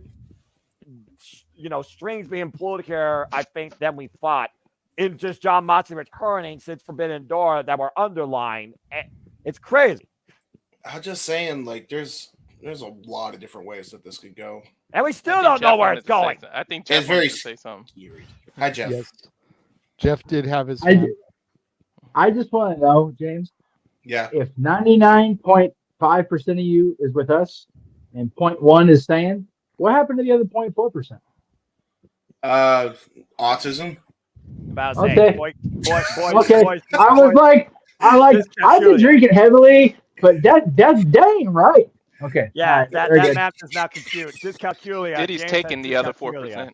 Speaker 10: strings being pulled here, I think, than we thought. In just John Moxley returning since Forbidden Door that were underlined. It's crazy.
Speaker 9: I'm just saying, like, there's a lot of different ways that this could go.
Speaker 10: And we still don't know where it's going.
Speaker 16: I think Jeff wanted to say something.
Speaker 9: Hi, Jeff.
Speaker 7: Yes. Jeff did have his.
Speaker 13: I just want to know, James.
Speaker 9: Yeah.
Speaker 13: If 99.5% of you is with us and 0.1 is staying, what happened to the other 0.4%?
Speaker 9: Autism.
Speaker 13: Okay.
Speaker 10: Boys,
Speaker 13: I've been drinking heavily, but that ain't right. Okay.
Speaker 10: Yeah,
Speaker 13: right,
Speaker 10: that math does not compute. Dyscalculia.
Speaker 16: Diddy's taking the other 4%.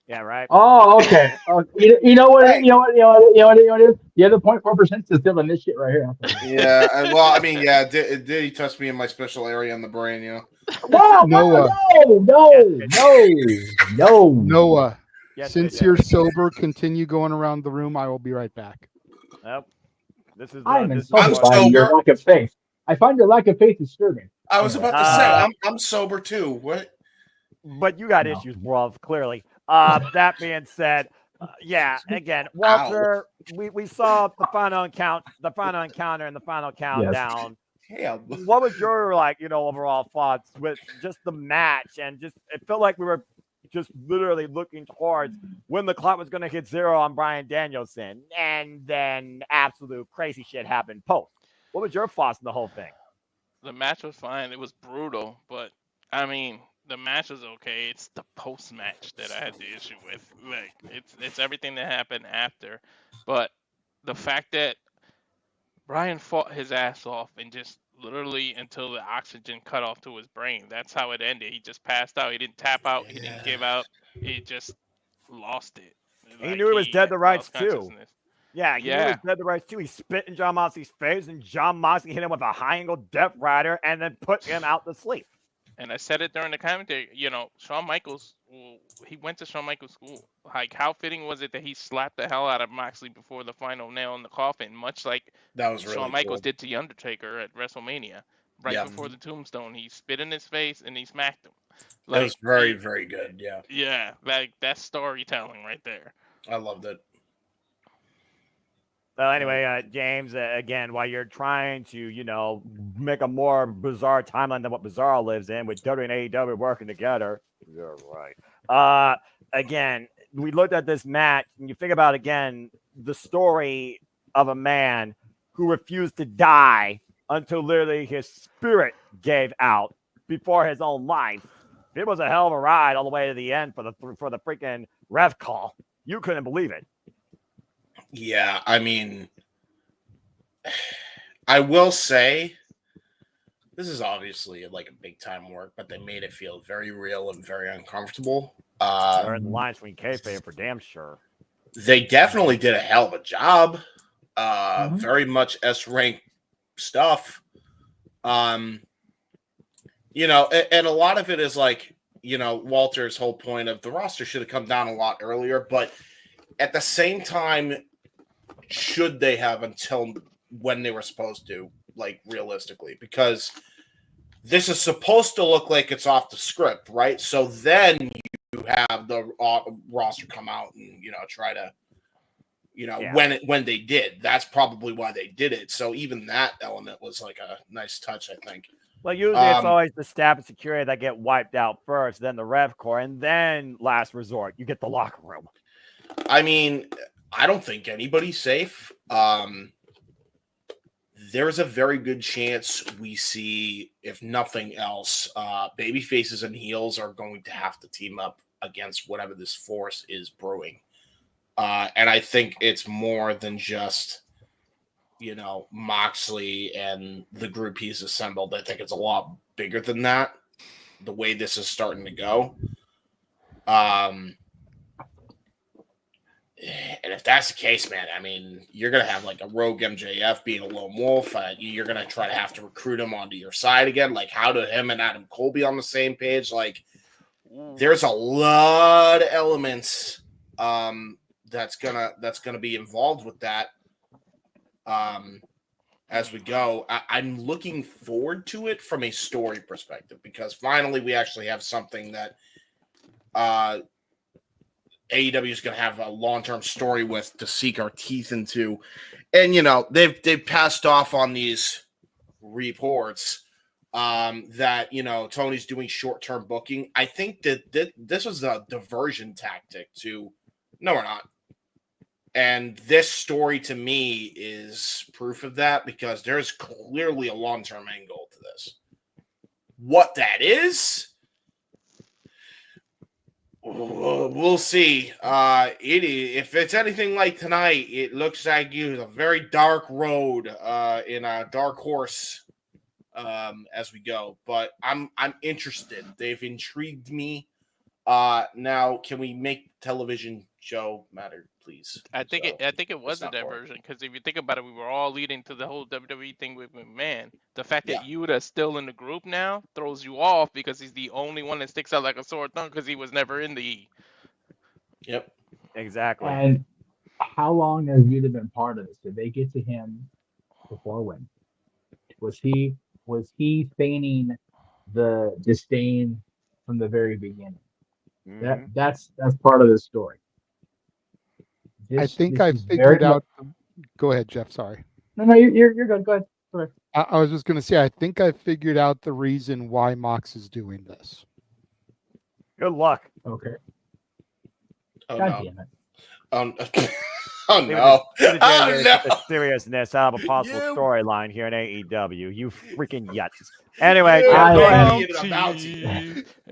Speaker 10: Yeah, right.
Speaker 13: Oh, okay. You know what? The other 0.4% is still in this shit right here.
Speaker 9: Yeah. Well, I mean, yeah. Diddy touched me in my special area on the brain,
Speaker 13: No,
Speaker 7: Noah.
Speaker 13: No.
Speaker 7: Noah.
Speaker 10: Yes,
Speaker 7: Since you're sober, continue going around the room. I will be right back.
Speaker 10: Nope. This is.
Speaker 13: I'm insulted by your lack of faith. I find your lack of faith disturbing.
Speaker 9: I was about to say I'm sober too. What?
Speaker 10: But you got issues, bro. Clearly. That being said, again, Walter, we saw the final encounter and the final countdown.
Speaker 9: Yes.
Speaker 10: What was your overall thoughts with just the match and just it felt like we were just literally looking towards when the clock was going to hit 0 on Bryan Danielson, and then absolute crazy shit happened post. What was your thoughts on the whole thing?
Speaker 16: The match was fine. It was brutal, but I mean, the match was okay. It's the post match that I had the issue with. Like, it's everything that happened after, but the fact that Bryan fought his ass off and just literally until the oxygen cut off to his brain. That's how it ended. He just passed out. He didn't tap out. He didn't give out. He just lost it.
Speaker 10: He knew he was dead to rights too. Yeah, he knew he was dead to rights too. He spit in John Moxley's face, and John Moxley hit him with a high angle Death Rider and then put him out to sleep.
Speaker 16: And I said it during the commentary. Shawn Michaels, he went to Shawn Michaels' school. Like, how fitting was it that he slapped the hell out of Moxley before the final nail in the coffin, much like
Speaker 9: that was really
Speaker 16: Shawn Michaels
Speaker 9: cool.
Speaker 16: did to The Undertaker at WrestleMania. Right before the tombstone, he spit in his face and he smacked him.
Speaker 9: That was very, very good. Yeah.
Speaker 16: Yeah, like that's storytelling right there.
Speaker 9: I loved it.
Speaker 10: Well, anyway, James, again, while you're trying to, make a more bizarre timeline than what Bizarro lives in, with WWE and AEW working together, you're right. Again, we looked at this match, and you think about, again, the story of a man who refused to die until literally his spirit gave out before his own life. It was a hell of a ride all the way to the end for the freaking ref call. You couldn't believe it.
Speaker 9: Yeah, I mean, I will say this is obviously like a big time work, but they made it feel very real and very uncomfortable.
Speaker 10: They're in the lines between kayfabe for damn sure.
Speaker 9: They definitely did a hell of a job. Very much S-rank stuff. And a lot of it is like, Walter's whole point of the roster should have come down a lot earlier, but at the same time, should they have until when they were supposed to, like, realistically? Because this is supposed to look like it's off the script, right? So then you have the roster come out and, try to, when they did. That's probably why they did it. So even that element was like a nice touch, I think.
Speaker 10: Well, usually it's always the staff and security that get wiped out first, then the Rev Corps, and then last resort, you get the locker room.
Speaker 9: I mean, I don't think anybody's safe. There's a very good chance we see, if nothing else, baby faces and heels are going to have to team up against whatever this force is brewing. And I think it's more than just, Moxley and the group he's assembled. I think it's a lot bigger than that, the way this is starting to go. And if that's the case, man, I mean, you're going to have like a rogue MJF being a lone wolf. You're going to try to have to recruit him onto your side again. Like, how do him and Adam Cole be on the same page? Like, there's a lot of elements that's gonna be involved with that as we go. I'm looking forward to it from a story perspective, because finally we actually have something that AEW is going to have a long-term story with to sink our teeth into. And, they've passed off on these reports that, Tony's doing short-term booking. I think that this was a diversion tactic to, no, we're not. And this story to me is proof of that, because there's clearly a long-term end goal to this. What that is, we'll see. If it's anything like tonight, it looks like it's a very dark road in a dark horse as we go. But I'm interested. They've intrigued me. Now, can we make television show matter, please?
Speaker 16: I think it was a diversion, because if you think about it, we were all leading to the whole WWE thing with McMahon. The fact that Yuda's still in the group now throws you off, because he's the only one that sticks out like a sore thumb, because he was never in the E.
Speaker 9: Yep,
Speaker 10: exactly.
Speaker 13: And how long has Yuda been part of this? Did they get to him before when? Was he feigning the disdain from the very beginning?
Speaker 10: Mm-hmm.
Speaker 13: That's part of the story.
Speaker 7: I think I figured out. Go ahead, Jeff. Sorry.
Speaker 13: No, you're good. Go ahead.
Speaker 7: I was just going to say, I think I figured out the reason why Mox is doing this.
Speaker 10: Good luck.
Speaker 13: Okay.
Speaker 9: Oh,
Speaker 13: God
Speaker 9: no.
Speaker 13: damn it.
Speaker 9: Oh no!
Speaker 10: The seriousness out of a possible storyline here in AEW. You freaking yuts. Anyway, go ahead.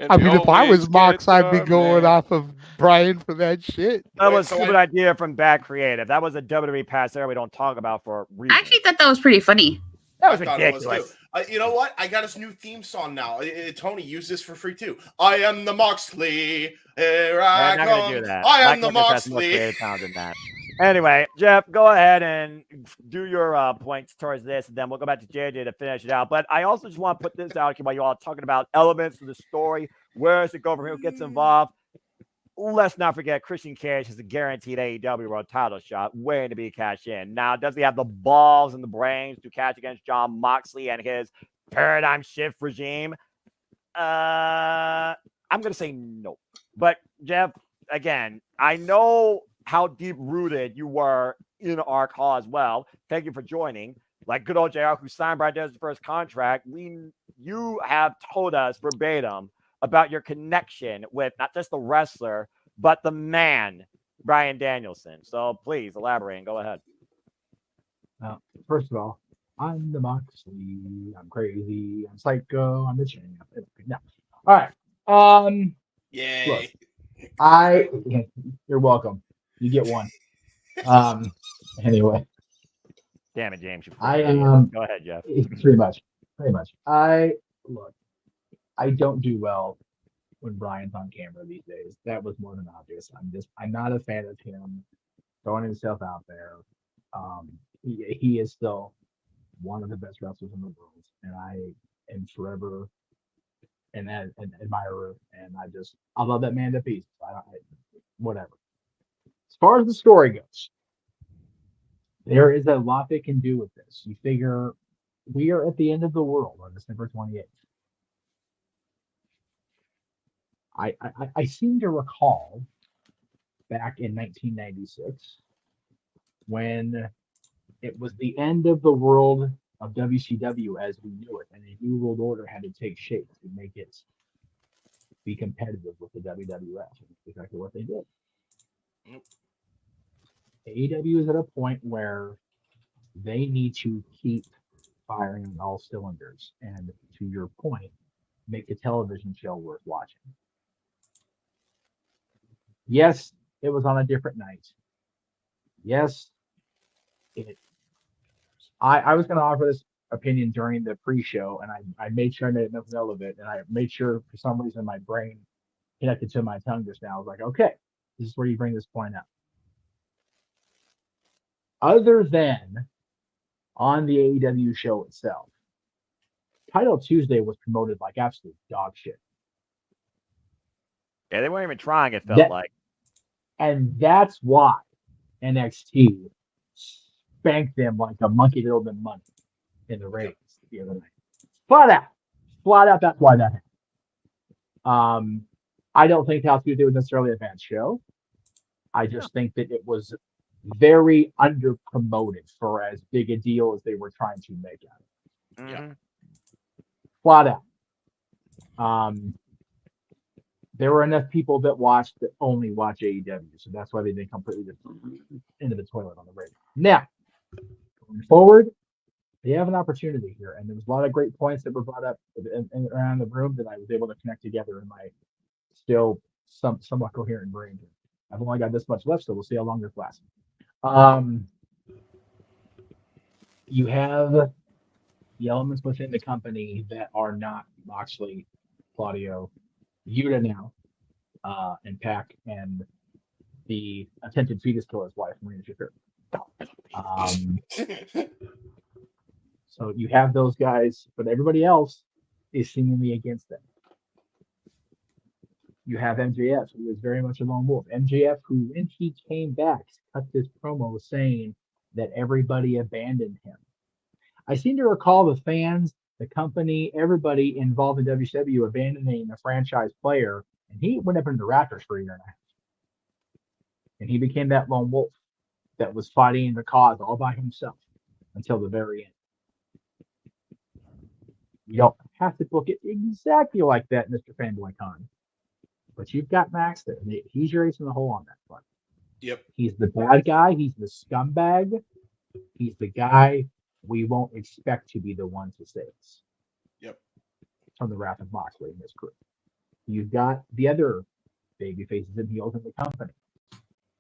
Speaker 7: I mean, if I was Mox, I'd be going off of Bryan for that shit.
Speaker 10: That was a stupid idea from Bad Creative. That was a WWE past era we don't talk about for a reason.
Speaker 14: I actually thought that was pretty funny.
Speaker 10: That was ridiculous.
Speaker 9: You know what? I got his new theme song now. Tony, use this for free too. I am the Moxley. Here I
Speaker 10: I'm not
Speaker 9: come.
Speaker 10: gonna do that.
Speaker 9: I am
Speaker 10: Mike
Speaker 9: the
Speaker 10: Rogers has more
Speaker 9: Moxley.
Speaker 10: creative talent than that. Anyway, Jeff, go ahead and do your points towards this, and then we'll go back to JJ to finish it out. But I also just want to put this out here while you all are talking about elements of the story. Where does it go from here? Who gets involved? Let's not forget Christian Cage has a guaranteed AEW World Title shot waiting to be cashed in. Now, does he have the balls and the brains to catch against Jon Moxley and his paradigm shift regime? I'm going to say no. But, Jeff, again, I know how deep-rooted you were in our call as well. Thank you for joining. Like good old JR, who signed Bryan Danielson's first contract, you have told us verbatim about your connection with not just the wrestler, but the man, Bryan Danielson. So please elaborate and go ahead.
Speaker 13: First of all, I'm the Moxley. I'm crazy. I'm psycho. I'm the champ. No. All right.
Speaker 9: Yay.
Speaker 13: Look, you're welcome. You get one. Anyway.
Speaker 10: Damn it, James.
Speaker 13: Go
Speaker 10: ahead, Jeff.
Speaker 13: Pretty much. I don't do well when Bryan's on camera these days. That was more than obvious. I'm not a fan of him throwing himself out there. He is still one of the best wrestlers in the world, and I am forever an admirer, and I love that man to pieces. Whatever. As far as the story goes, there is a lot they can do with this. You figure we are at the end of the world on December 28th. I seem to recall back in 1996 when it was the end of the world of WCW as we knew it, and a new world order had to take shape to make it be competitive with the WWF. And that's exactly what they did.
Speaker 9: Yep.
Speaker 13: AEW is at a point where they need to keep firing on all cylinders, and to your point, make a television show worth watching. Yes, it was on a different night. Yes, I was going to offer this opinion during the pre-show, and I made sure I made a mental note of it, and I made sure for some reason my brain connected to my tongue just now. I was like, okay, this is where you bring this point up. Other than on the AEW show itself, Title Tuesday was promoted like absolute dog shit.
Speaker 10: Yeah, they weren't even trying, it felt like.
Speaker 13: And that's why NXT spanked them like a monkey that owed them money in the ratings the other night. Flat out, that's why that happened. I don't think Title Tuesday was necessarily a bad show. I just think that it was very under promoted for as big a deal as they were trying to make out of it.
Speaker 10: Mm-hmm.
Speaker 13: Flat out. There were enough people that only watch AEW, so that's why they didn't completely into the toilet on the radio. Now, going forward, they have an opportunity here, and there was a lot of great points that were brought up around the room that I was able to connect together in my still somewhat coherent brain. I've only got this much left, so we'll see how long this lasts. You have the elements within the company that are not Moxley, Claudio, Yuta now, and Pac, and the attempted fetus killer's wife, Marina Shafir. So you have those guys, but everybody else is seemingly against them. You have MJF, who is very much a lone wolf. MJF, who, when he came back, cut this promo saying that everybody abandoned him. I seem to recall the fans, the company, everybody involved in WCW abandoning a franchise player, and he went up into the Raptors for a year and a half. And he became that lone wolf that was fighting the cause all by himself until the very end. You don't have to book it exactly like that, Mr. Fanboy Khan. But you've got Max there. He's your ace in the hole on that front.
Speaker 9: Yep.
Speaker 13: He's the bad guy. He's the scumbag. He's the guy we won't expect to be the one to save us.
Speaker 9: Yep.
Speaker 13: From the wrath of Moxley and his crew. You've got the other baby faces and heels in the company.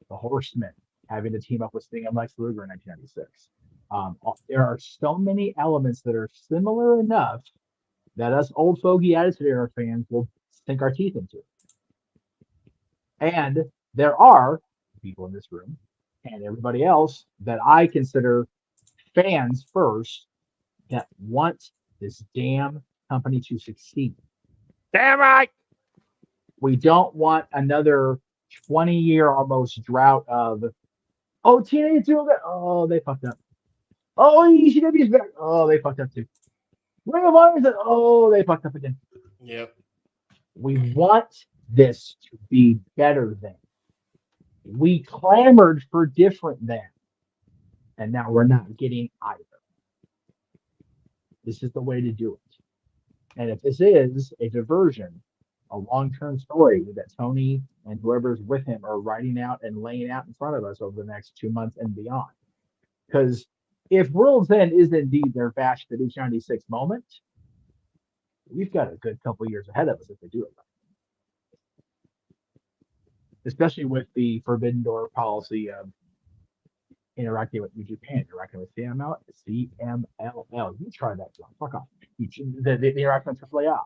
Speaker 13: The Horsemen having to team up with Sting and Lex Luger in 1996. There are so many elements that are similar enough that us old fogey Attitude Era fans will sink our teeth into. And there are people in this room and everybody else that I consider fans first that want this damn company to succeed.
Speaker 10: Damn right.
Speaker 13: We don't want another 20-year almost drought of, oh, TNA is doing that. Oh, they fucked up. Oh, ECW is back. Oh, they fucked up too. Ring of Honor is that. Oh, they fucked up again.
Speaker 9: Yep.
Speaker 13: We want this to be better than. We clamored for different than. And now we're not getting either. This is the way to do it. And if this is a diversion, a long-term story that Tony and whoever's with him are writing out and laying out in front of us over the next 2 months and beyond. Because if World's End is indeed their Bash the Beach 96 moment, we've got a good couple years ahead of us if they do it right. Especially with the Forbidden Door policy of interacting with New Japan, interacting with CMLL. You try that, John. Fuck off. The interaction with AAA.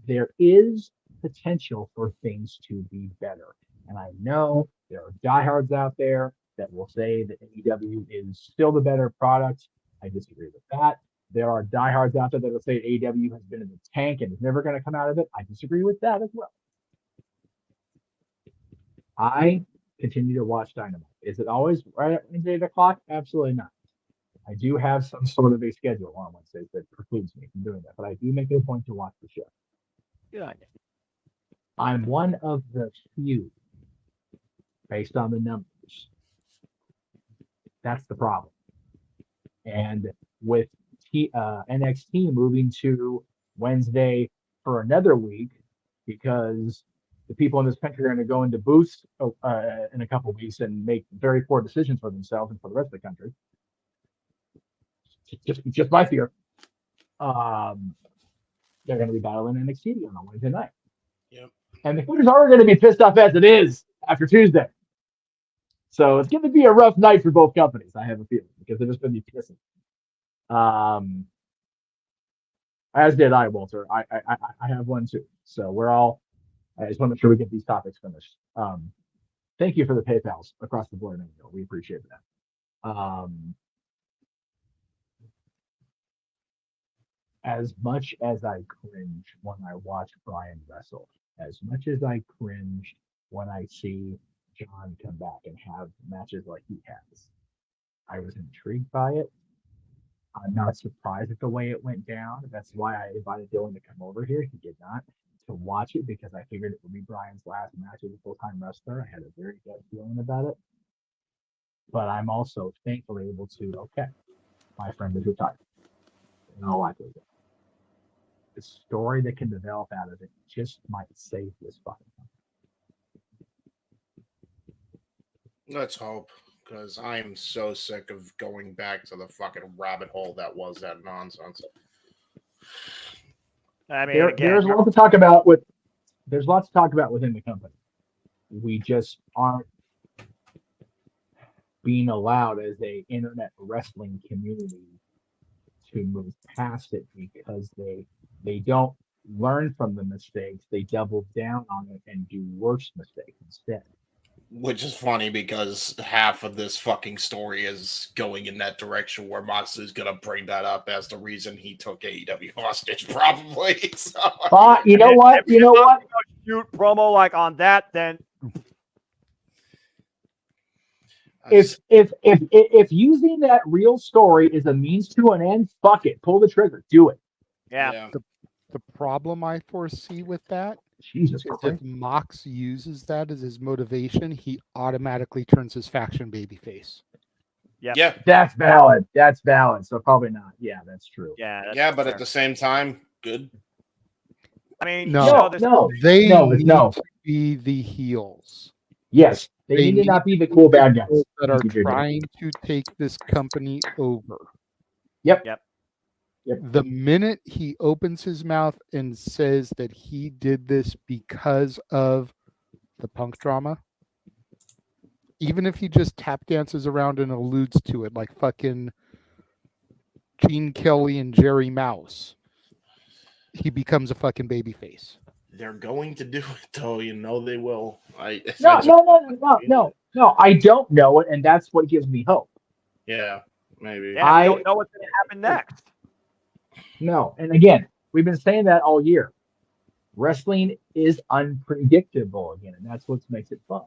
Speaker 13: There is potential for things to be better. And I know there are diehards out there that will say that AEW is still the better product. I disagree with that. There are diehards out there that will say AEW has been in the tank and is never going to come out of it. I disagree with that as well. I continue to watch Dynamite. Is it always right at Wednesday 8 o'clock? Absolutely not. I do have some sort of a schedule on Wednesdays that precludes me from doing that, but I do make it a point to watch the show.
Speaker 10: Good on you.
Speaker 13: I'm one of the few, based on the numbers. That's the problem. And with NXT moving to Wednesday for another week, because the people in this country are going to go into booths in a couple of weeks and make very poor decisions for themselves and for the rest of the country. Just my fear. They're going to be battling NXT on Wednesday night.
Speaker 9: Yep.
Speaker 13: And the Hooters are going to be pissed off as it is after Tuesday. So it's going to be a rough night for both companies, I have a feeling, because they're just going to be pissing. As did I, Walter. I have one too. So we're all, I just want to make sure we get these topics finished. Thank you for the PayPals across the board. We appreciate that. As much as I cringe when I watch Bryan wrestle, as much as I cringe when I see John come back and have matches like he has, I was intrigued by it. I'm not surprised at the way it went down. That's why I invited Dylan to come over here. He did not, to watch it, because I figured it would be Bryan's last match as a full-time wrestler. I had a very gut feeling about it. But I'm also thankfully able to, okay, my friend is retired. In all likelihood. The story that can develop out of it just might save this fucking company.
Speaker 9: Let's hope, because I am so sick of going back to the fucking rabbit hole that was that nonsense.
Speaker 10: I mean,
Speaker 13: there's lots to talk about within the company. We just aren't being allowed as a internet wrestling community to move past it, because they don't learn from the mistakes. They double down on it and do worse mistakes instead.
Speaker 9: Which is funny, because half of this fucking story is going in that direction where Moxley's going to bring that up as the reason he took AEW hostage, probably. So,
Speaker 13: but you know what?
Speaker 10: Shoot promo like on that, then
Speaker 13: if using that real story is a means to an end, fuck it, pull the trigger, do it.
Speaker 10: Yeah.
Speaker 7: The problem I foresee with that
Speaker 13: Jesus
Speaker 7: is
Speaker 13: Christ.
Speaker 7: if Mox uses that as his motivation, he automatically turns his faction babyface.
Speaker 10: Yeah.
Speaker 13: That's valid. So probably not. Yeah, that's true.
Speaker 10: Yeah.
Speaker 9: But at the same time, good.
Speaker 10: I mean,
Speaker 7: No, they need to be the heels.
Speaker 13: Yes, they need to not be the cool bad guys
Speaker 7: that are trying to take this company over.
Speaker 13: Yep.
Speaker 7: The minute he opens his mouth and says that he did this because of the Punk drama, even if he just tap dances around and alludes to it like fucking Gene Kelly and Jerry Mouse, he becomes a fucking babyface.
Speaker 9: They're going to do it, though. You know they will.
Speaker 13: No. No, I don't know it, and that's what gives me hope.
Speaker 9: Yeah, maybe.
Speaker 10: Yeah, we don't know what's going to happen next.
Speaker 13: No, and again, we've been saying that all year. Wrestling is unpredictable again, and that's what makes it fun.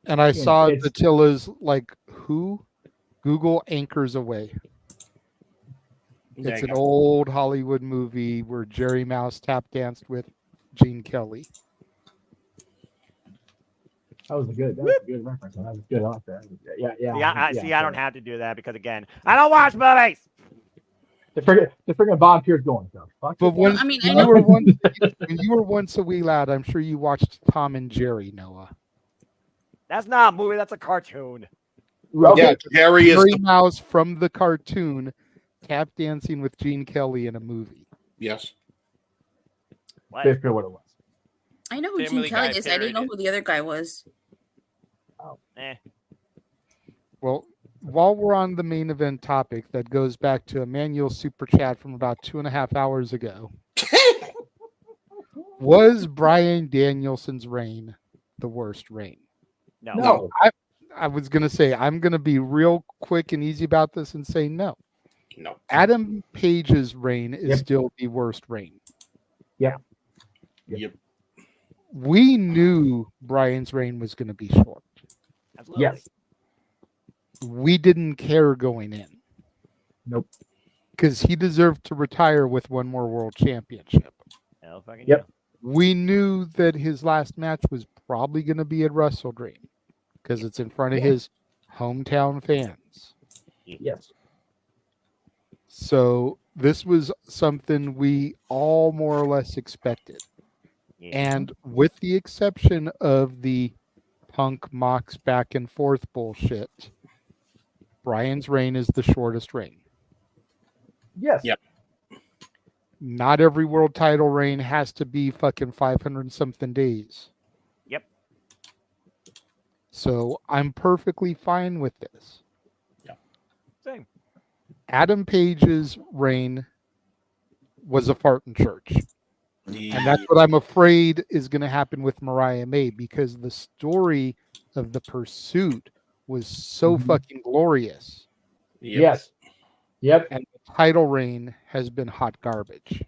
Speaker 7: And I saw
Speaker 13: it's
Speaker 7: Attila's like who Google Anchors Away.
Speaker 9: There
Speaker 7: It's
Speaker 9: you
Speaker 7: an
Speaker 9: go.
Speaker 7: old Hollywood movie where Jerry Mouse tap danced with Gene Kelly.
Speaker 13: that was a good reference. That was good off there. Yeah.
Speaker 10: See, I don't have to do that because again, I don't watch movies.
Speaker 13: The friggin' Bob Pierce going so.
Speaker 7: But when,
Speaker 14: I mean,
Speaker 7: when
Speaker 14: I
Speaker 7: you
Speaker 14: know-
Speaker 7: were when you were once a wee lad, I'm sure you watched Tom and Jerry, Noah.
Speaker 10: That's not a movie. That's a cartoon.
Speaker 9: Yeah, Jerry is
Speaker 7: Jerry
Speaker 9: the-
Speaker 7: Mouse from the cartoon tap dancing with Gene Kelly in a movie.
Speaker 9: Yes.
Speaker 13: Basically what it was.
Speaker 14: I know who
Speaker 16: Family
Speaker 14: Gene Kelly
Speaker 16: Guy
Speaker 14: is. I didn't know
Speaker 16: parodied.
Speaker 14: who the other guy was.
Speaker 7: Well, while we're on the main event topic that goes back to Emmanuel's super chat from about 2.5 hours ago, was Bryan Danielson's reign the worst reign?
Speaker 10: No.
Speaker 7: I was going to say, I'm going to be real quick and easy about this and say no.
Speaker 9: No.
Speaker 7: Adam Page's reign is still the worst reign.
Speaker 13: Yeah.
Speaker 9: Yep.
Speaker 7: We knew Bryan's reign was going to be short.
Speaker 10: Absolutely.
Speaker 13: Yes.
Speaker 7: We didn't care going in.
Speaker 13: Nope.
Speaker 7: Because he deserved to retire with one more world championship.
Speaker 10: Hell fucking
Speaker 13: Yep.
Speaker 7: We knew that his last match was probably going to be at WrestleDream because it's in front of his hometown fans.
Speaker 13: Yes.
Speaker 7: So this was something we all more or less expected. And with the exception of the Punk Mox back and forth bullshit, Bryan's reign is the shortest reign.
Speaker 13: Yes.
Speaker 9: Yep.
Speaker 7: Not every world title reign has to be fucking 500 and something days.
Speaker 10: Yep.
Speaker 7: So I'm perfectly fine with this.
Speaker 10: Same.
Speaker 7: Adam Page's reign was a fart in church. And that's what I'm afraid is going to happen with Mariah May because the story of the pursuit was so fucking glorious.
Speaker 13: Yes. Yep.
Speaker 7: And the title reign has been hot garbage.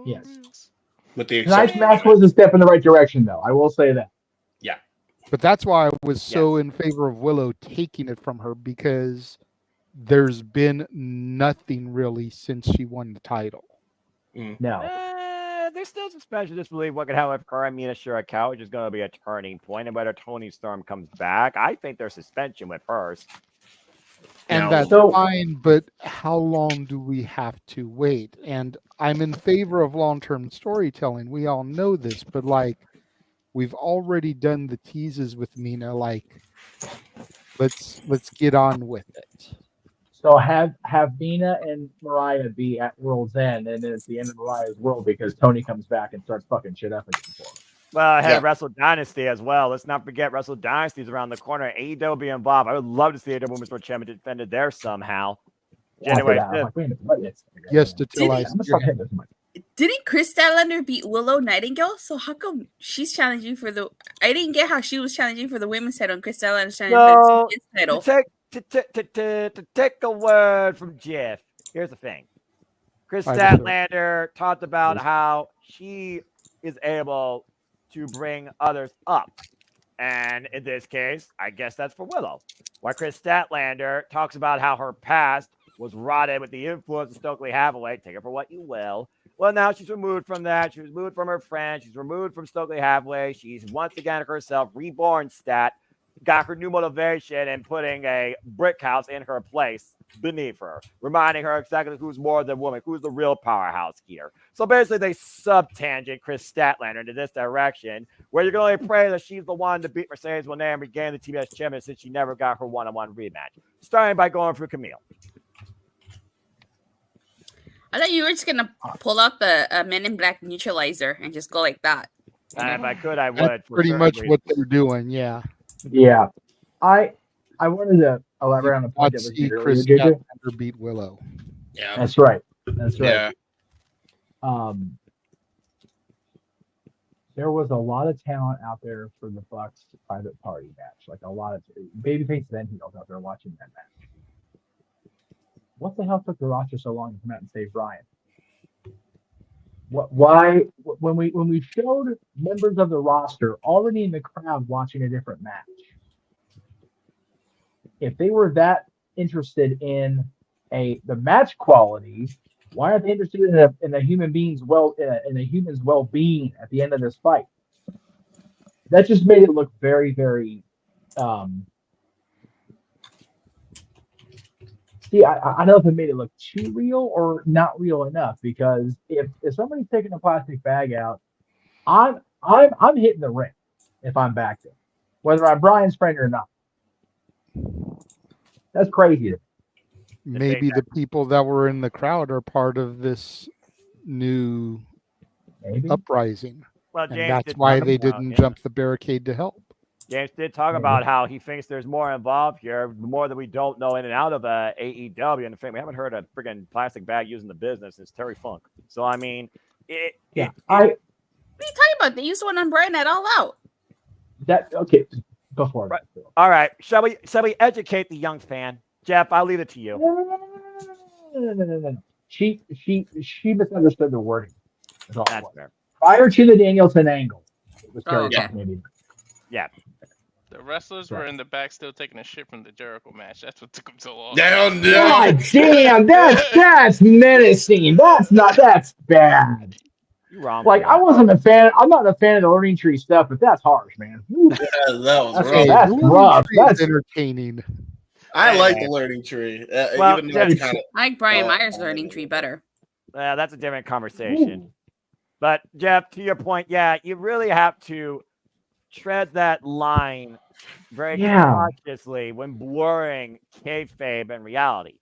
Speaker 13: Yes.
Speaker 9: With the
Speaker 13: Tonight's
Speaker 9: exception.
Speaker 13: match was a step in the right direction, though. I will say that.
Speaker 9: Yeah.
Speaker 7: But that's why I was so in favor of Willow taking it from her because there's been nothing really since she won the title.
Speaker 13: No.
Speaker 10: There's still suspension of disbelief what could happen with Carmina Shirakawa, which is going to be a turning point. And whether Tony Storm comes back, I think there's suspension with hers.
Speaker 7: And that's fine, but how long do we have to wait? And I'm in favor of long-term storytelling. We all know this, but like we've already done the teases with Mina. Like, let's get on with it.
Speaker 13: So have Mina and Mariah be at World's End, and then it's the end of Mariah's world because Tony comes back and starts fucking shit up again for her.
Speaker 10: Well, I had Wrestle Dynasty as well. Let's not forget Wrestle Dynasty's around the corner. AEW be involved. I would love to see AEW Women's World Championship defended there somehow. January 5th.
Speaker 7: Yes, to tell I.
Speaker 14: Didn't Chris Statlander beat Willow Nightingale? So how come she's challenging for the? I didn't get how she was challenging for the women's title and Chris Statlander's challenging for the men's title.
Speaker 10: To take a word from Jeff, here's the thing. Chris
Speaker 7: All right,
Speaker 10: Statlander talked about how she is able to bring others up. And in this case, I guess that's for Willow. While Chris Statlander talks about how her past was rotted with the influence of Stokely Hathaway. Take it for what you will. Well, now she's removed from that. She's removed from her friend. She's removed from Stokely Hathaway. She's once again herself, reborn Stat. Got her new motivation and putting a brick house in her place beneath her, reminding her exactly who's more than woman, who's the real powerhouse here. So basically, they sub-tangent Chris Statlander into this direction, where you can only pray that she's the one to beat Mercedes Moné and regain the TBS championship since she never got her one-on-one rematch. Starting by going through Camille.
Speaker 14: I thought you were just gonna pull out the Men in Black neutralizer and just go like that.
Speaker 10: And if I could, I would.
Speaker 7: That's pretty much what they're doing. Yeah.
Speaker 13: Yeah. I wanted to elaborate on the point that was
Speaker 7: see
Speaker 13: made earlier,
Speaker 7: Chris
Speaker 13: JJ.
Speaker 7: Statlander beat Willow.
Speaker 9: Yeah.
Speaker 13: That's right. That's right.
Speaker 9: Yeah.
Speaker 13: there was a lot of talent out there for the Bucks private party match. Like a lot of babyface and heels out there watching that match. What the hell took the roster so long to come out and save Bryan? Why when we showed members of the roster already in the crowd watching a different match, if they were that interested in the match quality, why aren't they interested in a human's well-being at the end of this fight? That just made it look very, very. See, I don't know if it made it look too real or not real enough, because if somebody's taking a plastic bag out, I'm hitting the ring if I'm back there, whether I'm Bryan's friend or not. That's crazy.
Speaker 7: Maybe the people that were in the crowd are part of this new uprising.
Speaker 10: Well,
Speaker 7: and
Speaker 10: James
Speaker 7: that's
Speaker 10: did
Speaker 7: why
Speaker 10: talk
Speaker 7: they
Speaker 10: about,
Speaker 7: didn't jump the barricade to help.
Speaker 10: James did talk about how he thinks there's more involved here, more that we don't know in and out of AEW. And in fact, we haven't heard a friggin' plastic bag used in the business. It's Terry Funk. So, I mean,
Speaker 14: What are you talking about? They used one on Bryan at All Out.
Speaker 13: Before.
Speaker 10: Right. All right. Shall we educate the young fan? Jeff, I'll leave it to you.
Speaker 13: No. She misunderstood the wording.
Speaker 10: That's fair.
Speaker 13: Prior to the Danielson angle, it was Terry
Speaker 10: yeah.
Speaker 13: Funk.
Speaker 10: Yeah.
Speaker 16: The wrestlers were in the back still taking a shit from the Jericho match. That's what took them so long.
Speaker 13: God damn, that's menacing. That's bad.
Speaker 10: You're wrong.
Speaker 13: Like, I wasn't a fan. I'm not a fan of the learning tree stuff, but that's harsh, man. That's rough. That's
Speaker 7: entertaining.
Speaker 9: I like the learning tree.
Speaker 10: Well,
Speaker 9: even though it's kind of.
Speaker 14: I like Brian Myers' learning tree better.
Speaker 10: That's a different conversation. But Jeff, to your point, yeah, you really have to tread that line very cautiously when blurring kayfabe and reality.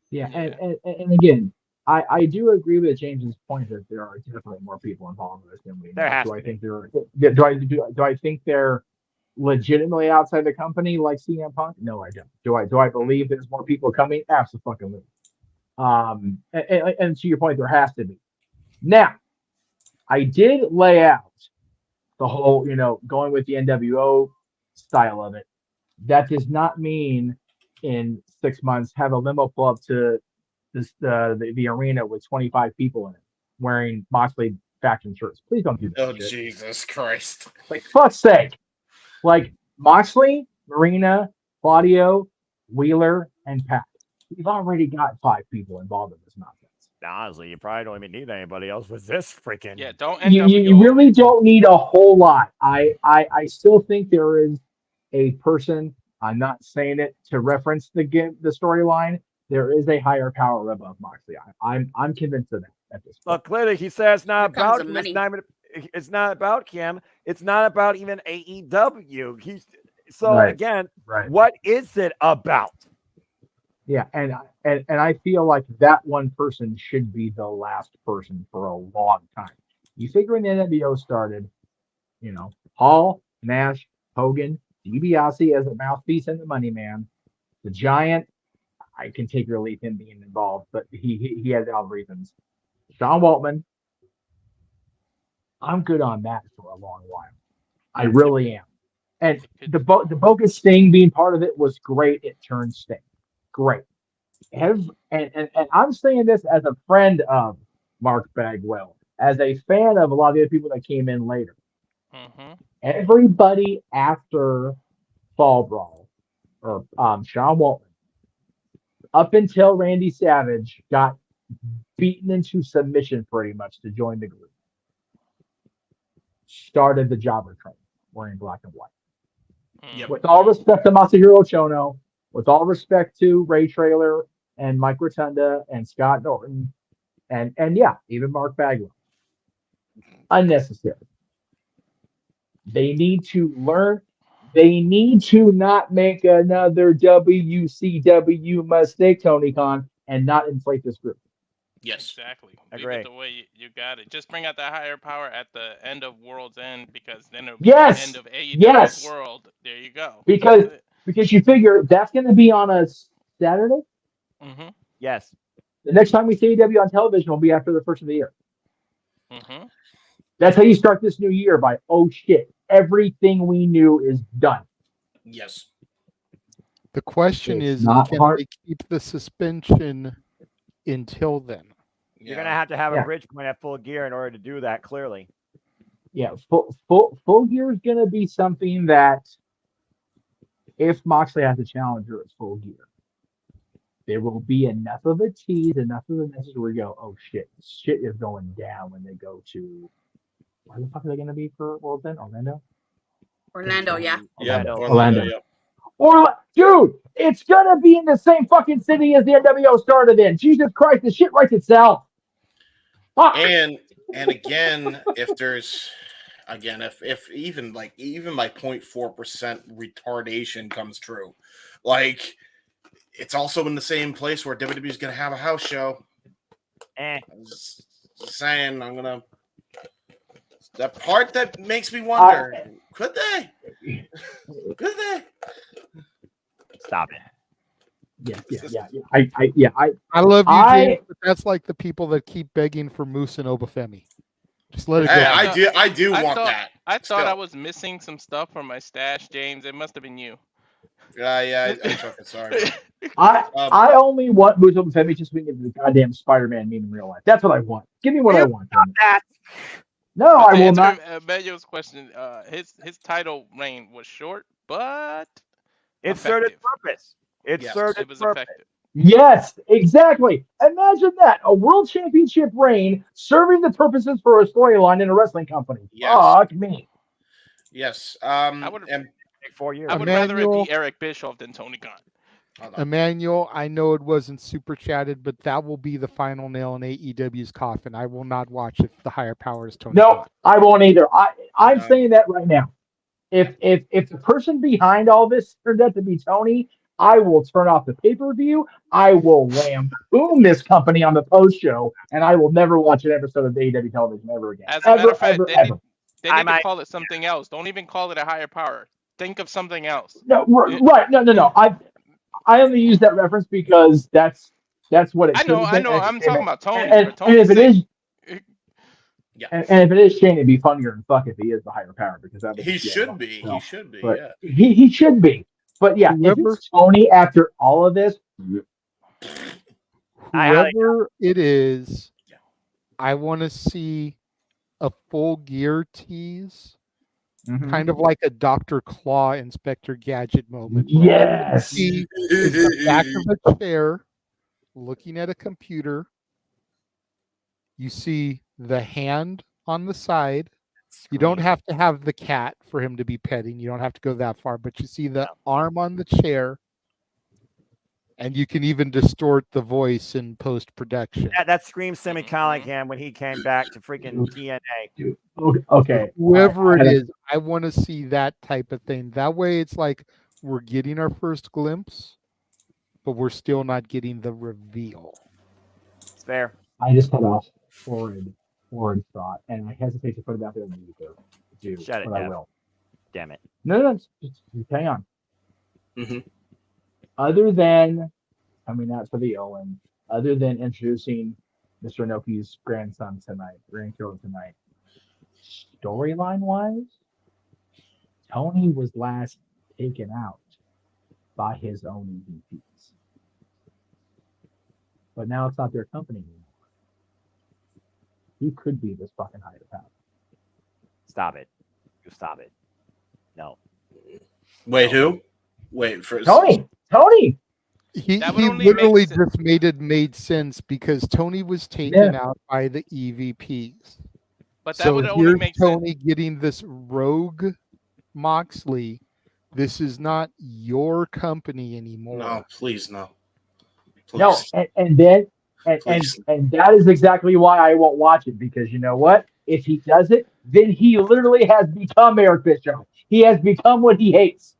Speaker 13: Yeah, and again, I do agree with James's point that there are definitely more people involved in this than we know. Do I think they're legitimately outside the company like CM Punk? No, I don't. Do I believe there's more people coming? Absolutely. And to your point, there has to be. Now, I did lay out the whole, going with the NWO style of it. That does not mean in 6 months have a limo pull up to the arena with 25 people in it wearing Moxley faction shirts. Please don't do that.
Speaker 9: Oh, shit. Jesus Christ.
Speaker 13: Like, fuck's sake. Like, Moxley, Marina, Claudio, Wheeler, and Pat. We've already got 5 people involved in this nonsense.
Speaker 10: Honestly, you probably don't even need anybody else with this freaking.
Speaker 16: Yeah, don't end
Speaker 13: you really don't need a whole lot. I still think there is a person. I'm not saying it to reference the storyline. There is a higher power above Moxley. I'm convinced of that at this point.
Speaker 10: Well, clearly he says it's not about him. It's not about him. It's not about even AEW. Again, what is it about?
Speaker 13: Yeah, and I feel like that one person should be the last person for a long time. You figure when the NWO started, Hall, Nash, Hogan, DiBiase as a mouthpiece and the Money Man, the Giant. I can take relief in being involved, but he had valid reasons. Sean Waltman. I'm good on that for a long while. I really am. And the bogus Sting being part of it was great. It turned Sting. Great. And I'm saying this as a friend of Mark Bagwell, as a fan of a lot of the other people that came in later.
Speaker 16: Mm-hmm.
Speaker 13: Everybody after Fall Brawl, or Sean Waltman, up until Randy Savage got beaten into submission pretty much to join the group, started the jobber train wearing black and white.
Speaker 9: Yep.
Speaker 13: With all respect to Masahiro Chono, with all respect to Ray Traylor and Mike Rotunda and Scott Norton, and even Mark Bagwell. Unnecessary. They need to learn. They need to not make another WCW mistake, Tony Khan, and not inflate this group.
Speaker 9: Yes,
Speaker 16: exactly. Leave it the way you got it. Just bring out that higher power at the end of World's End, because then it'll be the end of AEW's World. There you go.
Speaker 13: Because you figure that's going to be on a Saturday.
Speaker 16: Mm-hmm.
Speaker 10: Yes.
Speaker 13: The next time we see AEW on television will be after the first of the year.
Speaker 16: Mm-hmm.
Speaker 13: That's how you start this new year by, oh shit, everything we knew is done.
Speaker 9: Yes.
Speaker 7: The question
Speaker 13: It's
Speaker 7: is,
Speaker 13: not
Speaker 7: can
Speaker 13: hard.
Speaker 7: they keep the suspension until then?
Speaker 10: You're gonna have to have a bridge point at Full Gear in order to do that. Clearly.
Speaker 13: Yeah, full gear is going to be something that if Moxley has a challenger at Full Gear, there will be enough of a tease, enough of a message where we go, oh shit is going down when they go to, where the fuck are they going to be for World's End?
Speaker 14: Orlando, yeah.
Speaker 13: Orlando. Or, dude, it's going to be in the same fucking city as the NWO started in. Jesus Christ, the shit writes itself. Fuck.
Speaker 9: And again, if there's if even my 0.4% retardation comes true, like it's also in the same place where WWE is going to have a house show. I'm just saying, that part that makes me wonder, could they? Could they?
Speaker 10: Stop it.
Speaker 13: Yeah.
Speaker 7: I love you, James, but that's like the people that keep begging for Moose and Obafemi. Just let it go.
Speaker 9: I do want that.
Speaker 16: I thought I was missing some stuff from my stash, James. It must have been you.
Speaker 9: Yeah, I'm fucking sorry.
Speaker 13: I only want Moose Obafemi just so we can get the goddamn Spider-Man meme in real life. That's what I want. Give me what I want. No, I will not.
Speaker 16: Benjo's question, his title reign was short, but
Speaker 10: it served its purpose. It served its purpose.
Speaker 16: Effective.
Speaker 13: Yes, exactly. Imagine that. A world championship reign serving the purposes for a storyline in a wrestling company.
Speaker 9: Yes.
Speaker 13: Fuck me.
Speaker 9: Yes.
Speaker 16: I would
Speaker 10: 4 years.
Speaker 16: I would rather it be Eric Bischoff than Tony Khan.
Speaker 7: Emmanuel, I know it wasn't super chatted, but that will be the final nail in AEW's coffin. I will not watch if the higher power is Tony.
Speaker 13: No, I won't either. I'm saying that right now. If the person behind all this turned out to be Tony, I will turn off the pay-per-view. I will lampoon this company on the post show, and I will never watch an episode of AEW television ever again.
Speaker 16: As a matter of fact, they need to call it something else. Don't even call it a higher power. Think of something else.
Speaker 13: No, right? No. I only use that reference because that's what it.
Speaker 16: I know. I'm talking about Tony.
Speaker 13: And if it is, and if it is Shane, it'd be funnier than fuck if he is the higher power because
Speaker 9: he should be. He should be.
Speaker 13: But
Speaker 9: Yeah.
Speaker 13: He should be. But yeah, if it's Tony after all of this,
Speaker 7: whoever it is, I want to see a Full Gear tease. Kind of like a Dr. Claw Inspector Gadget moment.
Speaker 13: Yes.
Speaker 7: He is the back of a chair looking at a computer. You see the hand on the side. You don't have to have the cat for him to be petting. You don't have to go that far, but you see the arm on the chair. And you can even distort the voice in post-production.
Speaker 10: That screams Semi Callahan when he came back to freaking TNA.
Speaker 13: Okay.
Speaker 7: Whoever it is, I want to see that type of thing. That way it's like we're getting our first glimpse, but we're still not getting the reveal.
Speaker 10: It's fair.
Speaker 13: I just had a horrid thought, and I hesitate to put it out there in the ether.
Speaker 10: Shut it,
Speaker 13: but I will.
Speaker 10: Damn it.
Speaker 13: No, just hang on.
Speaker 9: Mm-hmm.
Speaker 13: Other than coming out for the Owen, other than introducing Mr. Inoki's grandkiller tonight, storyline wise, Tony was last taken out by his own EVPs. But now it's not their company anymore. Who could be this fucking higher power?
Speaker 10: Stop it. You stop it. No.
Speaker 9: Wait, who? Wait, for
Speaker 13: Tony.
Speaker 7: He literally just made sense because Tony was taken out by the EVPs.
Speaker 16: But that would only make
Speaker 7: Tony getting this rogue Moxley. This is not your company anymore.
Speaker 9: No, please no. Please.
Speaker 13: No, and that is exactly why I won't watch it, because you know what? If he does it, then he literally has become Eric Bischoff. He has become what he hates.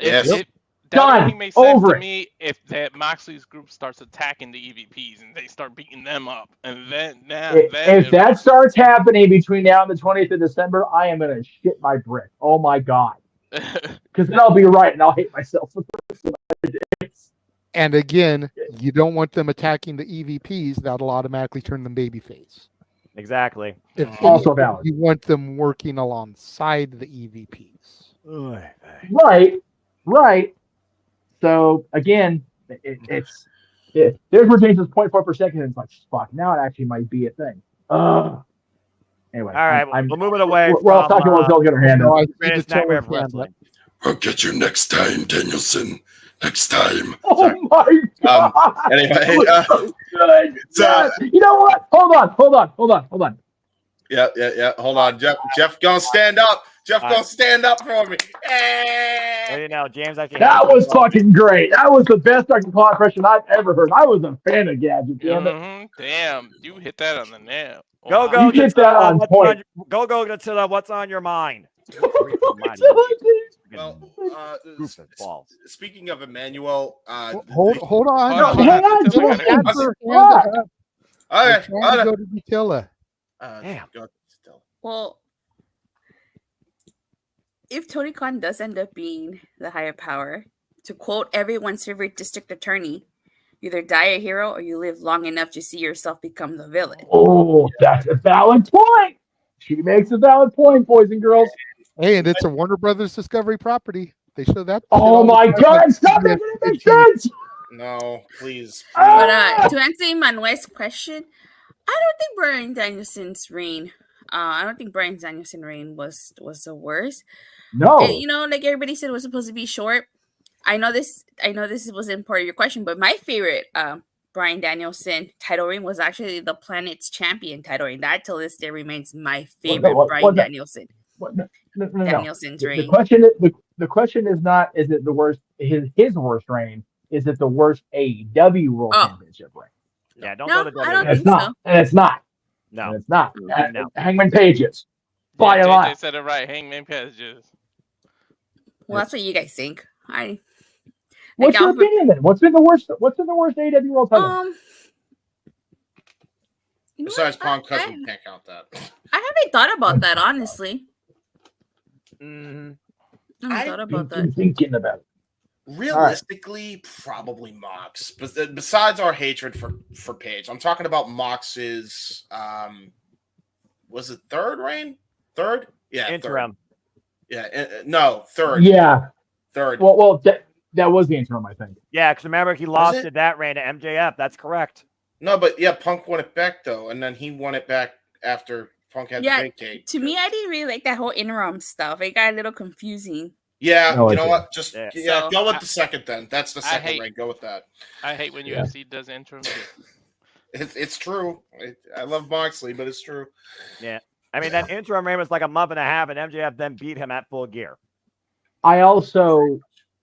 Speaker 9: Yes.
Speaker 16: That only makes sense to me if that Moxley's group starts attacking the EVPs and they start beating them up, and
Speaker 13: if that starts happening between now and the 20th of December, I am gonna shit my brick. Oh my god! Because then I'll be right and I'll hate myself for the rest of my days.
Speaker 7: And again, you don't want them attacking the EVPs. That'll automatically turn them babyface.
Speaker 10: Exactly.
Speaker 7: If
Speaker 11: Also
Speaker 7: anything,
Speaker 11: valid.
Speaker 7: you want them working alongside the EVPs.
Speaker 11: Right. So again, there's where James's 0.4 per second. It's like, fuck. Now it actually might be a thing. Anyway,
Speaker 10: All right, we're moving away
Speaker 11: we're all talking about Zell's get her hand up.
Speaker 10: Greatest nightmare of wrestling.
Speaker 3: I'll get you next time, Danielson. Next time.
Speaker 11: Oh my god!
Speaker 9: Anyway,
Speaker 11: Good. Yes. You know what? Hold on.
Speaker 9: Yeah. Hold on, Jeff gonna stand up. Jeff gonna stand up for me. Hey.
Speaker 10: Well, you know, James actually.
Speaker 11: That was fucking great. That was the best Dr. Claw impression I've ever heard. I was a fan of Gadget. Damn it.
Speaker 16: Damn, you hit that on the nail.
Speaker 10: Go,
Speaker 11: You hit that on point.
Speaker 10: Go, Attila. What's on your mind?
Speaker 9: Well, speaking of Emmanuel,
Speaker 7: Hold on.
Speaker 11: No, hang on, Jeff.
Speaker 7: Go to Attila.
Speaker 14: Damn. Well, if Tony Khan does end up being the higher power, to quote everyone's favorite district attorney, you either die a hero or you live long enough to see yourself become the villain.
Speaker 11: Oh, that's a valid point. She makes a valid point, boys and girls.
Speaker 7: Hey, and it's a Warner Brothers Discovery property. They show that.
Speaker 11: Oh my God! Stop making it make sense.
Speaker 9: No, please.
Speaker 14: But to answer Manuel's question, I don't think Bryan Danielson's reign. I don't think Bryan Danielson's reign was the worst.
Speaker 11: No.
Speaker 14: And, you know, like everybody said, it was supposed to be short. I know this wasn't part of your question, but my favorite Bryan Danielson title reign was actually the Planet's Champion title reign. That till this day remains my favorite Bryan Danielson. Danielson's reign.
Speaker 11: The question is not, is it the worst, his worst reign? Is it the worst AEW World Championship reign?
Speaker 10: Yeah, don't go to WWE.
Speaker 14: I don't think so.
Speaker 11: And it's not.
Speaker 10: No.
Speaker 11: And it's not.
Speaker 10: No.
Speaker 11: Hangman Pages. By a lot.
Speaker 16: They said it right. Hangman Pages.
Speaker 14: Well, that's what you guys think.
Speaker 11: What's your opinion then? What's been the worst AEW World title?
Speaker 9: Besides Punk, because we can't count that.
Speaker 14: I haven't thought about that, honestly.
Speaker 9: I
Speaker 14: haven't thought about that.
Speaker 11: Thinking about it.
Speaker 9: Realistically, probably Mox. But besides our hatred for Paige, I'm talking about Mox's. Was it third reign? Third? Yeah,
Speaker 10: interim.
Speaker 9: Third. Yeah, no, third.
Speaker 11: Yeah,
Speaker 9: third.
Speaker 11: Well, that was the interim, I think.
Speaker 10: Yeah, because remember he lost to that reign to MJF. That's correct.
Speaker 9: No, but yeah, Punk won it back though, and then he won it back after Punk had to vacate.
Speaker 14: To me, I didn't really like that whole interim stuff. It got a little confusing.
Speaker 9: Yeah,
Speaker 11: No,
Speaker 9: you know what?
Speaker 14: So,
Speaker 9: go with the second then. That's the second reign. Go with that.
Speaker 16: I hate when UFC does interim.
Speaker 9: It's true. I love Moxley, but it's true.
Speaker 10: Yeah. I mean, that interim reign was like a month and a half, and MJF then beat him at Full Gear.
Speaker 11: I also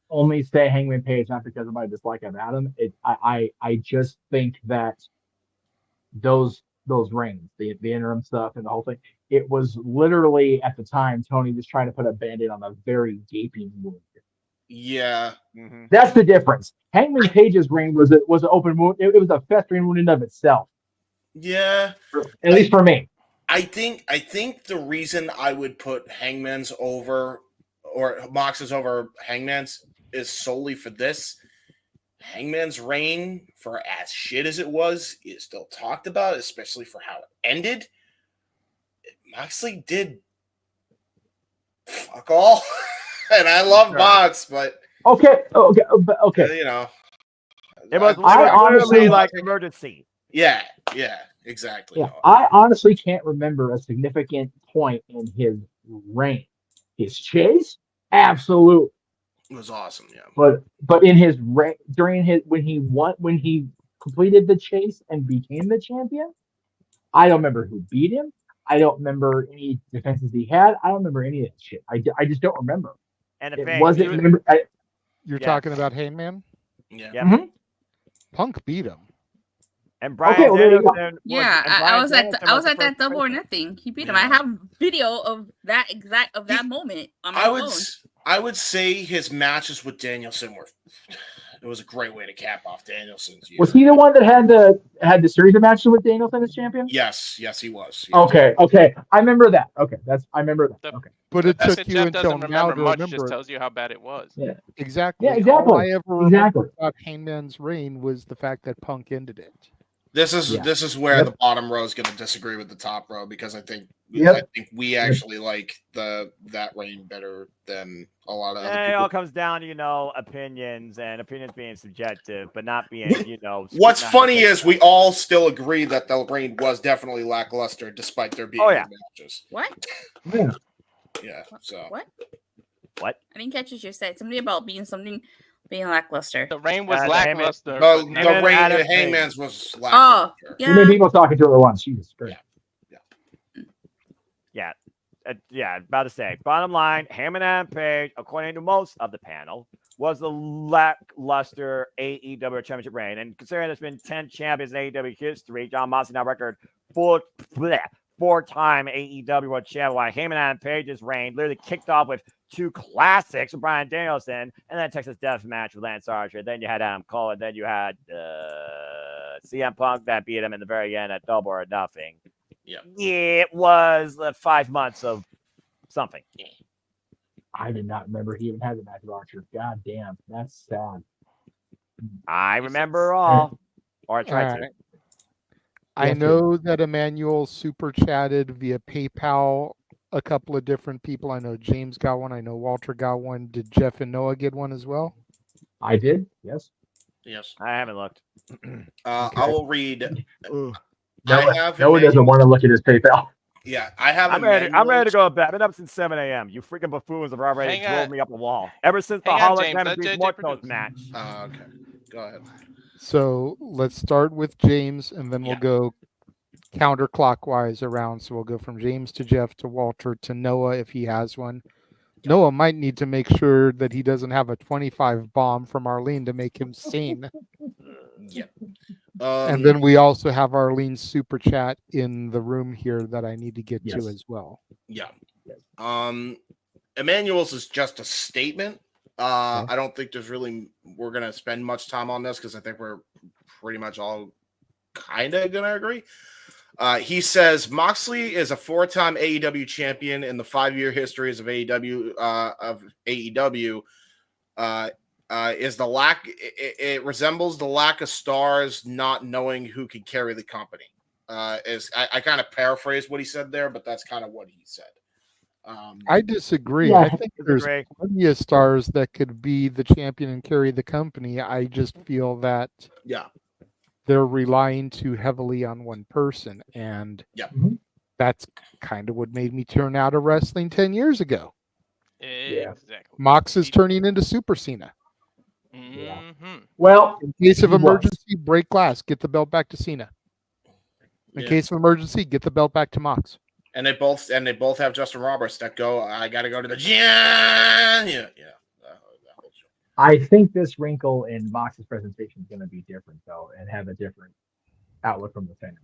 Speaker 11: only say Hangman Page not because of my dislike of Adam. I just think that those reigns, the interim stuff and the whole thing, it was literally at the time Tony was trying to put a band-aid on a very gaping wound.
Speaker 9: Yeah.
Speaker 10: Mm-hmm.
Speaker 11: That's the difference. Hangman Page's reign was an open wound. It was a festering wound in of itself.
Speaker 9: Yeah.
Speaker 11: At least for me.
Speaker 9: I think the reason I would put Hangman's over or Mox's over Hangman's is solely for this. Hangman's reign, for as shit as it was, is still talked about, especially for how it ended. Moxley did fuck all. And I love Mox, but
Speaker 11: okay.
Speaker 9: You know.
Speaker 10: It was
Speaker 11: honestly
Speaker 10: like emergency.
Speaker 9: Yeah, exactly.
Speaker 11: Yeah, I honestly can't remember a significant point in his reign. His chase, absolutely.
Speaker 9: It was awesome, yeah.
Speaker 11: But in his during his when he completed the chase and became the champion, I don't remember who beat him. I don't remember any defenses he had. I don't remember any of that shit. I just don't remember.
Speaker 10: And
Speaker 11: it wasn't.
Speaker 7: You're talking about Hangman?
Speaker 9: Yeah.
Speaker 11: Mm-hmm.
Speaker 7: Punk beat him.
Speaker 10: And Bryan Danielson.
Speaker 14: I was at that Double or Nothing. He beat him. I have video of that moment on my phone.
Speaker 9: I would say his matches with Danielson it was a great way to cap off Danielson's year.
Speaker 11: Was he the one that had the series of matches with Danielson as champion?
Speaker 9: Yes, he was.
Speaker 11: Okay. I remember that. Okay, I remember that. Okay.
Speaker 7: But it took you
Speaker 16: Jeff
Speaker 7: until
Speaker 16: doesn't
Speaker 7: now
Speaker 16: remember
Speaker 7: to
Speaker 16: much.
Speaker 7: remember.
Speaker 16: Just tells you how bad it was.
Speaker 11: Yeah.
Speaker 7: Exactly.
Speaker 11: Yeah, exactly.
Speaker 7: All I ever remember about Hangman's reign was the fact that Punk ended it.
Speaker 9: This is where the bottom row is going to disagree with the top row because I think we actually like that reign better than a lot of other
Speaker 10: It
Speaker 9: people.
Speaker 10: all comes down to opinions and opinions being subjective, but not being
Speaker 9: What's funny is we all still agree that the reign was definitely lackluster despite there being good matches.
Speaker 14: What?
Speaker 9: Yeah. So
Speaker 14: What?
Speaker 10: What?
Speaker 14: I didn't catch what you said. Something about being lackluster.
Speaker 16: The reign was lackluster.
Speaker 9: The reign of Hangman's was lackluster.
Speaker 14: Oh, yeah.
Speaker 13: Too many people talking to her at once. Jesus Christ.
Speaker 10: Yeah, about to say. Bottom line, Heyman and Page, according to most of the panel, was the lackluster AEW Championship reign. And considering there's been 10 champions in AEW history, Jon Moxley now record four-time AEW World Champion, while Heyman and Page's reign literally kicked off with 2 classics with Bryan Danielson, and then a Texas Death Match with Lance Archer. Then you had Adam Cole, and then you had CM Punk that beat him in the very end at Double or Nothing.
Speaker 9: Yeah,
Speaker 10: it was 5 months of something.
Speaker 13: I did not remember he even had the match with Archer. God damn, that's sad.
Speaker 10: I remember all, or I tried to.
Speaker 7: I know that Emmanuel super chatted via PayPal a couple of different people. I know James got one. I know Walter got one. Did Jeff and Noah get one as well?
Speaker 13: I did. Yes.
Speaker 9: Yes.
Speaker 10: I haven't looked.
Speaker 9: I will read.
Speaker 13: Noah doesn't want to look at his PayPal.
Speaker 9: Yeah, I have.
Speaker 10: I'm ready to go to bed. I've been up since 7 a.m. You freaking buffoons have already drove me up a wall. Ever since the Hologram Mortos match.
Speaker 9: Okay. Go ahead.
Speaker 7: So let's start with James, and then we'll go counterclockwise around. So we'll go from James to Jeff to Walter to Noah if he has one. Noah might need to make sure that he doesn't have a 25 bomb from Arlene to make him sane.
Speaker 9: Yeah.
Speaker 7: And then we also have Arlene's super chat in the room here that I need to get to as well.
Speaker 9: Yeah. Emmanuel's is just a statement. I don't think we're going to spend much time on this because I think we're pretty much all kind of going to agree. He says Moxley is a 4-time AEW champion in the 5-year histories of AEW. Is the lack? It resembles the lack of stars not knowing who can carry the company. I kind of paraphrase what he said there, but that's kind of what he said.
Speaker 7: I disagree.
Speaker 10: Yeah,
Speaker 7: I think there's plenty of stars that could be the champion and carry the company. I just feel that they're relying too heavily on one person, and that's kind of what made me turn out of wrestling 10 years ago.
Speaker 16: Exactly.
Speaker 7: Mox is turning into Super Cena.
Speaker 13: Well,
Speaker 7: in case of emergency, break glass, get the belt back to Cena. In case of emergency, get the belt back to Mox.
Speaker 9: And they both have Justin Roberts that go. I got to go to the gym. Yeah.
Speaker 13: I think this wrinkle in Mox's presentation is going to be different though, and have a different outlook from the fans.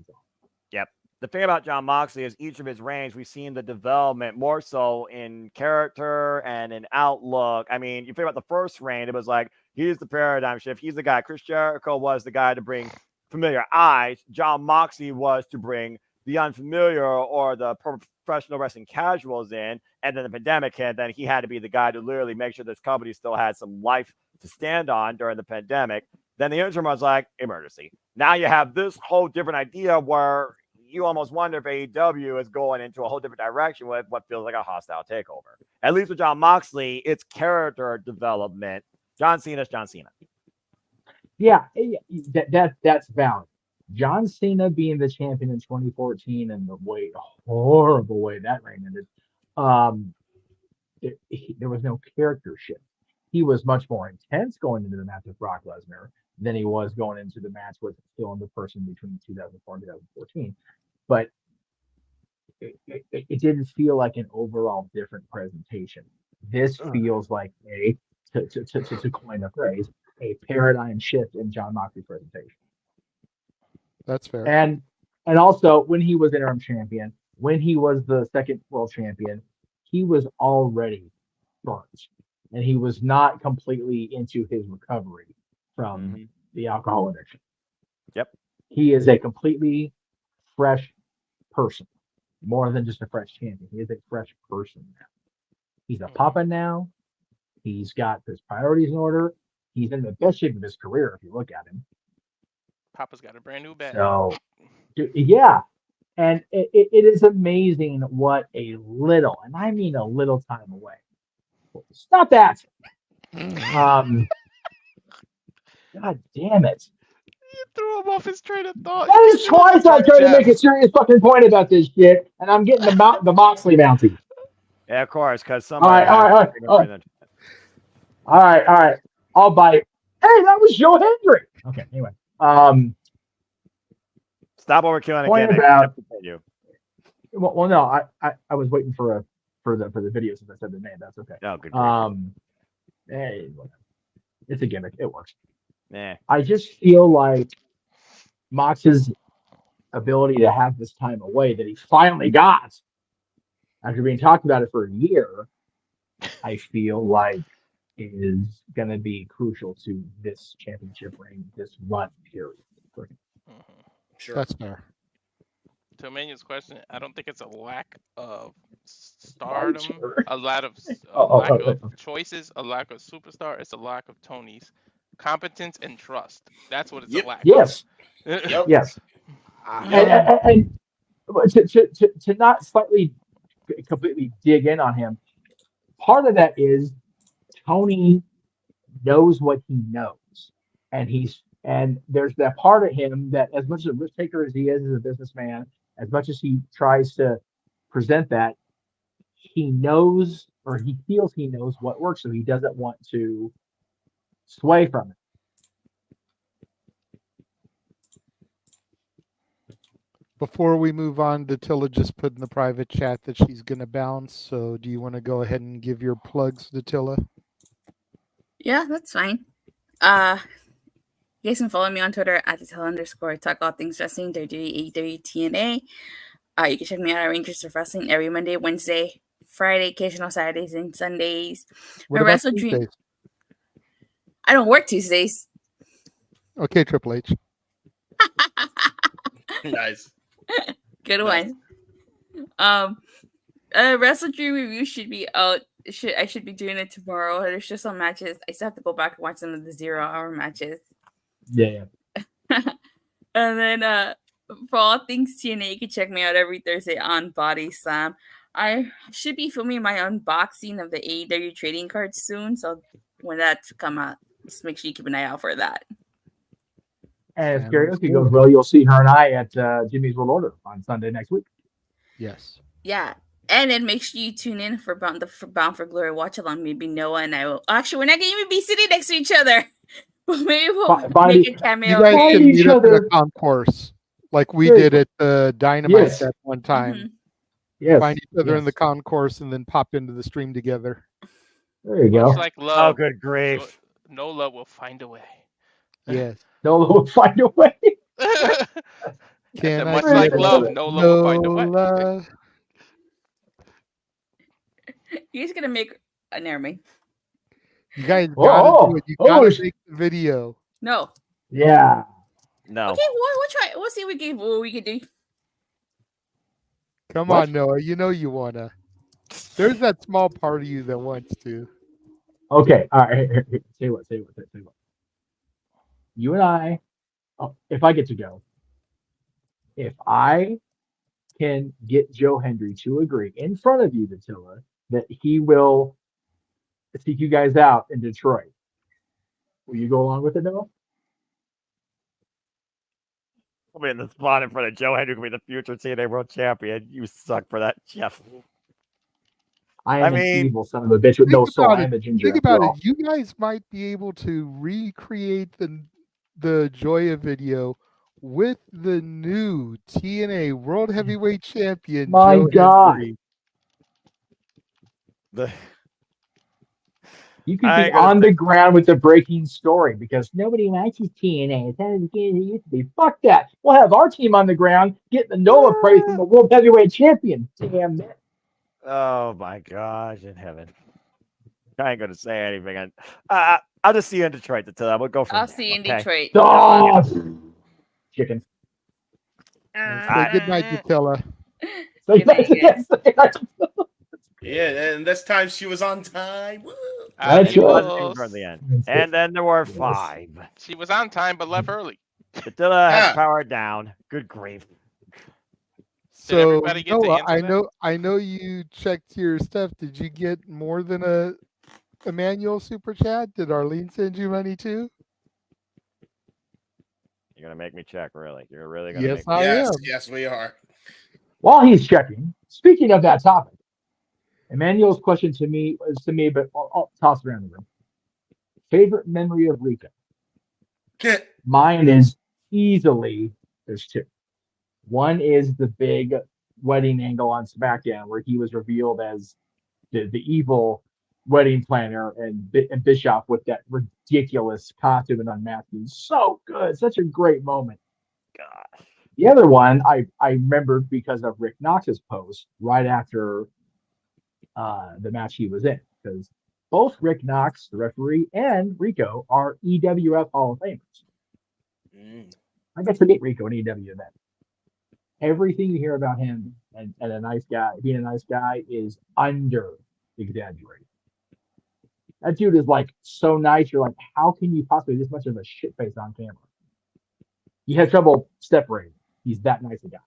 Speaker 10: Yep. The thing about Jon Moxley is each of his reigns, we've seen the development more so in character and in outlook. I mean, you think about the first reign, it was like, he's the paradigm shift. He's the guy. Chris Jericho was the guy to bring familiar eyes. Jon Moxley was to bring the unfamiliar or the professional wrestling casuals in. And then the pandemic hit, then he had to be the guy to literally make sure this company still had some life to stand on during the pandemic. Then the interim was like, emergency. Now you have this whole different idea where you almost wonder if AEW is going into a whole different direction with what feels like a hostile takeover. At least with Jon Moxley, it's character development. John Cena's John Cena.
Speaker 13: Yeah, that's valid. John Cena being the champion in 2014 and the horrible way that reign ended, there was no character shift. He was much more intense going into the match with Brock Lesnar than he was going into the match with still in the person between 2004 and 2014. But it didn't feel like an overall different presentation. This feels like to coin a phrase, a paradigm shift in Jon Moxley's presentation.
Speaker 7: That's fair.
Speaker 13: And also when he was interim champion, when he was the second world champion, he was already burnt. And he was not completely into his recovery from the alcohol addiction.
Speaker 10: Yep.
Speaker 13: He is a completely fresh person, more than just a fresh champion. He is a fresh person now. He's a papa now. He's got his priorities in order. He's in the best shape of his career if you look at him.
Speaker 16: Papa's got a brand new bag.
Speaker 13: So, yeah. And it is amazing what a little, and I mean a little time away. Stop that. God damn it.
Speaker 16: You threw him off his train of thought.
Speaker 13: That is twice I tried to make a serious fucking point about this shit, and I'm getting the Moxley Mountie.
Speaker 10: Yeah, of course, because
Speaker 13: All
Speaker 10: somebody.
Speaker 13: right. I'll bite. Hey, that was Joe Hendry. Okay, anyway.
Speaker 10: Stop overkilling
Speaker 13: Point
Speaker 10: again.
Speaker 13: about-
Speaker 10: Continue.
Speaker 13: Well, no, I was waiting for the video since I said the name. That's okay.
Speaker 10: Oh, good.
Speaker 13: Hey, whatever. It's a gimmick. It works.
Speaker 10: Yeah.
Speaker 13: I just feel like Mox's ability to have this time away that he finally got after being talked about it for a year, I feel like is going to be crucial to this championship reign, this run period.
Speaker 9: Sure.
Speaker 7: That's fair.
Speaker 16: To Emmanuel's question, I don't think it's a lack of stardom, a lack of choices, a lack of superstar. It's a lack of Tony's competence and trust. That's what it's a lack
Speaker 13: Yes.
Speaker 16: of.
Speaker 13: Yes. And to not slightly completely dig in on him, part of that is Tony knows what he knows, and there's that part of him that, as much as a risk taker as he is as a businessman, as much as he tries to present that, he knows, or he feels he knows what works, so he doesn't want to sway from it.
Speaker 7: Before we move on, Datilla just put in the private chat that she's going to bounce. So do you want to go ahead and give your plugs, Datilla?
Speaker 14: Yeah, that's fine. You guys can follow me on Twitter at @Datilla_. Talk all things wrestling, WWE, AEW, TNA. You can check me out at Rangers of Wrestling every Monday, Wednesday, Friday, occasional Saturdays, and Sundays.
Speaker 7: What about Tuesdays?
Speaker 14: I don't work Tuesdays.
Speaker 7: Okay, Triple H.
Speaker 9: Nice.
Speaker 14: Good one. Wrestledream review should be out. I should be doing it tomorrow. There's just some matches. I still have to go back and watch some of the 0-hour matches.
Speaker 13: Yeah.
Speaker 14: And then for all things TNA, you can check me out every Thursday on Body Slam. I should be filming my unboxing of the AEW trading cards soon. So when that come out, just make sure you keep an eye out for that.
Speaker 13: And if karaoke goes well, you'll see her and I at Jimmy's World Order on Sunday next week.
Speaker 7: Yes.
Speaker 14: Yeah. And then make sure you tune in for Bound for Glory watch along. Maybe Noah and I will. Actually, we're not going to even be sitting next to each other. But maybe we'll make a cameo.
Speaker 7: You guys can meet up in a concourse like we did at the Dynamite that one time.
Speaker 14: Mm-hmm.
Speaker 13: Yes.
Speaker 7: Find each other in the concourse and then pop into the stream together.
Speaker 13: There you go.
Speaker 16: Much like love.
Speaker 10: Oh, good grief.
Speaker 16: Nola will find a way.
Speaker 7: Yes.
Speaker 13: Nola will find a way.
Speaker 7: Can I
Speaker 16: much like love, Nola will find a way.
Speaker 14: You're just gonna make never mind.
Speaker 7: You guys gotta do it. You gotta make the video.
Speaker 14: No.
Speaker 13: Yeah.
Speaker 10: No.
Speaker 14: Okay, we'll try. We'll see what we can do.
Speaker 7: Come on, Noah. You know you wanna. There's that small part of you that wants to.
Speaker 13: Okay. All right. Here. Say what. You and I, if I get to go, if I can get Joe Hendry to agree in front of you, Attila, that he will seek you guys out in Detroit, will you go along with it, Noah?
Speaker 10: I'll be in the spot in front of Joe Hendry, will be the future TNA World Champion. You suck for that, Jeff.
Speaker 13: I am an evil son of a bitch with no soul. I am a ginger.
Speaker 7: Think about it. You guys might be able to recreate the Joya video with the new TNA World Heavyweight Champion.
Speaker 13: My
Speaker 7: Joe
Speaker 13: God.
Speaker 7: Hendry.
Speaker 13: You could be on the ground with the breaking story because nobody watches TNA. It's not as good as it used to be. Fuck that. We'll have our team on the ground getting the Nola praise from the World Heavyweight Champion. Damn it.
Speaker 10: Oh my gosh, in heaven. I ain't gonna say anything. I'll just see you in Detroit until we'll go from
Speaker 14: I'll
Speaker 10: there,
Speaker 14: see you in
Speaker 10: okay?
Speaker 14: Detroit.
Speaker 13: Oh, chicken.
Speaker 7: Say good night, Datilla.
Speaker 9: Yeah, and this time she was on time. Woo!
Speaker 10: She was for the end. And then there were 5.
Speaker 16: She was on time but left early.
Speaker 10: Attila has powered down. Good grief.
Speaker 16: Did everybody get to
Speaker 7: Noah,
Speaker 16: answer
Speaker 7: I know you checked your stuff. Did you get more than a Emmanuel super chat? Did Arlene send you money too?
Speaker 10: You're gonna make me check, really? You're really gonna
Speaker 7: Yes,
Speaker 10: make me
Speaker 7: I am.
Speaker 9: Yes, we are.
Speaker 13: While he's checking, speaking of that topic, Emmanuel's question to me was to me, but I'll toss it around the room. Favorite memory of Rico?
Speaker 9: Mine
Speaker 13: is easily, there's two. One is the big wedding angle on SmackDown where he was revealed as the evil wedding planner and Bischoff with that ridiculous costume and unmasking. So good. Such a great moment.
Speaker 10: God.
Speaker 13: The other one I remembered because of Rick Knox's post right after the match he was in, because both Rick Knox, the referee, and Rico are EWF Hall of Famers. I got to meet Rico in EW event. Everything you hear about him and a nice guy, being a nice guy, is under exaggerated. That dude is like so nice. You're like, how can you possibly be this much of a shit face on camera? You have trouble separating. He's that nice a guy.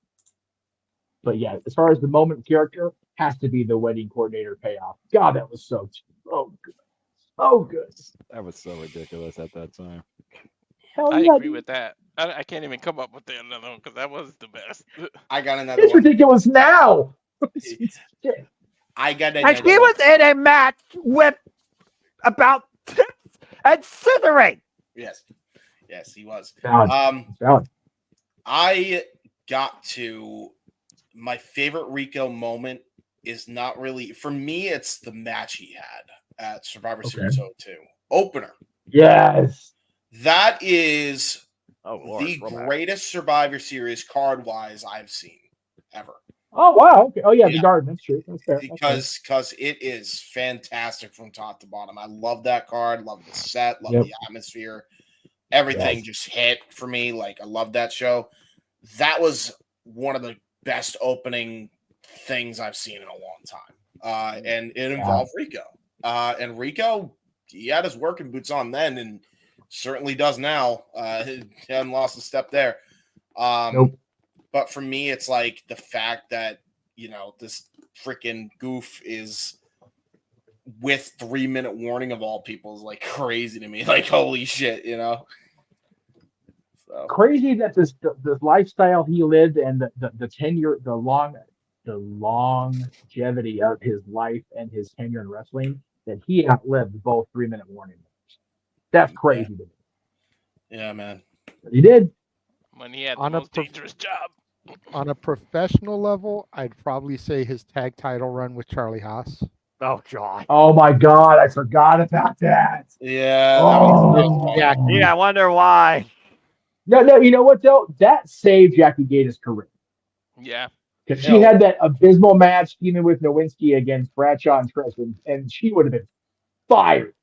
Speaker 13: But yeah, as far as the moment character, has to be the wedding coordinator payoff. God, that was so good. So good.
Speaker 10: That was so ridiculous at that time.
Speaker 13: Hell
Speaker 16: I
Speaker 13: yeah,
Speaker 16: agree
Speaker 13: dude.
Speaker 16: with that. I can't even come up with another one because that was the best.
Speaker 9: I got another
Speaker 13: It's
Speaker 9: one.
Speaker 13: ridiculous now.
Speaker 9: I got
Speaker 5: And
Speaker 9: another
Speaker 5: he
Speaker 9: one.
Speaker 5: was in a match with about tips and scissoring.
Speaker 9: Yes, he was.
Speaker 13: Valid.
Speaker 9: I got to my favorite Rico moment is not really for me. It's the match he had at Survivor Series 02 opener.
Speaker 13: Yes,
Speaker 9: that is
Speaker 10: Lord,
Speaker 9: the greatest Survivor Series card wise I've seen ever.
Speaker 13: Oh wow. Okay. Oh yeah, the garden. That's true. That's fair.
Speaker 9: Because it is fantastic from top to bottom. I love that card. Love the set. Love the atmosphere. Everything just hit for me. Like I love that show. That was one of the best opening things I've seen in a long time. And it involved Rico. And Rico, he had his working boots on then, and certainly does now. He hadn't lost a step there.
Speaker 13: Nope.
Speaker 9: But for me, it's like the fact that, this freaking goof is with 3-minute warning of all people is like crazy to me. Like, holy shit, So.
Speaker 13: Crazy that this lifestyle he lived and the tenure, the longevity of his life and his tenure in wrestling, that he outlived both 3-minute warning. That's crazy to me.
Speaker 9: Yeah, man.
Speaker 13: But he did.
Speaker 16: When he had the most dangerous job.
Speaker 7: On a professional level, I'd probably say his tag title run with Charlie Haas.
Speaker 10: Oh God.
Speaker 13: Oh my God, I forgot about that.
Speaker 9: Yeah.
Speaker 10: I wonder why.
Speaker 13: No, you know what though? That saved Jackie Gata's career.
Speaker 16: Yeah.
Speaker 13: Because she had that abysmal match even with Nowinski against Bradshaw and Trish, and she would have been fired.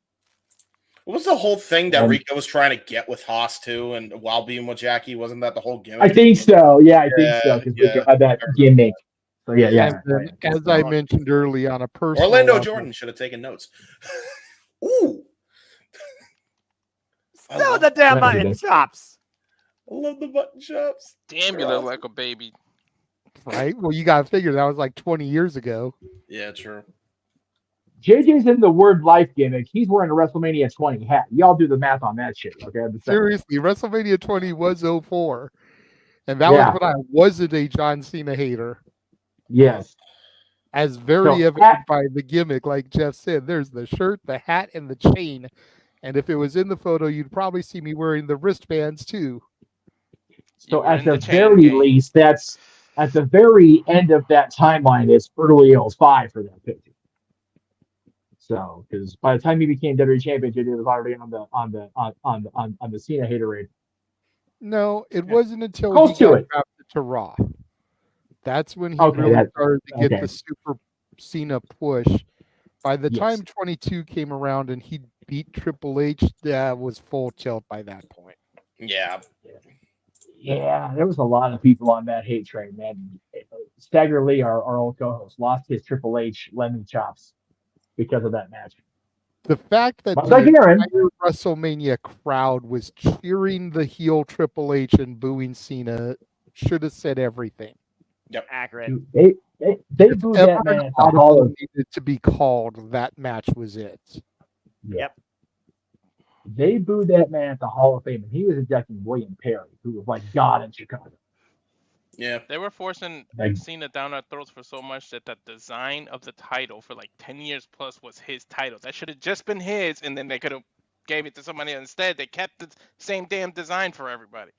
Speaker 9: What was the whole thing that Rico was trying to get with Haas too, and while being with Jackie? Wasn't that the whole gimmick?
Speaker 13: I think so. Yeah, I think so. Because Rico had that gimmick. So yeah.
Speaker 7: And as I mentioned early, on a personal
Speaker 9: Orlando
Speaker 7: level,
Speaker 9: Jordan should have taken notes. Ooh.
Speaker 5: Still the damn mutton chops.
Speaker 9: I love the button chops.
Speaker 16: Damn, you look like a baby.
Speaker 7: Right? Well, you got to figure that was like 20 years ago.
Speaker 9: Yeah, true.
Speaker 13: JJ's in the Word Life gimmick. He's wearing a WrestleMania 20 hat. Y'all do the math on that shit, okay?
Speaker 7: Seriously, WrestleMania 20 was 04. And that was when I wasn't a John Cena hater.
Speaker 13: Yes.
Speaker 7: As very evident by the gimmick, like Jeff said, there's the shirt, the hat, and the chain. And if it was in the photo, you'd probably see me wearing the wristbands too.
Speaker 13: So at the very least, that's at the very end of that timeline, it's early 05 for that picture. So, because by the time he became WWE champion, JJ was already on the Cena haterade.
Speaker 7: No, it wasn't until
Speaker 13: Close
Speaker 7: he got
Speaker 13: to it.
Speaker 7: drafted to Raw. That's when he really started to get the Super Cena push. By the time 22 came around and he beat Triple H, that was full tilt by that point.
Speaker 9: Yeah.
Speaker 13: Yeah, there was a lot of people on that hate train, man. Stagger Lee, our old co-host, lost his Triple H lemon chops because of that match.
Speaker 7: The fact that
Speaker 13: Much
Speaker 7: the
Speaker 13: like Aaron.
Speaker 7: entire WrestleMania crowd was cheering the heel Triple H and booing Cena should have said everything.
Speaker 9: Yep.
Speaker 10: Accurate.
Speaker 13: They
Speaker 7: If
Speaker 13: booed
Speaker 7: ever
Speaker 13: that man
Speaker 7: an
Speaker 13: at the Hall
Speaker 7: audible
Speaker 13: of
Speaker 7: needed to be called, that match was it.
Speaker 10: Yep.
Speaker 13: They booed that man at the Hall of Fame, and he was ejecting William Perry, who was like God in Chicago.
Speaker 9: Yeah.
Speaker 16: They were forcing
Speaker 13: Like-
Speaker 16: Cena down our throats for so much that the design of the title for like 10 years plus was his title. That should have just been his, and then they could have gave it to somebody else instead. They kept the same damn design for everybody.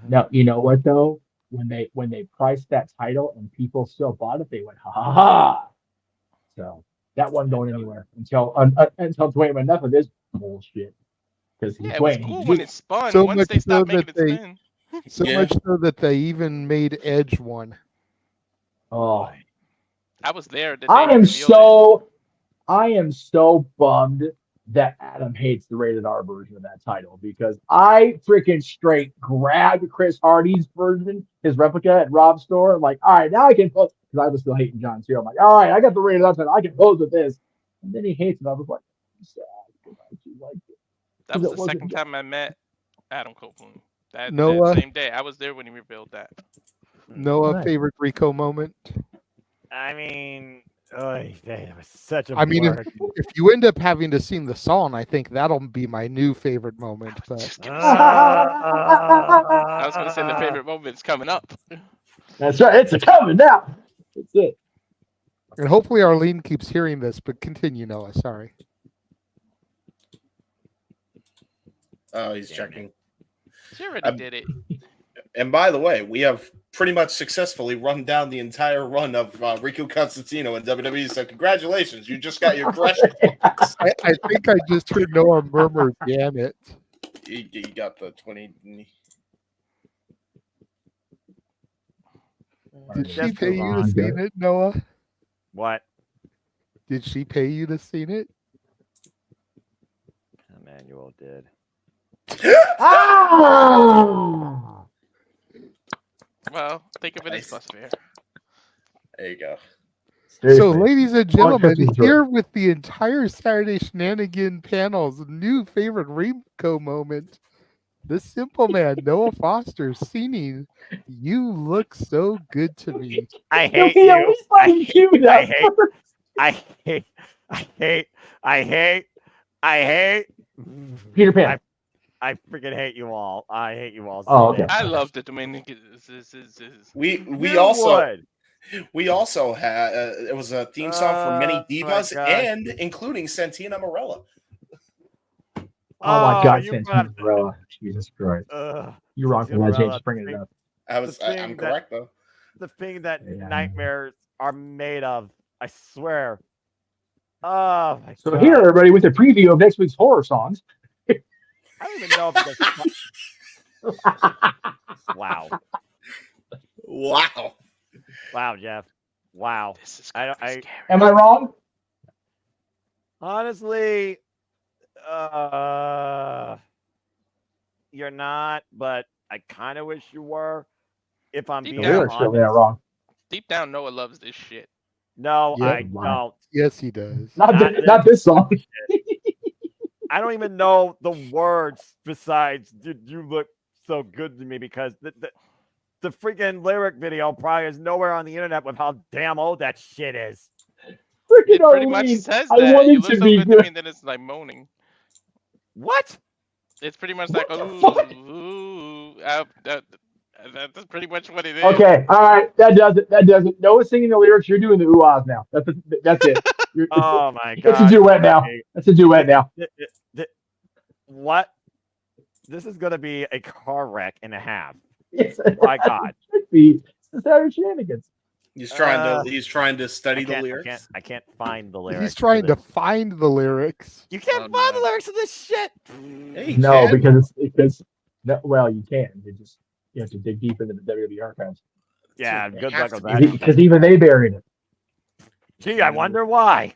Speaker 13: Now, you know what though? When they priced that title and people still bought it, they went ha ha ha. So that wasn't going anywhere until Dwayne went enough of this bullshit. Because
Speaker 16: Yeah, it was
Speaker 13: Dwayne,
Speaker 16: cool when it spun.
Speaker 7: So
Speaker 16: Once
Speaker 7: much
Speaker 16: they
Speaker 7: so
Speaker 16: stopped making
Speaker 7: that
Speaker 16: it
Speaker 7: they,
Speaker 16: spin.
Speaker 7: so
Speaker 9: Yeah.
Speaker 7: much so that they even made Edge one.
Speaker 13: oh,
Speaker 16: I was there. The day
Speaker 13: I
Speaker 16: they
Speaker 13: am
Speaker 16: revealed
Speaker 13: so bummed that Adam hates the rated R version of that title because I freaking straight grabbed Chris Hardy's version, his replica at Rob's store. I'm like, all right, now I can pose because I was still hating John Cena. I'm like, all right, I got the rated R title. I can pose with this. And then he hates it. I was like, I'm sad because I actually liked it.
Speaker 16: That was
Speaker 13: It
Speaker 16: the
Speaker 13: wasn't
Speaker 16: second time I met Adam Copeland. That
Speaker 7: Noah.
Speaker 16: same day. I was there when he revealed that.
Speaker 7: Noah,
Speaker 13: Nice.
Speaker 7: favorite Rico moment?
Speaker 10: I mean, that was such a
Speaker 7: I mean,
Speaker 10: blur.
Speaker 7: if you end up having to sing the song, I think that'll be my new favorite moment.
Speaker 16: I was
Speaker 7: But
Speaker 16: just gonna say, I was gonna say the favorite moment's coming up.
Speaker 13: That's right. It's a coming now. That's it.
Speaker 7: and hopefully Arlene keeps hearing this. But continue, Noah. Sorry.
Speaker 9: Oh, he's checking.
Speaker 16: She already did it.
Speaker 9: And by the way, we have pretty much successfully run down the entire run of Riku Constantino in WWE. So congratulations, you just got your crush.
Speaker 7: I think I just heard Noah murmur, "Damn it!"
Speaker 9: You got the 20.
Speaker 7: Did she
Speaker 10: Just
Speaker 7: pay
Speaker 10: move
Speaker 7: you
Speaker 10: on.
Speaker 7: to sing it, Noah?
Speaker 10: What?
Speaker 7: Did she pay you to sing it?
Speaker 10: Emmanuel did.
Speaker 13: Ah!
Speaker 16: Well, think of it as bus fare.
Speaker 9: There you go.
Speaker 7: So,
Speaker 13: Seriously.
Speaker 7: ladies and
Speaker 13: All
Speaker 7: gentlemen,
Speaker 13: Christmas joy.
Speaker 7: here with the entire Saturday Shenanigan panel's new favorite Rico moment, the simple man, Noah Foster, singing "You Look So Good to Me."
Speaker 10: I
Speaker 13: Can
Speaker 10: hate
Speaker 13: we at
Speaker 10: you.
Speaker 13: least let him cue
Speaker 10: I
Speaker 13: that
Speaker 10: hate.
Speaker 13: first?
Speaker 10: I hate.
Speaker 13: Peter Pan.
Speaker 10: I freaking hate you all. I hate you all.
Speaker 13: Oh, okay.
Speaker 16: I love the Dominican.
Speaker 9: We
Speaker 10: You
Speaker 9: also
Speaker 10: would.
Speaker 9: had it was a theme song for many
Speaker 10: Oh, my
Speaker 9: divas
Speaker 10: gosh.
Speaker 9: and including Santina Morella.
Speaker 13: Oh my God,
Speaker 10: you
Speaker 13: Santina
Speaker 10: brought-
Speaker 13: Morella. Jesus Christ.
Speaker 10: Ugh.
Speaker 13: You're wrong for that,
Speaker 10: Santina
Speaker 13: James.
Speaker 10: Morella,
Speaker 13: Just bringing it up.
Speaker 9: I'm
Speaker 10: The thing
Speaker 9: correct though.
Speaker 10: The thing that
Speaker 13: Yeah.
Speaker 10: nightmares are made of. I swear. Oh my
Speaker 13: So
Speaker 10: God.
Speaker 13: here, everybody, with a preview of next week's horror songs.
Speaker 10: I don't even know if it's wow.
Speaker 9: Wow.
Speaker 10: Wow, Jeff. Wow.
Speaker 16: This is
Speaker 10: I don't.
Speaker 16: scary.
Speaker 13: Am I wrong?
Speaker 10: Honestly, you're not, but I kind of wish you were. If I'm
Speaker 16: Deep
Speaker 10: being
Speaker 16: down.
Speaker 13: Lyrics really are
Speaker 10: honest.
Speaker 13: wrong.
Speaker 16: Deep down, Noah loves this shit.
Speaker 10: No,
Speaker 7: Yeah,
Speaker 10: I
Speaker 13: wow.
Speaker 10: don't.
Speaker 7: Yes, he does.
Speaker 13: Not this song.
Speaker 10: I don't even know the words besides "Did you look so good to me?" because the freaking lyric video probably is nowhere on the internet with how damn old that shit is.
Speaker 13: Freaking
Speaker 16: It pretty much
Speaker 13: Arlene.
Speaker 16: says
Speaker 13: I
Speaker 16: that.
Speaker 13: wanted
Speaker 16: You look
Speaker 13: to
Speaker 16: so
Speaker 13: be
Speaker 16: good to me,
Speaker 13: good.
Speaker 16: and then it's like moaning.
Speaker 10: What?
Speaker 16: It's pretty much
Speaker 13: What
Speaker 16: like,
Speaker 13: the
Speaker 16: ooh,
Speaker 13: fuck?
Speaker 16: ooh, that's pretty much what it is.
Speaker 13: Okay, all right, that does it. That does it. Noah's singing the lyrics. You're doing the ooh-ahs now. That's it.
Speaker 10: Oh my
Speaker 13: It's
Speaker 10: god.
Speaker 13: a duet now. That's a duet now.
Speaker 10: What? This is gonna be a car wreck and a half.
Speaker 13: Yes.
Speaker 10: My god.
Speaker 13: Should be. It's the Saturday Shenanigans.
Speaker 9: He's trying to study the lyrics.
Speaker 10: I can't find the lyrics.
Speaker 7: He's trying to find the lyrics.
Speaker 10: You can't find the lyrics of this shit.
Speaker 9: Hey,
Speaker 13: No,
Speaker 9: Ken.
Speaker 13: because well, you can. You have to dig deep into the WWE archives.
Speaker 10: Yeah,
Speaker 9: It
Speaker 10: good
Speaker 9: has
Speaker 10: luck
Speaker 9: to
Speaker 10: with
Speaker 9: be.
Speaker 10: that.
Speaker 13: Because even they buried it.
Speaker 10: Gee, I wonder why.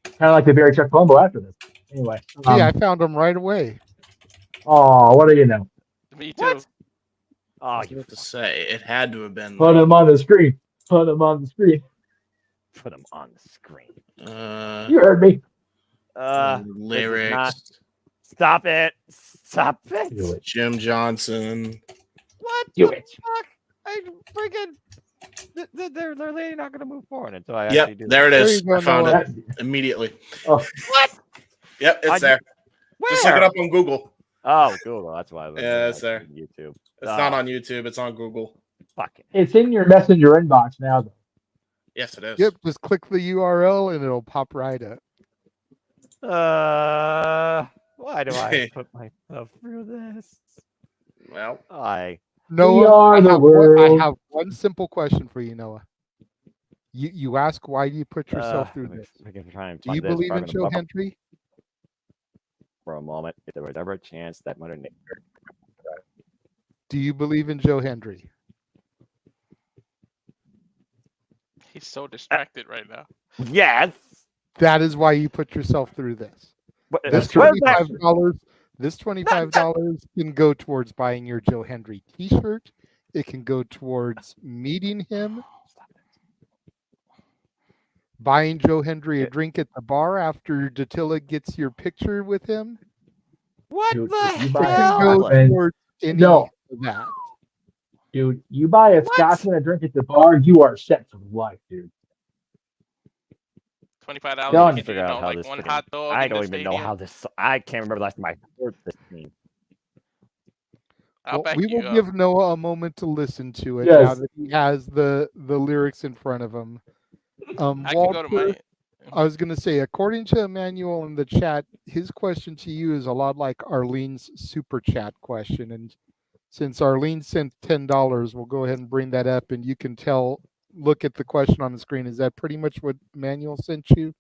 Speaker 13: Kind of like they buried Chuck Palumbo after this. Anyway.
Speaker 7: Gee, I found him right away.
Speaker 13: Oh, what do you know?
Speaker 16: Me too.
Speaker 10: What? Oh,
Speaker 9: I was about to say it had to have been.
Speaker 13: Put him on the screen. Put him on the screen.
Speaker 10: Put him on the screen.
Speaker 13: You heard me.
Speaker 8: Lyrics.
Speaker 10: Stop it. Stop it.
Speaker 11: Do it.
Speaker 8: Jim Johnson.
Speaker 10: What
Speaker 11: Do
Speaker 10: the
Speaker 11: it.
Speaker 10: fuck? I freaking. They're really not going to move forward until I
Speaker 8: Yep,
Speaker 10: actually do
Speaker 8: there it
Speaker 7: There
Speaker 8: is.
Speaker 7: you go,
Speaker 8: I found
Speaker 7: Noah.
Speaker 8: it immediately.
Speaker 11: Oh,
Speaker 10: What?
Speaker 8: Yep, it's there. Just look it
Speaker 10: Where?
Speaker 8: up on Google.
Speaker 10: Oh, Google. That's why I was
Speaker 8: Yeah, it's there.
Speaker 10: YouTube.
Speaker 8: It's not on YouTube. It's on Google.
Speaker 10: Fuck it.
Speaker 11: it's in your messenger inbox now, though.
Speaker 8: Yes, it is.
Speaker 7: Yep, just click the URL and it'll pop right up.
Speaker 10: Why do I put myself through this?
Speaker 8: Well,
Speaker 7: Noah,
Speaker 11: are the
Speaker 7: I
Speaker 11: world.
Speaker 7: have one simple question for you, Noah. You ask why do you put yourself through this? Do you believe in Joe Hendry?
Speaker 10: For a moment, if there was ever a chance that Mother Nature.
Speaker 7: Do you believe in Joe Hendry?
Speaker 16: He's so distracted right now.
Speaker 10: Yes.
Speaker 7: That is why you put yourself through this. This $25, this $25 can go towards buying your Joe Hendry T-shirt. It can go towards meeting him, buying Joe Hendry a drink at the bar after Dattila gets your picture with him.
Speaker 10: What
Speaker 11: Dude,
Speaker 10: the
Speaker 11: if you
Speaker 10: hell?
Speaker 11: buy a
Speaker 7: Can go
Speaker 11: Scotsman,
Speaker 7: towards any
Speaker 11: no,
Speaker 7: of that.
Speaker 11: dude, you buy a Scotsman a drink at the bar, you are set for life, dude.
Speaker 16: $25.
Speaker 11: Done.
Speaker 16: You can do,
Speaker 10: Figure out how
Speaker 16: like
Speaker 10: this
Speaker 16: one
Speaker 10: freaking-
Speaker 16: hot dog.
Speaker 10: I
Speaker 16: in
Speaker 10: don't
Speaker 16: the
Speaker 10: even know
Speaker 16: stadium.
Speaker 10: how this. I can't remember the last time I heard this theme.
Speaker 16: I'll back
Speaker 7: we
Speaker 16: you
Speaker 7: will
Speaker 16: up.
Speaker 7: give Noah a moment to listen to it
Speaker 11: Yes.
Speaker 7: now that he has the lyrics in front of him.
Speaker 16: I can go to my.
Speaker 7: I was going to say, according to Emmanuel in the chat, his question to you is a lot like Arlene's super chat question. And since Arlene sent $10, we'll go ahead and bring that up, and you can look at the question on the screen. Is that pretty much what Emmanuel sent you?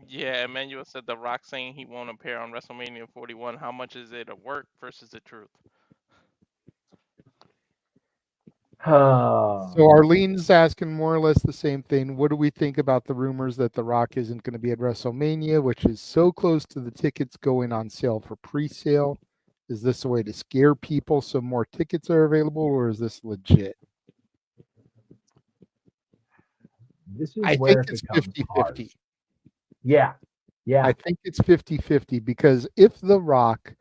Speaker 16: Yeah, Emmanuel said The Rock saying he won't appear on WrestleMania 41. How much is it a work versus the truth?
Speaker 7: So Arlene's asking more or less the same thing. What do we think about the rumors that The Rock isn't going to be at WrestleMania, which is so close to the tickets going on sale for pre-sale? Is this a way to scare people so more tickets are available, or is this legit?
Speaker 11: This is
Speaker 7: I
Speaker 11: where
Speaker 7: think
Speaker 11: it
Speaker 7: it's
Speaker 11: becomes
Speaker 7: 50-50.
Speaker 11: hard. Yeah.
Speaker 7: I think it's 50-50 because if The Rock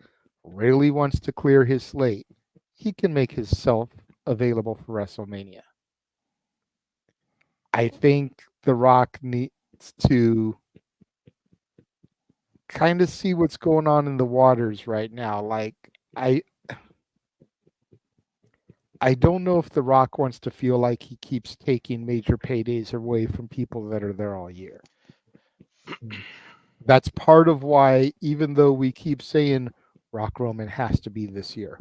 Speaker 7: really wants to clear his slate, he can make himself available for WrestleMania. I think The Rock needs to kind of see what's going on in the waters right now. Like, I don't know if The Rock wants to feel like he keeps taking major paydays away from people that are there all year. That's part of why, even though we keep saying Rock Roman has to be this year,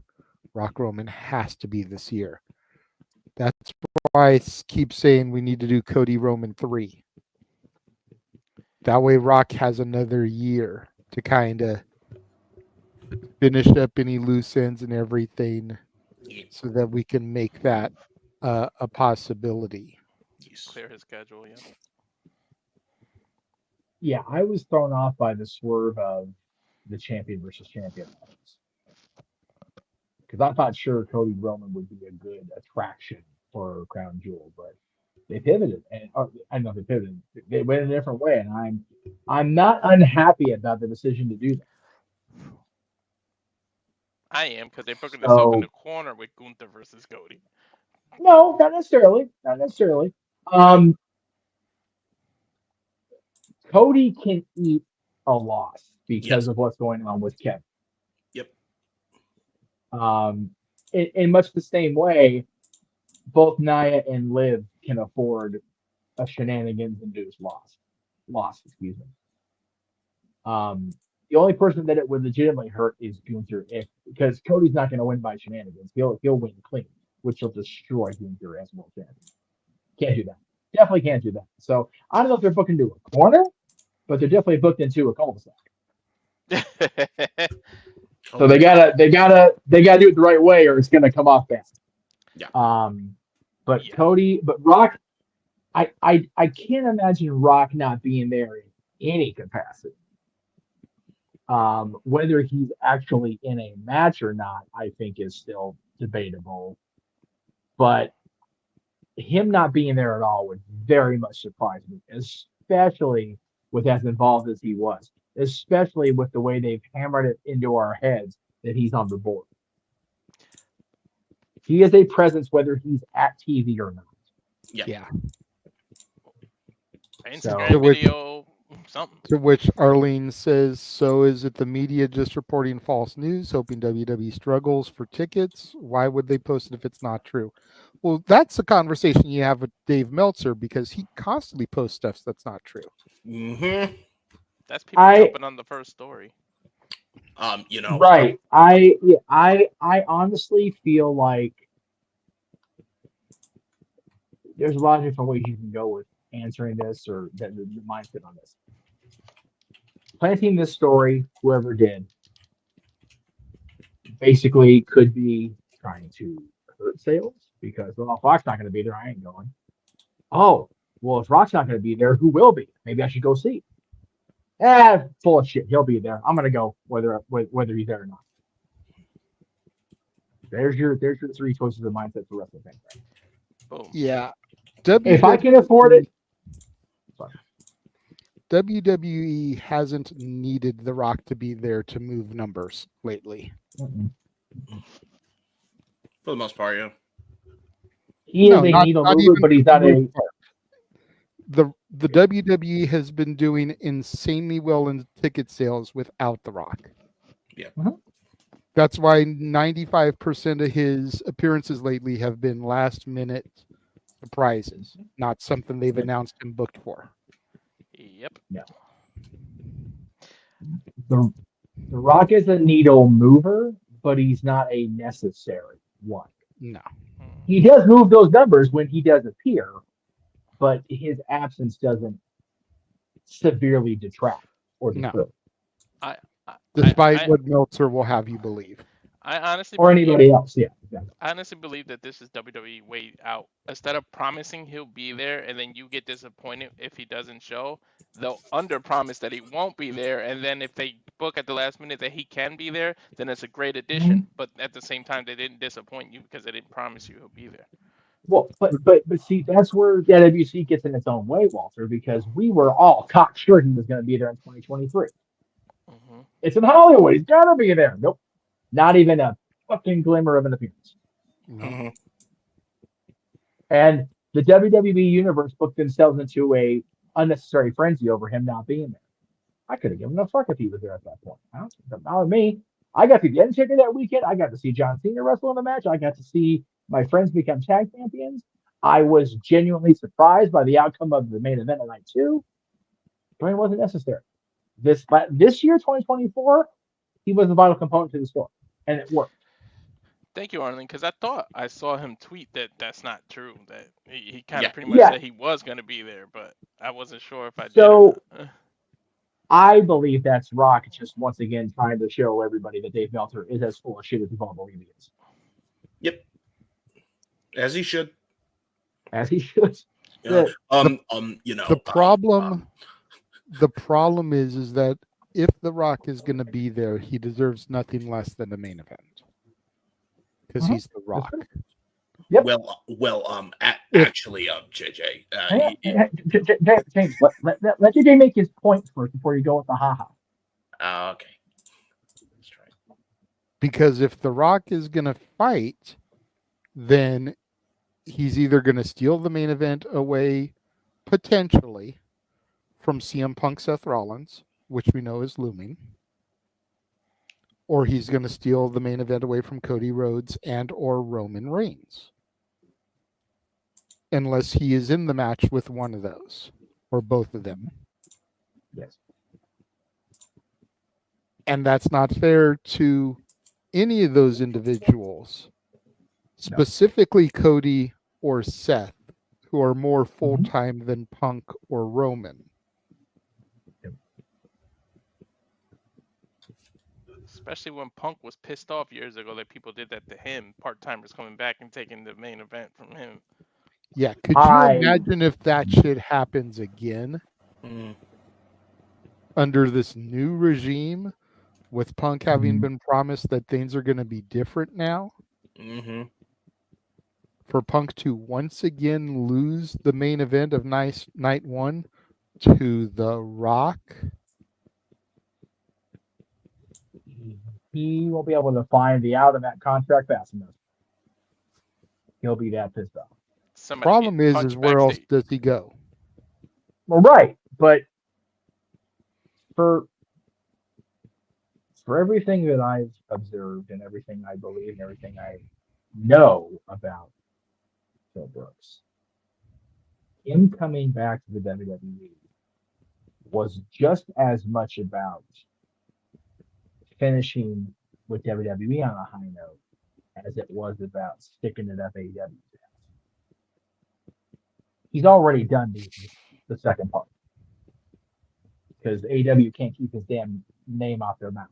Speaker 7: Rock Roman has to be this year. That's why I keep saying we need to do Cody Roman 3. That way Rock has another year to kind of finish up any loose ends and everything so that we can make that a possibility.
Speaker 16: Clear his schedule, yeah.
Speaker 11: Yeah, I was thrown off by the swerve of the champion versus champion matches. Because I thought sure Cody Roman would be a good attraction for Crown Jewel, but they pivoted, and I know they pivoted. They went a different way, and I'm not unhappy about the decision to do that.
Speaker 16: I am, because they're booking themselves in the corner with Gunther versus Cody.
Speaker 11: No, not necessarily. Not necessarily. Cody can eat a loss because of what's going on with Kevin.
Speaker 8: Yep.
Speaker 11: In much the same way, both Nia and Liv can afford a shenanigans-induced loss, excuse me. The only person that it would legitimately hurt is Gunther, because Cody's not going to win by shenanigans. He'll win clean, which will destroy Gunther as world champion. Can't do that. Definitely can't do that. So I don't know if they're booked into a corner, but they're definitely booked into a cul-de-sac. So they gotta do it the right way, or it's gonna come off bad.
Speaker 8: Yeah.
Speaker 11: But Cody, but Rock, I can't imagine Rock not being there in any capacity. Whether he's actually in a match or not, I think is still debatable. But him not being there at all would very much surprise me, especially with as involved as he was.
Speaker 13: especially with the way they've hammered it into our heads that he's on the board. He is a presence whether he's at TV or not.
Speaker 9: Yeah.
Speaker 16: Instagram video, something.
Speaker 7: To which Arlene says, so is it the media just reporting false news, hoping WWE struggles for tickets? Why would they post it if it's not true? Well, that's a conversation you have with Dave Meltzer because he constantly posts stuff that's not true.
Speaker 9: Mm-hmm.
Speaker 16: That's people jumping on the first story.
Speaker 13: Right. I honestly feel like there's a lot of different ways you can go with answering this or the mindset on this. Planting this story, whoever did, basically could be trying to hurt sales because, well, if Rock's not going to be there, I ain't going. Oh, well, if Rock's not going to be there, who will be? Maybe I should go see. Full of shit. He'll be there. I'm going to go whether he's there or not. There's your three choices of mindset for wrestling fans. Right?
Speaker 16: Boom.
Speaker 7: Yeah.
Speaker 13: If I can afford it.
Speaker 7: WWE hasn't needed The Rock to be there to move numbers lately.
Speaker 9: For the most part, yeah.
Speaker 13: He is a needle mover, but he's not a.
Speaker 7: The WWE has been doing insanely well in ticket sales without The Rock.
Speaker 9: Yeah.
Speaker 7: That's why 95% of his appearances lately have been last-minute surprises, not something they've announced and booked for.
Speaker 16: Yep.
Speaker 13: No. The Rock is a needle mover, but he's not a necessary one.
Speaker 7: No.
Speaker 13: He does move those numbers when he does appear, but his absence doesn't severely detract or detract.
Speaker 7: Despite what Meltzer will have you believe.
Speaker 16: I honestly
Speaker 13: or anybody else, yeah. Exactly.
Speaker 16: I honestly believe that this is WWE way out. Instead of promising he'll be there and then you get disappointed if he doesn't show, they'll under-promise that he won't be there, and then if they book at the last minute that he can be there, then it's a great addition. But at the same time, they didn't disappoint you because they didn't promise you he'll be there.
Speaker 13: Well, but see, that's where the NWC gets in its own way, Walter, because we were all cocksure he was going to be there in 2023. It's in Hollywood. He's got to be there. Nope. Not even a fucking glimmer of an appearance. And the WWE Universe booked themselves into a unnecessary frenzy over him not being there. I could have given a fuck if he was there at that point. Not with me. I got to get a ticket that weekend. I got to see John Cena wrestle in the match. I got to see my friends become tag champions. I was genuinely surprised by the outcome of the main event of night 2. But it wasn't necessary. This year, 2024, he was a vital component to the story, and it worked.
Speaker 16: Thank you, Arlen, because I thought I saw him tweet that that's not true. That he kind of pretty much said he was going to be there, but I wasn't sure if I did.
Speaker 13: So I believe that's Rock just once again trying to show everybody that Dave Meltzer is as full of shit as we all believe he is.
Speaker 9: Yep. As he should.
Speaker 13: As he should.
Speaker 9: Yeah.
Speaker 7: The problem is that if The Rock is going to be there, he deserves nothing less than the main event. Because he's The Rock.
Speaker 13: Yep.
Speaker 9: Actually, JJ.
Speaker 13: James, let JJ make his point first before you go with the haha.
Speaker 9: Okay. Let's try.
Speaker 7: Because if The Rock is going to fight, then he's either going to steal the main event away, potentially, from CM Punk Seth Rollins, which we know is looming, or he's going to steal the main event away from Cody Rhodes and or Roman Reigns. Unless he is in the match with one of those, or both of them.
Speaker 13: Yes.
Speaker 7: And that's not fair to any of those individuals, specifically Cody or Seth, who are more full-time than Punk or Roman.
Speaker 16: Especially when Punk was pissed off years ago that people did that to him, part-timers coming back and taking the main event from him.
Speaker 7: Yeah, could you imagine if that shit happens again under this new regime, with Punk having been promised that things are going to be different now? For Punk to once again lose the main event of night 1 to The Rock?
Speaker 13: he won't be able to find the out of that contract fast enough. He'll be that pissed off.
Speaker 7: Problem is where else does he go?
Speaker 13: Well, right, but for everything that I've observed and everything I believe and everything I know about Phil Brooks, him coming back to the WWE was just as much about finishing with WWE on a high note as it was about sticking it up AEW. He's already done the second part because AEW can't keep his damn name off their mouths.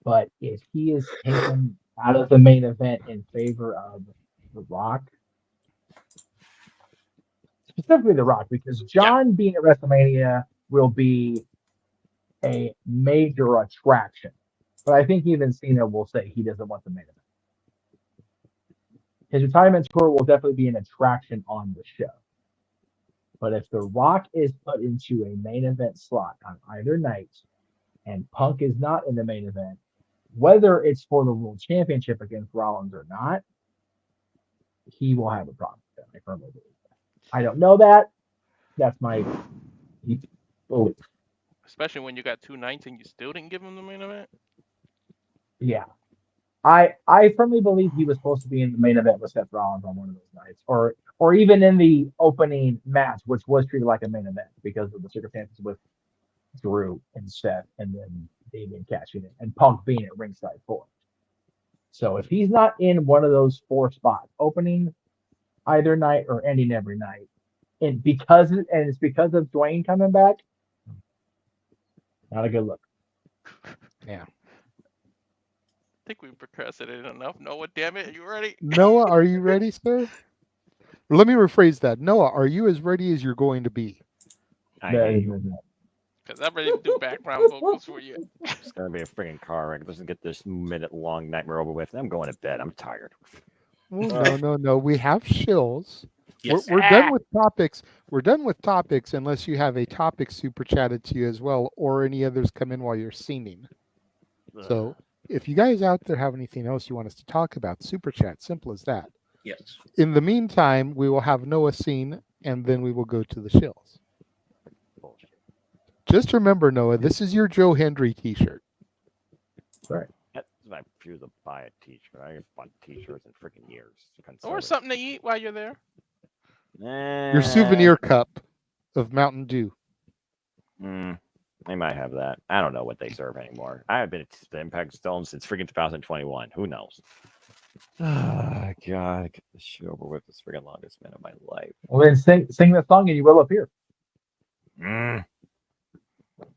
Speaker 13: But if he is taken out of the main event in favor of The Rock, specifically The Rock, because John being at WrestleMania will be a major attraction. But I think even Cena will say he doesn't want the main event. His retirement tour will definitely be an attraction on the show. But if The Rock is put into a main event slot on either night and Punk is not in the main event, whether it's for the World Championship against Rollins or not, he will have a problem with that. I firmly believe that. I don't know that. That's my belief.
Speaker 16: Especially when you got 2 nights and you still didn't give him the main event.
Speaker 13: Yeah. I firmly believe he was supposed to be in the main event with Seth Rollins on one of those nights, or even in the opening match, which was treated like a main event because of the circumstances with Drew and Seth, and then Damien catching it, and Punk being at ringside for it. So if he's not in one of those 4 spots, opening either night or ending every night, and it's because of Dwayne coming back, not a good look.
Speaker 7: Yeah.
Speaker 16: I think we procrastinated enough. Noah, damn it, are you ready?
Speaker 7: Noah, are you ready, sir? Let me rephrase that. Noah, are you as ready as you're going to be?
Speaker 16: Because I'm ready to do background vocals for you.
Speaker 10: It's going to be a freaking car wreck. Let's get this minute-long nightmare over with. I'm going to bed. I'm tired.
Speaker 7: Well, no. We have shills.
Speaker 10: Yes.
Speaker 7: We're done with topics. We're done with topics unless you have a topic super chatted to you as well, or any others come in while you're singing. So if you guys out there have anything else you want us to talk about, super chat. Simple as that.
Speaker 9: Yes.
Speaker 7: In the meantime, we will have Noah sing, and then we will go to the shills. Just remember, Noah, this is your Joe Hendry t-shirt.
Speaker 13: Right.
Speaker 10: That's my refuse to buy a t-shirt. I haven't bought t-shirts in freaking years.
Speaker 16: Or something to eat while you're there.
Speaker 7: Your souvenir cup of Mountain Dew.
Speaker 10: They might have that. I don't know what they serve anymore. I have been at the Impact Stone since freaking 2021. Who knows? Oh, God. Get this shit over with. This freaking longest minute of my life.
Speaker 13: Well, then sing that song and you will appear.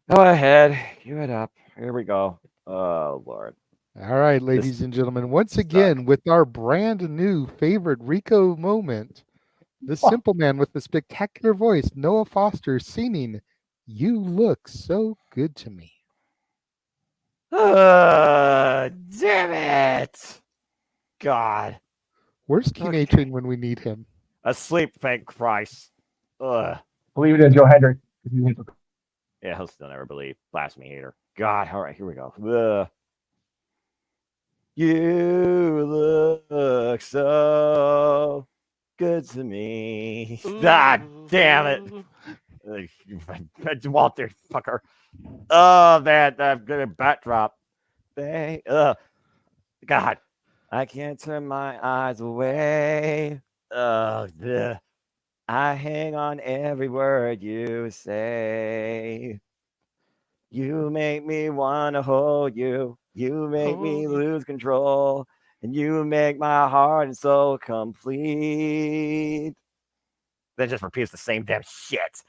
Speaker 10: Go ahead. Give it up. Here we go. Oh, Lord.
Speaker 7: All right, ladies and gentlemen. Once again, with our brand new favorite Rico moment, the simple man with the spectacular voice, Noah Foster, singing "You Look So Good to Me."
Speaker 10: Damn it. God.
Speaker 7: Where's King A-Train when we need him?
Speaker 10: Asleep, thank Christ. Ugh.
Speaker 13: Believe it in Joe Hendry.
Speaker 10: Yeah, he'll still never believe. Blasphemy hater. God, all right, here we go. Ugh. You look so good to me. God damn it. Walter, fucker. Oh, man, I'm going to backdrop. God, I can't turn my eyes away. I hang on every word you say. You make me want to hold you. You make me lose control. And you make my heart and soul complete. That just repeats the same damn shit.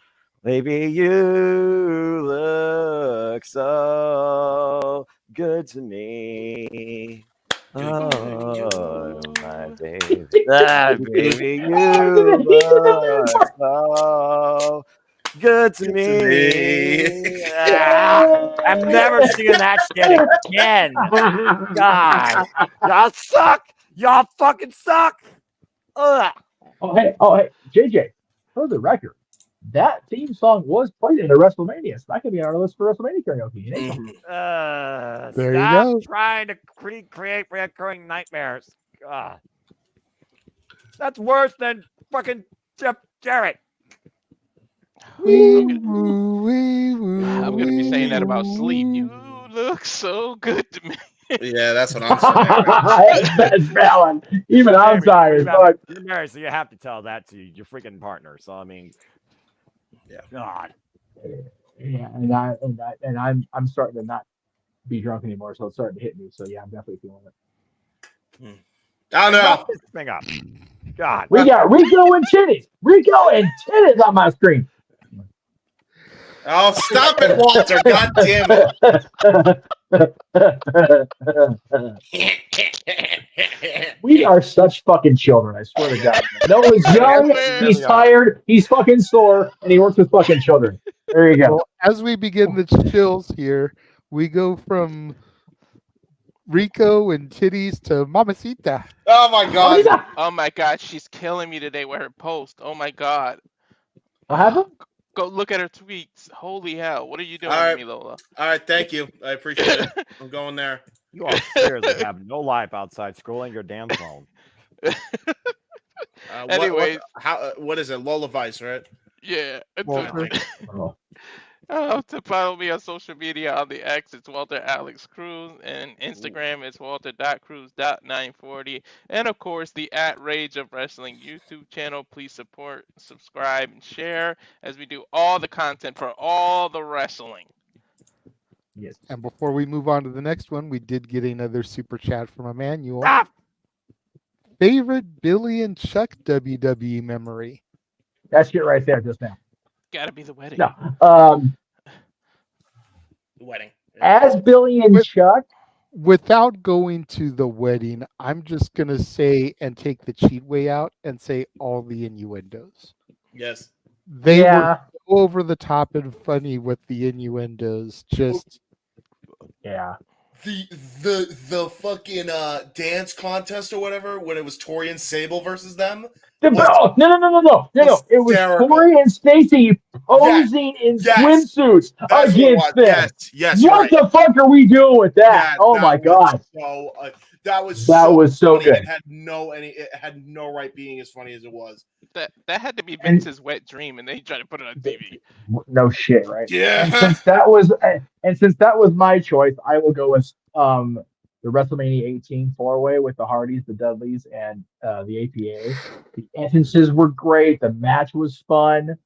Speaker 10: Baby, you look so good to me. Oh, my baby. Baby, you look so good to me. I'm never seeing that shit again. God. Y'all suck. Y'all fucking suck. Ugh.
Speaker 13: Oh, hey, JJ, for the record, that theme song was played in a WrestleMania. So that could be on our list for WrestleMania karaoke.
Speaker 7: There you
Speaker 10: Stop
Speaker 7: go.
Speaker 10: trying to create recurring nightmares. That's worse than fucking Jeff Jarrett.
Speaker 7: Wee woo, wee woo.
Speaker 16: I'm gonna be saying that about sleep. You look so good to me.
Speaker 9: Yeah, that's what I'm saying.
Speaker 13: That's valid. Even I'm tired.
Speaker 10: You're married, so you have to tell that to your freaking partner. So I mean,
Speaker 9: yeah,
Speaker 10: God.
Speaker 13: Yeah, and I'm starting to not be drunk anymore, so it's starting to hit me. So yeah, I'm definitely feeling it.
Speaker 9: I don't know.
Speaker 10: Wrap this thing up. God.
Speaker 13: We got Rico and titties. Rico and titties on my screen.
Speaker 9: Oh, stop it, Walter. God damn
Speaker 13: it. We are such fucking children, I swear to God. Noah's young, he's tired, he's fucking sore, and he works with fucking children. There you go.
Speaker 7: Well, as we begin the chills here, we go from Rico and titties to Mamacita.
Speaker 9: Oh my God.
Speaker 16: Oh my God, she's killing me today with her post. Oh my God.
Speaker 13: What happened?
Speaker 16: Go look at her tweets. Holy hell. What are you doing
Speaker 9: All right.
Speaker 16: to me, Lola?
Speaker 9: All right, thank you. I appreciate it. I'm going there.
Speaker 10: You all seriously have no life outside scrolling your damn phone.
Speaker 16: Anyways.
Speaker 9: What is it? Lola Vice, right?
Speaker 16: Yeah.
Speaker 9: Walter.
Speaker 16: To follow me on social media on the X, it's Walter Alex Cruz, and Instagram it's Walter.Cruz.940, and of course the @Rage of Wrestling YouTube channel. Please support, subscribe, and share as we do all the content for all the wrestling.
Speaker 13: Yes.
Speaker 7: And before we move on to the next one, we did get another super chat from Emmanuel. Favorite Billy and Chuck WWE memory?
Speaker 13: That shit right there just now.
Speaker 16: Gotta be the wedding.
Speaker 13: No.
Speaker 9: The wedding.
Speaker 13: As Billy and Chuck.
Speaker 7: Without going to the wedding, I'm just going to say and take the cheat way out and say all the innuendos.
Speaker 9: Yes.
Speaker 7: They were over the top and funny with the innuendos. Just.
Speaker 13: Yeah.
Speaker 9: The fucking dance contest or whatever when it was Tori and Sable versus them.
Speaker 13: No. It was Tori and Stacy posing in swimsuits against them.
Speaker 9: Yes.
Speaker 13: What the fuck are we doing with that? Oh my God.
Speaker 9: So that was
Speaker 13: so
Speaker 9: funny.
Speaker 13: good.
Speaker 9: It had no right being as funny as it was.
Speaker 16: That had to be Vince's wet dream, and then he tried to put it on TV.
Speaker 13: No shit, right?
Speaker 9: Yeah.
Speaker 13: And since that was my choice, I will go with the WrestleMania 18 4-way with the Hardys, the Dudleys, and the APA. The entrances were great. The match was fun.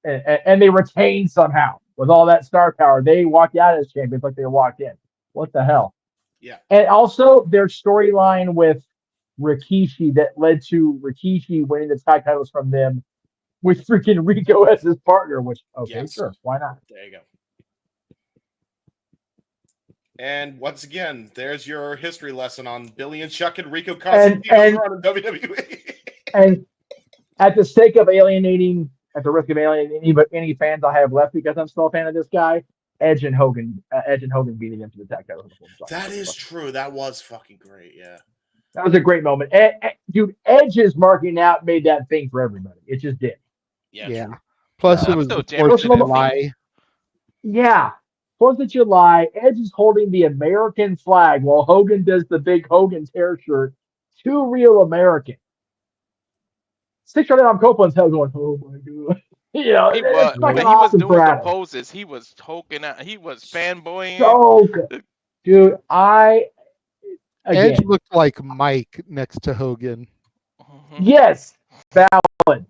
Speaker 13: And they retained somehow with all that star power. They walked out as champions like they walked in. What the hell?
Speaker 9: Yeah.
Speaker 13: And also their storyline with Rikishi that led to Rikishi winning the tag titles from them with freaking Rico as his partner, which, sure, why not?
Speaker 9: There you go. And once again, there's your history lesson on Billy and Chuck and Rico Constantino's run in WWE.
Speaker 13: And at the risk of alienating any fans I have left because I'm still a fan of this guy, Edge and Hogan beating him to the tag titles.
Speaker 9: That is true. That was fucking great. Yeah.
Speaker 13: That was a great moment. Dude, Edge's marking out made that thing for everybody. It just did.
Speaker 9: Yeah.
Speaker 7: Plus, it was the 4th of July.
Speaker 13: Yeah. 4th of July, Edge is holding the American flag while Hogan does the big Hogan tear shirt. Too real American. 600 on Copeland's head going, oh my God.
Speaker 16: He was, when he was doing the poses, he was toking out, he was fanboying.
Speaker 13: So good. Dude,
Speaker 7: Edge looked like Mike next to Hogan.
Speaker 13: Yes, valid.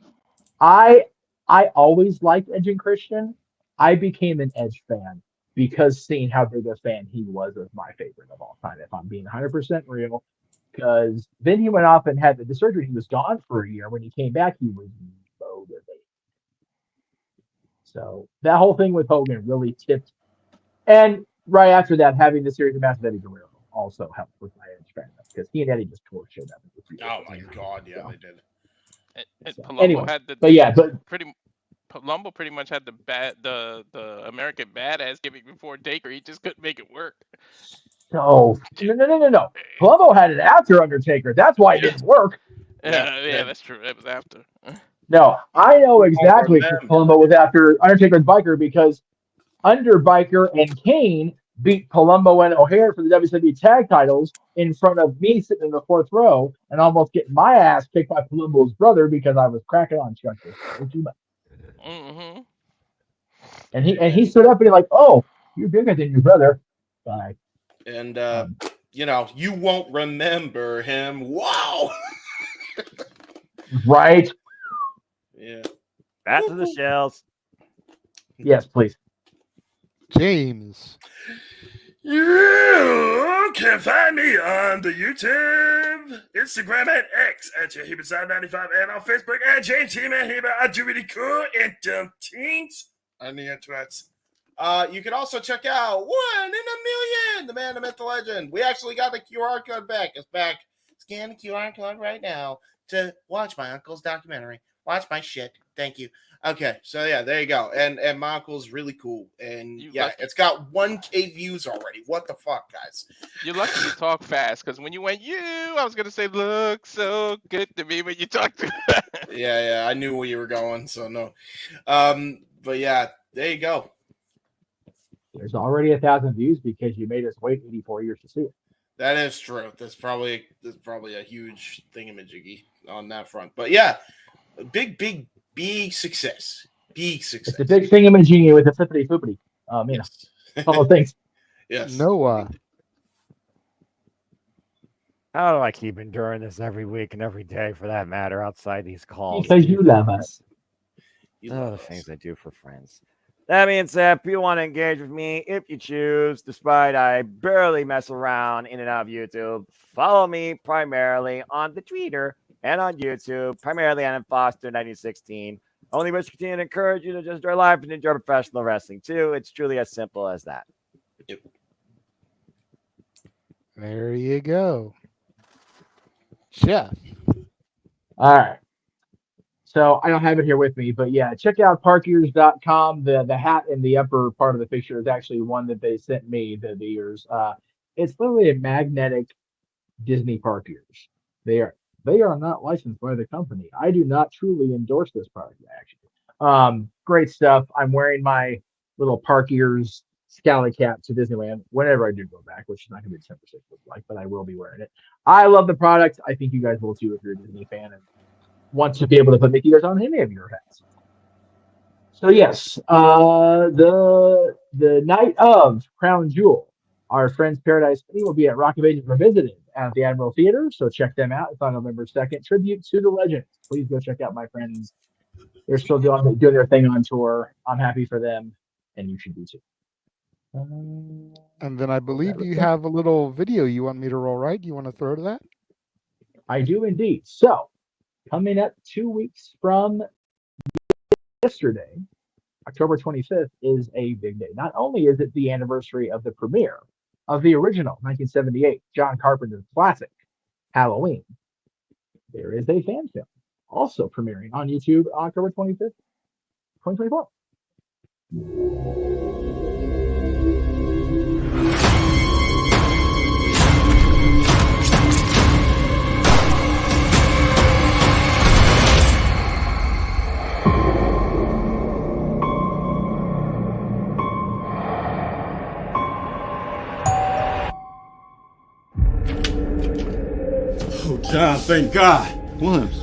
Speaker 13: I always liked Edge and Christian. I became an Edge fan because seeing how big a fan he was my favorite of all time, if I'm being 100% real. Because then he went off and had the surgery. He was gone for a year. When he came back, he was motivated. So that whole thing with Hogan really tipped. And right after that, having the series of matches with Eddie Guerrero also helped with my Edge fan because he and Eddie just tore shit up.
Speaker 9: Oh my God, yeah, they did.
Speaker 16: And Palumbo had Palumbo pretty much had the American badass gimmick before Taker. He just couldn't make it work.
Speaker 13: No. Palumbo had it after Undertaker. That's why it didn't work.
Speaker 16: Yeah, that's true. That was after.
Speaker 13: No, I know exactly Chris Palumbo was after Undertaker's biker because Underbiker and Kane beat Palumbo and O'Hare for the WWE tag titles in front of me sitting in the fourth row and almost getting my ass kicked by Palumbo's brother because I was cracking on Chuck this way too much.
Speaker 16: Mm-hmm.
Speaker 13: And he stood up and he's like, "Oh, you're bigger than your brother." Bye.
Speaker 9: And you won't remember him. Wow.
Speaker 13: Right.
Speaker 9: Yeah.
Speaker 10: Back to the shells.
Speaker 13: Yes, please.
Speaker 7: James.
Speaker 3: You can find me on the YouTube, Instagram, and X at JaheebSide95 and on Facebook at JTManHeber. I do really cool and dumb things on the internet.
Speaker 9: You can also check out One in a Million, the man, the myth, the legend. We actually got the QR code back. It's back. Scan the QR code right now to watch my uncle's documentary. Watch my shit. Thank you. Okay, so yeah, there you go. And my uncle's really cool. And it's got 1K views already. What the fuck, guys?
Speaker 16: You're lucky you talk fast, because when you went, I was going to say, look so good to me when you talk to
Speaker 9: Yeah, I knew where you were going, so no. But yeah, there you go.
Speaker 13: There's already 1,000 views because you made us wait 84 years to see it.
Speaker 9: That is true. That's probably a huge thingamajiggy on that front. But yeah, big success. Big success.
Speaker 13: It's a big thingamajiggy with a flippity floopity.
Speaker 9: Yes.
Speaker 13: All things.
Speaker 9: Yes.
Speaker 7: Noah.
Speaker 10: How do I keep enduring this every week and every day, for that matter, outside these calls?
Speaker 13: Because you love us.
Speaker 10: The things I do for friends. That being said, if you want to engage with me, if you choose, despite I barely mess around in and out of YouTube, follow me primarily on the Twitter and on YouTube, primarily on Foster1916. Only wish to continue to encourage you to just enjoy life and enjoy professional wrestling too. It's truly as simple as that.
Speaker 9: Yep.
Speaker 7: There you go. Jeff.
Speaker 13: All right. So I don't have it here with me, but yeah, check out parkears.com. The hat in the upper part of the picture is actually one that they sent me, the ears. It's literally a magnetic Disney park ears. They are not licensed by the company. I do not truly endorse this product, actually. Great stuff. I'm wearing my little park ears scally cap to Disneyland whenever I do go back, which is not going to be December 6th, like, but I will be wearing it. I love the product. I think you guys will too if you're a Disney fan and want to be able to put Mickey ears on any of your hats. So yes, the night of Crown Jewel, our friends Paradise City will be at Rock of Ages Revisited at the Admiral Theater. So check them out. It's on November 2nd. Tribute to the legends. Please go check out my friends. They're still doing their thing on tour. I'm happy for them, and you should be too.
Speaker 7: And then I believe you have a little video you want me to roll, right? You want to throw to that?
Speaker 13: I do indeed. So coming up 2 weeks from yesterday, October 25th, is a big day. Not only is it the anniversary of the premiere of the original 1978 John Carpenter classic, Halloween, there is a fan film also premiering on YouTube October 25th, 2024.
Speaker 3: Oh, John, thank God. Williams,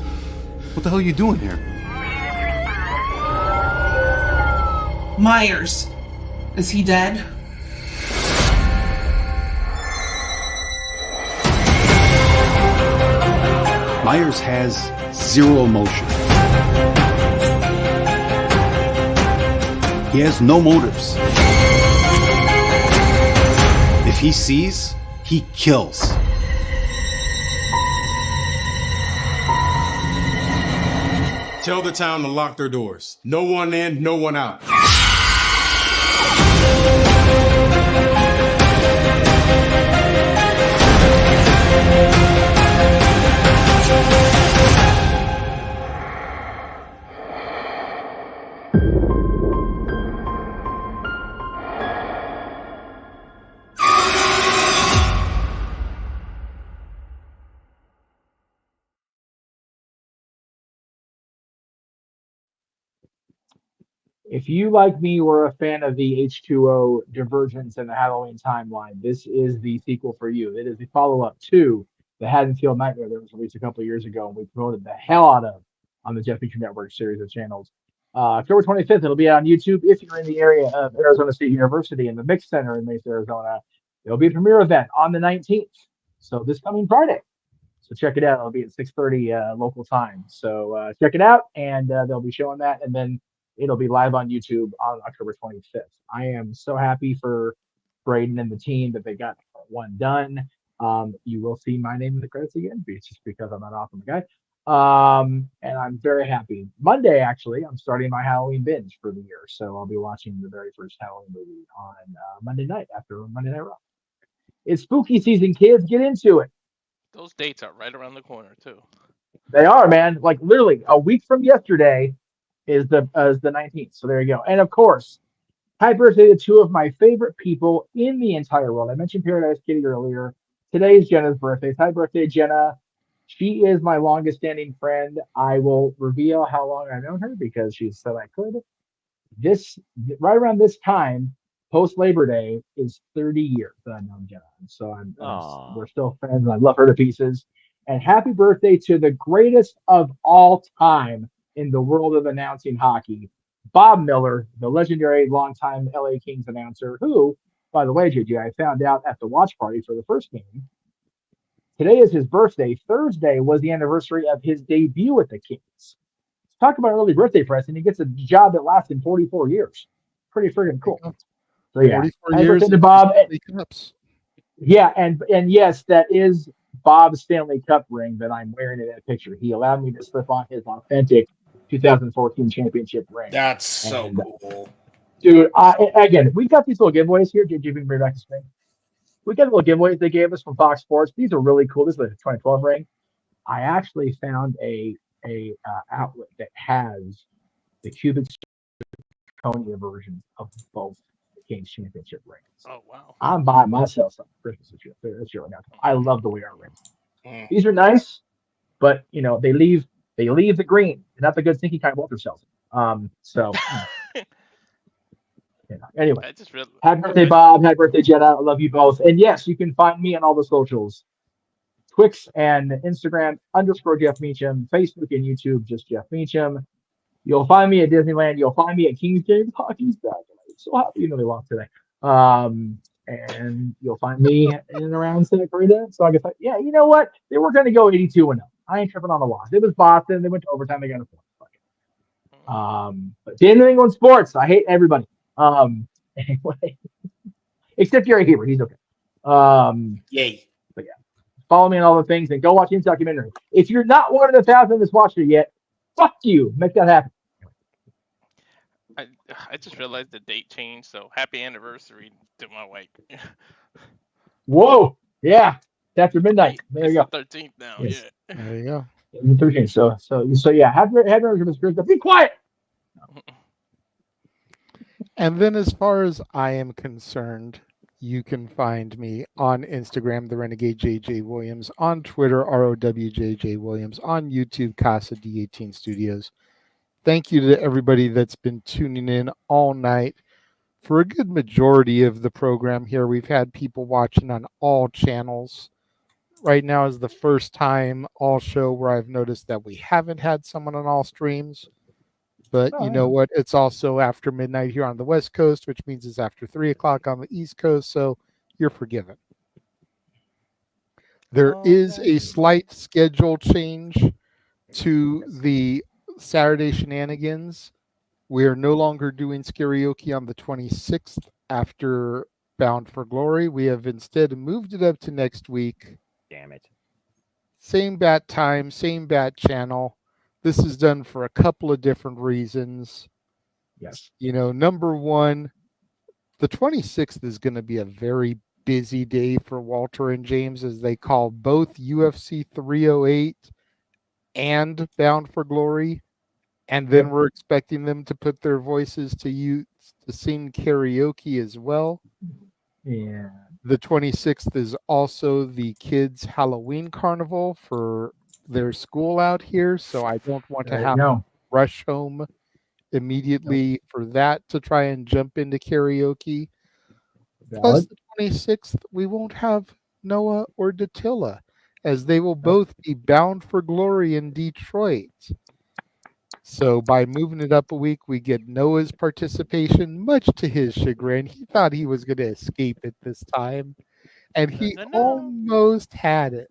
Speaker 3: what the hell are you doing here?
Speaker 17: Myers. Is he dead?
Speaker 3: Myers has zero emotion. He has no motives. If he sees, he kills. Tell the town to lock their doors. No one in, no one out.
Speaker 13: If you, like me, were a fan of the H2O Divergence and the Halloween timeline, this is the sequel for you. It is the follow-up to the Haddonfield Nightmare that was released a couple of years ago, and we promoted the hell out of on the Jeff Beacher Network series of channels. October 25th, it'll be on YouTube. If you're in the area of Arizona State University in the Mix Center in Mesa, Arizona, there'll be a premiere event on the 19th. So this coming Friday. So check it out. It'll be at 6:30 local time. So check it out, and they'll be showing that, and then it'll be live on YouTube on October 25th. I am so happy for Braden and the team that they got one done. You will see my name in the credits again, just because I'm an awesome guy. And I'm very happy. Monday, actually, I'm starting my Halloween binge for the year. So I'll be watching the very first Halloween movie on Monday night after Monday Night Raw. It's spooky season, kids. Get into it.
Speaker 16: Those dates are right around the corner too.
Speaker 13: They are, man. Like literally a week from yesterday is the 19th. So there you go. And of course, happy birthday to two of my favorite people in the entire world. I mentioned Paradise Kitty earlier. Today is Jenna's birthday. Happy birthday, Jenna. She is my longest standing friend. I will reveal how long I've known her because she said I could. This right around this time, post Labor Day, is 30 years that I've known Jenna. And so we're still friends, and I love her to pieces. And happy birthday to the greatest of all time in the world of announcing hockey, Bob Miller, the legendary longtime LA Kings announcer, who, by the way, JJ, I found out at the watch party for the first game. Today is his birthday. Thursday was the anniversary of his debut at the Kings. Talk about early birthday present. He gets a job that lasted 44 years. Pretty friggin' cool. So yeah,
Speaker 7: 44 years
Speaker 13: to Bob.
Speaker 7: Cups.
Speaker 13: Yeah, and yes, that is Bob's Stanley Cup ring that I'm wearing in that picture. He allowed me to slip on his authentic 2014 championship ring.
Speaker 9: That's so cool.
Speaker 13: Dude, again, we got these little giveaways here. Did you bring back the screen? We got little giveaways they gave us from Fox Sports. These are really cool. This is a 2012 ring. I actually found a outlet that has the cubic zirconia versions of both the Kings championship rings.
Speaker 16: Oh wow!
Speaker 13: I'm buying myself some Christmas this year. I love the way our rings. These are nice, but you know they leave the green. They're not the good stinky kind Walter sells. So. Anyway, happy birthday, Bob. Happy birthday, Jenna. I love you both. And yes, you can find me on all the socials. Twix and Instagram _Jeff Meacham, Facebook and YouTube, just Jeff Meacham. You'll find me at Disneyland. You'll find me at Kings Games. Hockey's back. I'm so happy they lost today. And you'll find me in and around Santa Clarita. So I guess, yeah, you know what? They were going to go 82-0. I ain't tripping on the loss. It was Boston. They went to overtime. They got a point. But the New England sports, I hate everybody. Anyway, except you're a hero. He's okay.
Speaker 9: Yay.
Speaker 13: But yeah, follow me on all the things and go watch his documentary. If you're not one of the 1,000 that's watched it yet, fuck you. Make that happen.
Speaker 16: I just realized the date changed, so happy anniversary to my wife.
Speaker 13: Whoa. Yeah. It's after midnight. There you go.
Speaker 16: 13th now.
Speaker 13: Yes.
Speaker 16: Yeah.
Speaker 7: There you go.
Speaker 13: 13th. So yeah, happy anniversary. Be quiet.
Speaker 7: And then as far as I am concerned, you can find me on Instagram, the Renegade JJ Williams, on Twitter, ROWJJ Williams, on YouTube, Casa D18 Studios. Thank you to everybody that's been tuning in all night. For a good majority of the program here, we've had people watching on all channels. Right now is the first time all show where I've noticed that we haven't had someone on all streams. But you know what? It's also after midnight here on the West Coast, which means it's after 3 o'clock on the East Coast. So you're forgiven. There is a slight schedule change to the Saturday Shenanigans. We are no longer doing karaoke on the 26th after Bound for Glory. We have instead moved it up to next week.
Speaker 10: Damn it.
Speaker 7: Same bat time, same bat channel. This is done for a couple of different reasons.
Speaker 13: Yes.
Speaker 7: You know, number one, the 26th is going to be a very busy day for Walter and James as they call both UFC 308 and Bound for Glory. And then we're expecting them to put their voices to sing karaoke as well.
Speaker 13: Yeah.
Speaker 7: The 26th is also the kids' Halloween carnival for their school out here, so I don't want to have to rush home immediately for that to try and jump into karaoke. Plus,
Speaker 13: Valid.
Speaker 7: the 26th, we won't have Noah or Datilla, as they will both be bound for glory in Detroit. So by moving it up a week, we get Noah's participation, much to his chagrin. He thought he was going to escape it this time, and he almost had it.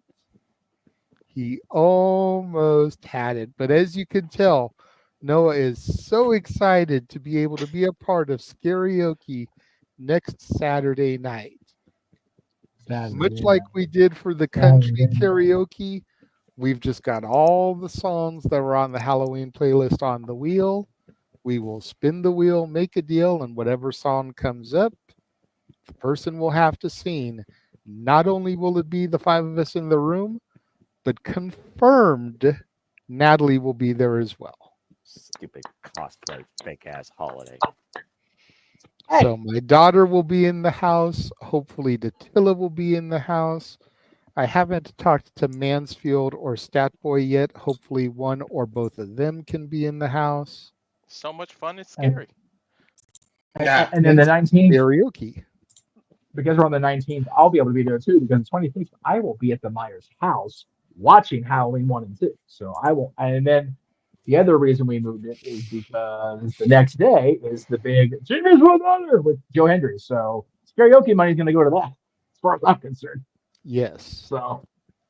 Speaker 7: He almost had it. But as you can tell, Noah is so excited to be able to be a part of Karaoke next Saturday night. Much like we did for the country karaoke, we've just got all the songs that were on the Halloween playlist on the wheel. We will spin the wheel, make a deal, and whatever song comes up, the person will have to sing. Not only will it be the five of us in the room, but confirmed Natalie will be there as well.
Speaker 10: Stupid cosplay fake ass holiday.
Speaker 7: So my daughter will be in the house. Hopefully Datilla will be in the house. I haven't talked to Mansfield or Statboy yet. Hopefully one or both of them can be in the house.
Speaker 16: So much fun, it's scary.
Speaker 13: And then the 19th,
Speaker 7: karaoke.
Speaker 13: Because we're on the 19th, I'll be able to be there too. Because the 26th, I will be at the Myers house watching Halloween 1 and 2. So I will. And then the other reason we moved it is because the next day is the big Singers with Honor with Joe Hendry. So karaoke money is going to go to that, as far as I'm concerned.
Speaker 7: Yes.
Speaker 13: So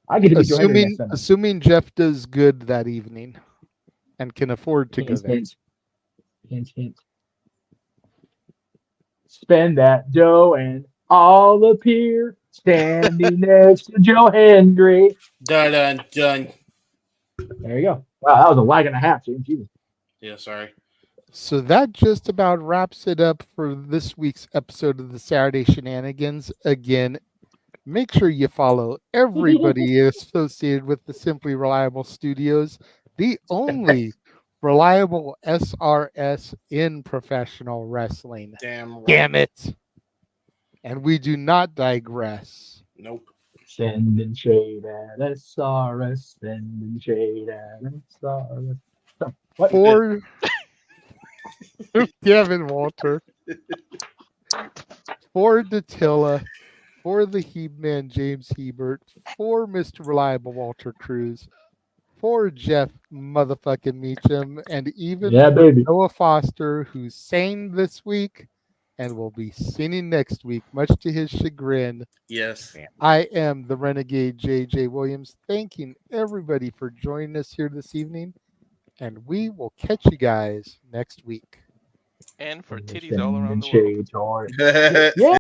Speaker 13: I get to be Joe Hendry next Sunday.
Speaker 7: Assuming Jeff does good that evening and can afford to go there.
Speaker 13: Hint, hint. Spend that dough and all appear standing next to Joe Hendry.
Speaker 9: Dun, dun, dun.
Speaker 13: There you go. Wow, that was a lag and a half, James. Jesus.
Speaker 9: Yeah, sorry.
Speaker 7: So that just about wraps it up for this week's episode of the Saturday Shenanigans. Again, make sure you follow everybody associated with the Simply Reliable Studios, the only reliable SRS in professional wrestling.
Speaker 9: Damn right.
Speaker 7: Damn it. And we do not digress.
Speaker 9: Nope.
Speaker 13: Sending shade at SRS, sending shade at SRS. What?
Speaker 7: For Kevin Walter, for Datilla, for the He-Man James Hebert, for Mr. Reliable Walter Cruz, for Jeff motherfucking Meacham, and even for Noah Foster, who sang this week and will be singing next week, much to his chagrin.
Speaker 9: Yes.
Speaker 7: I am the Renegade JJ Williams, thanking everybody for joining us here this evening, and we will catch you guys next week.
Speaker 16: And for titties all around the world.
Speaker 13: Yeah.